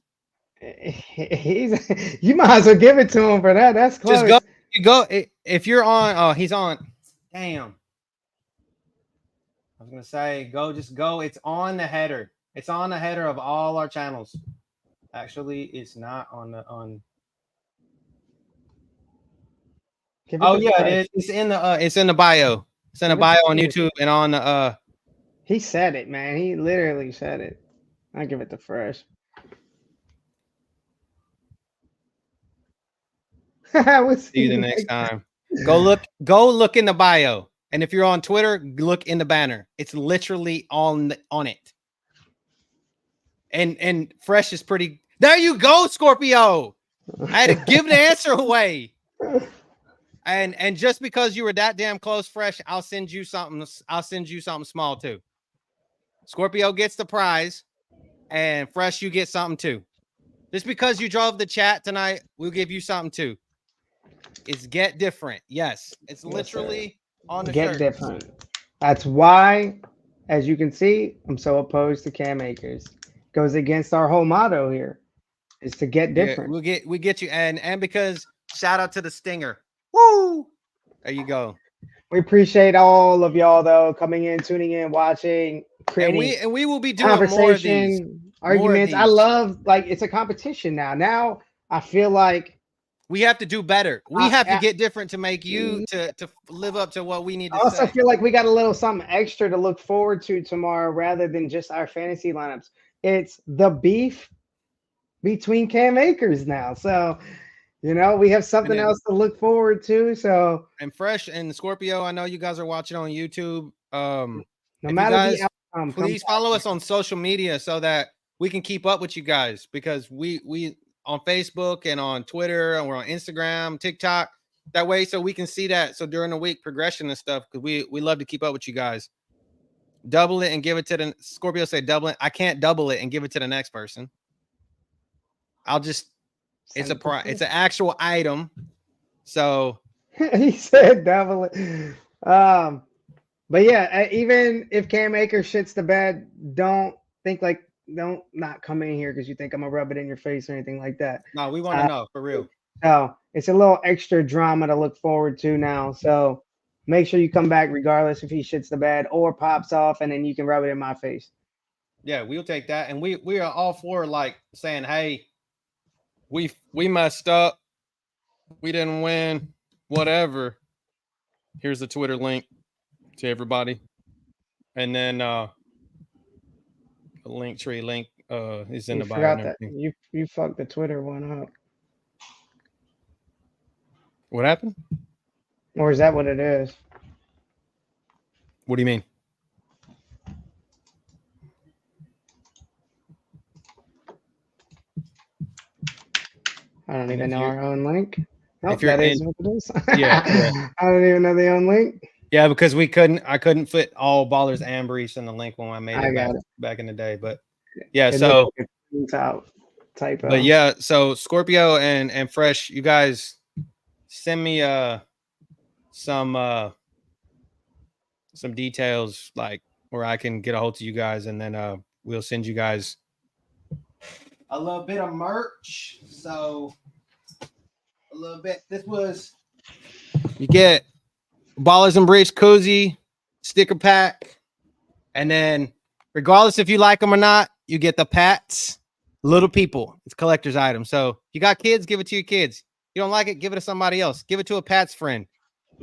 You might as well give it to him for that. That's close. Just go. You go. If you're on. Oh, he's on. Damn. I was gonna say go. Just go. It's on the header. It's on the header of all our channels. Actually, it's not on the on. Oh yeah, it is. It's in the. It's in the bio. It's in the bio on YouTube and on the. He said it, man. He literally said it. I give it to Fresh. See you the next time. Go look in the bio. And if you're on Twitter, look in the banner. It's literally on it. And Fresh is pretty. There you go, Scorpio. I had to give the answer away. And just because you were that damn close, Fresh, I'll send you something. I'll send you something small too. Scorpio gets the prize, and Fresh, you get something too. Just because you drove the chat tonight, we'll give you something too. It's Get Different. Yes, it's literally on the Get shirt. Different. That's why, as you can see, I'm so opposed to Cam Akers. Goes against our whole motto here, is to get different. Yeah, we get you, and because shout out to the Stinger. Woo! There you go. We appreciate all of y'all though coming in, tuning in, watching, creating. And we will be doing conversation, more of these arguments. I love it's a competition now. Now I feel like we have to do better. We have to get different to make you to live up to what we need to say. I also feel like we got a little something extra to look forward to tomorrow rather than just our fantasy lineups. It's the beef between Cam Akers now. So, we have something else to look forward to. So, and Fresh and Scorpio, I know you guys are watching on YouTube. No matter the outcome, please follow us on social media so that we can keep up with you guys, because we on Facebook and on Twitter, and we're on Instagram, TikTok, that way so we can see that. So during the week, progression and stuff, because we love to keep up with you guys. Double it and give it to the Scorpio. Say double it. I can't double it and give it to the next person. I'll just it's an actual item. So he said double it. But yeah, even if Cam Akers shits the bed, don't not come in here because you think I'm gonna rub it in your face or anything like that. No, we want to know for real. So it's a little extra drama to look forward to now. So make sure you come back regardless if he shits the bed or pops off, and then you can rub it in my face. Yeah, we'll take that. And we are all for like saying, hey, we messed up. We didn't win. Whatever. Here's the Twitter link to everybody. And then the Linktree link is in the bio. That. You fucked the Twitter one up. What happened? Or is that what it is? What do you mean? I don't And even if know you're- our own link. Nope, you're that is in- what it is. Yeah. I don't even know the own link. Yeah, because I couldn't fit all ballers Ambreese in the link when I made I it got back in the day. But yeah, It so looks like a print out typo. but yeah, so Scorpio and Fresh, you guys send me some details like where I can get a hold of you guys, and then we'll send you guys a little bit of merch. So a little bit. This was you get Ballers and Breach koozie, sticker pack, and then regardless if you like them or not, you get the Pats. Little people, it's a collector's item. So you got kids, give it to your kids. You don't like it, give it to somebody else. Give it to a Pat's friend.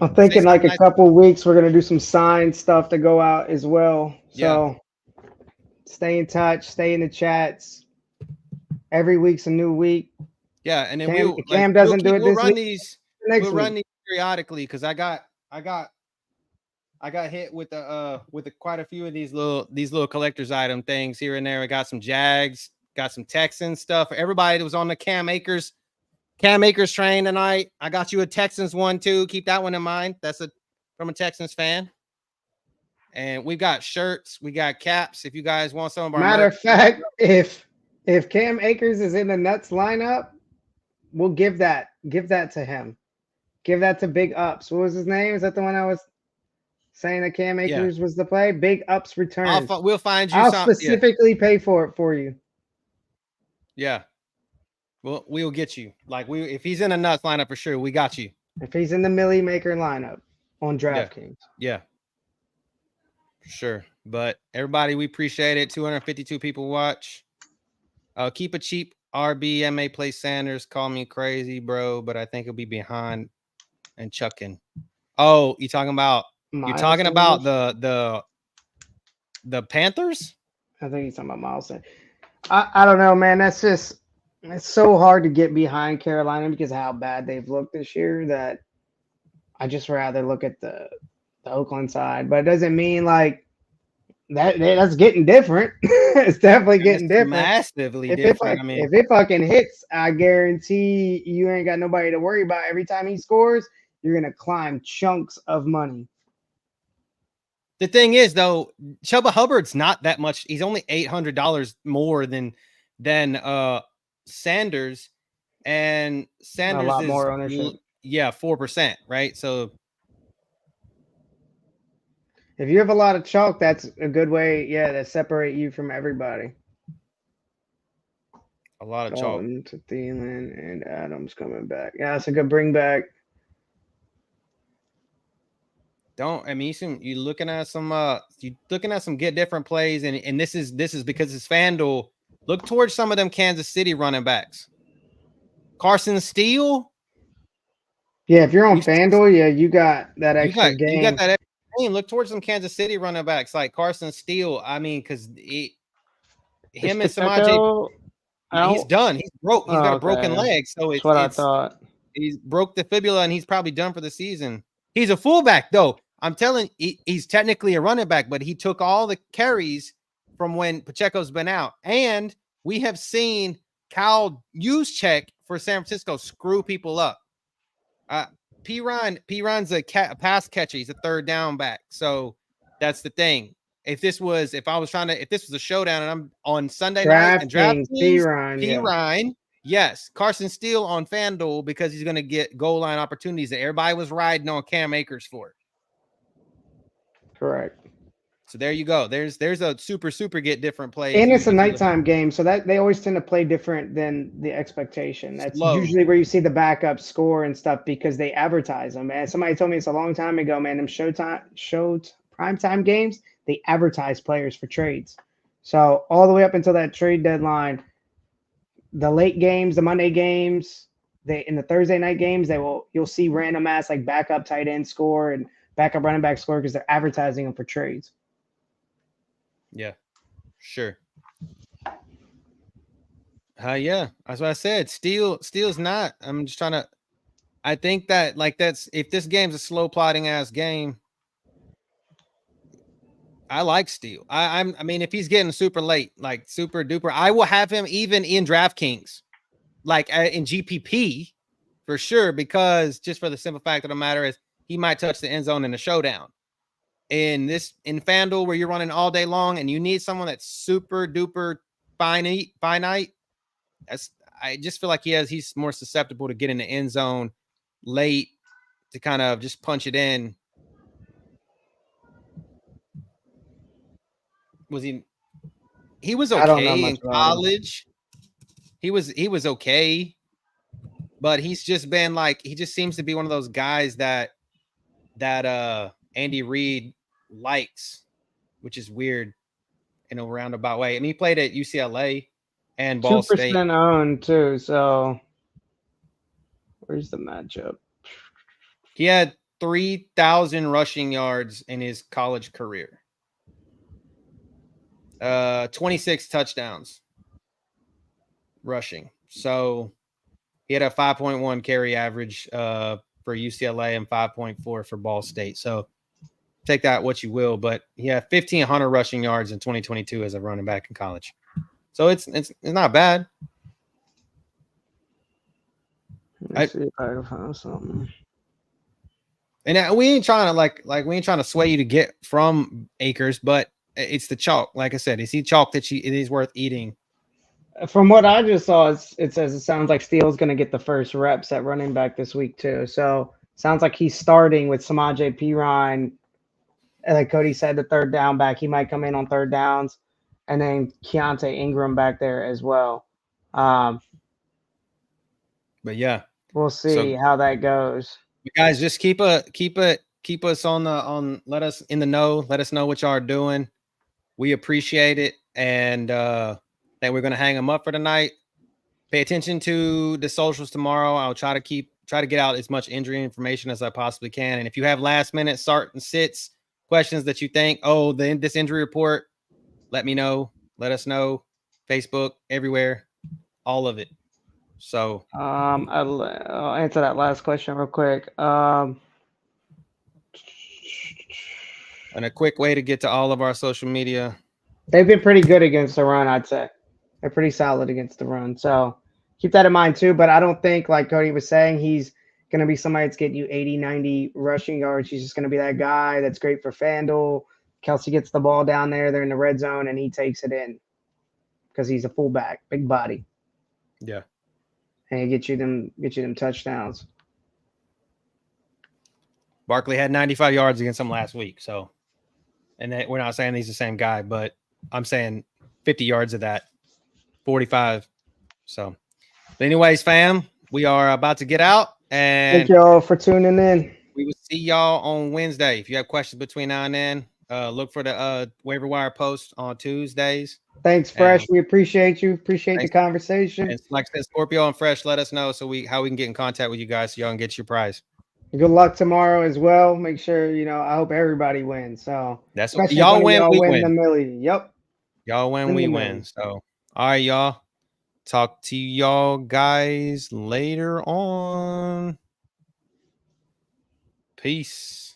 I'm thinking Say like a something nice. couple weeks we're gonna do some signed stuff to go out as well. So stay in touch, stay in the chats. Every week's a new week. Yeah, and then Cam doesn't do it we'll this run week. these. Next We'll week. run these periodically because I got hit with quite a few of these little collector's item things here and there. I got some Jags, got some Texans stuff. Everybody that was on the Cam Akers train tonight. I got you a Texans one too. Keep that one in mind. That's from a Texans fan. And we've got shirts, we got caps. If you guys want some of our Matter merch, of fact, if Cam Akers is in the Nuts lineup, we'll give that to him. Give that to Big Ups. What was his name? Is that the one I was saying that Cam Akers was the play? Big Ups returns. we'll find you I'll some. specifically pay for it for you. Yeah. Well, we'll get you. If he's in a Nuts lineup for sure, we got you. If he's in the Millie Maker lineup on DraftKings. Yeah. For sure. But everybody, we appreciate it. 252 people watch. Keep it cheap. RBMA play Sanders. Call me crazy, bro, but I think he'll be behind and chucking. Oh, you're talking about the Panthers? I think he's talking about Miles. I don't know, man. It's so hard to get behind Carolina because of how bad they've looked this year that I just rather look at the Oakland side. But it doesn't mean like that's getting different. It's definitely getting different. Massively different. If it fucking hits, I guarantee you ain't got nobody to worry about. Every time he scores, you're gonna climb chunks of money. The thing is, though, Chuba Hubbard's not that much. He's only $800 more than Sanders, and Sanders a lot is more ownership. 4%, right? So if you have a lot of chalk, that's a good way, to separate you from everybody. A lot of Dalton to Thielen and Adams coming back. Yeah, that's a good bring back. You looking at some get different plays, and this is because it's FanDuel. Look towards some of them Kansas City running backs. Carson Steele. Yeah, if you're on FanDuel, you got that extra game. You got that extra game. Look towards some Kansas City running backs like Carson Steele. I mean, because him and Samaje, he's done. He's broke. He's got a broken leg, so it's what I thought. He's broke the fibula, and he's probably done for the season. He's a fullback, though. I'm telling you, he's technically a running back, but he took all the carries from when Pacheco's been out. And we have seen Kyle Juszczyk for San Francisco screw people up. Ryan's a pass catcher. He's a third down back. So that's the thing. If this was a showdown and I'm on Sunday night and DraftKings, Ryan. Yes, Carson Steele on FanDuel because he's going to get goal line opportunities that everybody was riding on Cam Akers for. Correct. So there you go. There's a super get different play. And it's a nighttime game, so that they always tend to play different than the expectation. That's usually where you see the backup score and stuff because they advertise them. And somebody told me it's a long time ago, man. Them primetime games, they advertise players for trades. So all the way up until that trade deadline, the late games, the Monday games, in the Thursday night games, you'll see random ass like backup tight end score and backup running back score because they're advertising them for trades. Yeah, sure. Yeah, that's what I said. Steele's not. I'm just trying to. I think that if this game's a slow plotting ass game, I like Steele. I mean, if he's getting super late, like super duper, I will have him even in DraftKings, like in GPP for sure, because just for the simple fact of the matter is he might touch the end zone in the showdown. In FanDuel where you're running all day long and you need someone that's super duper finite, I just feel like he's more susceptible to get in the end zone late to kind of just punch it in. Was he was I don't know okay much in about him. college. He was okay, but he's just been like, he just seems to be one of those guys that Andy Reid likes, which is weird in a roundabout way. I mean, he played at UCLA and Ball State. 2% owned too. So where's the matchup? He had 3,000 rushing yards in his college career. 26 touchdowns rushing. So he had a 5.1 carry average for UCLA and 5.4 for Ball State. So take that what you will, but he had 1,500 rushing yards in 2022 as a running back in college. So it's not bad. Let's see if I can find something. And we ain't trying to we ain't trying to sway you to get from Akers, but it's the chalk. Like I said, is he chalk that it is worth eating? From what I just saw, it says it sounds like Steele's going to get the first reps at running back this week too. So sounds like he's starting with Samaje Perine. And like Cody said, the third down back, he might come in on third downs, and then Keontae Ingram back there as well. But yeah, we'll see how that goes. Guys, just keep us let us in the know. Let us know what y'all are doing. We appreciate it, and that we're gonna hang them up for tonight. Pay attention to the socials tomorrow. I'll try to get out as much injury information as I possibly can. And if you have last minute start and sits questions that you think, this injury report, let me know. Let us know. Facebook, everywhere, all of it. So I'll answer that last question real quick. And a quick way to get to all of our social media. They've been pretty good against the run, I'd say. They're pretty solid against the run. So keep that in mind too. But I don't think, like Cody was saying, he's going to be somebody that's getting you 80, 90 rushing yards. He's just going to be that guy that's great for FanDuel. Kelsey gets the ball down there. They're in the red zone, and he takes it in because he's a fullback, big body. Yeah. And he get you them touchdowns. Barkley had 95 yards against him last week. So, and we're not saying he's the same guy, but I'm saying 50 yards of that, 45. So, but anyways, fam, we are about to get out. And thank y'all for tuning in. We will see y'all on Wednesday. If you have questions between now and then, look for the waiver wire post on Tuesdays. Thanks, Fresh. We appreciate you. Appreciate the conversation. And like I said, Scorpio and Fresh, let us know how we can get in contact with you guys so y'all can get your prize. Good luck tomorrow as well. Make sure, I hope everybody wins. So that's what y'all win. We win. The millie. Yep. Y'all win. We win. So, all right, y'all. Talk to y'all guys later on. Peace.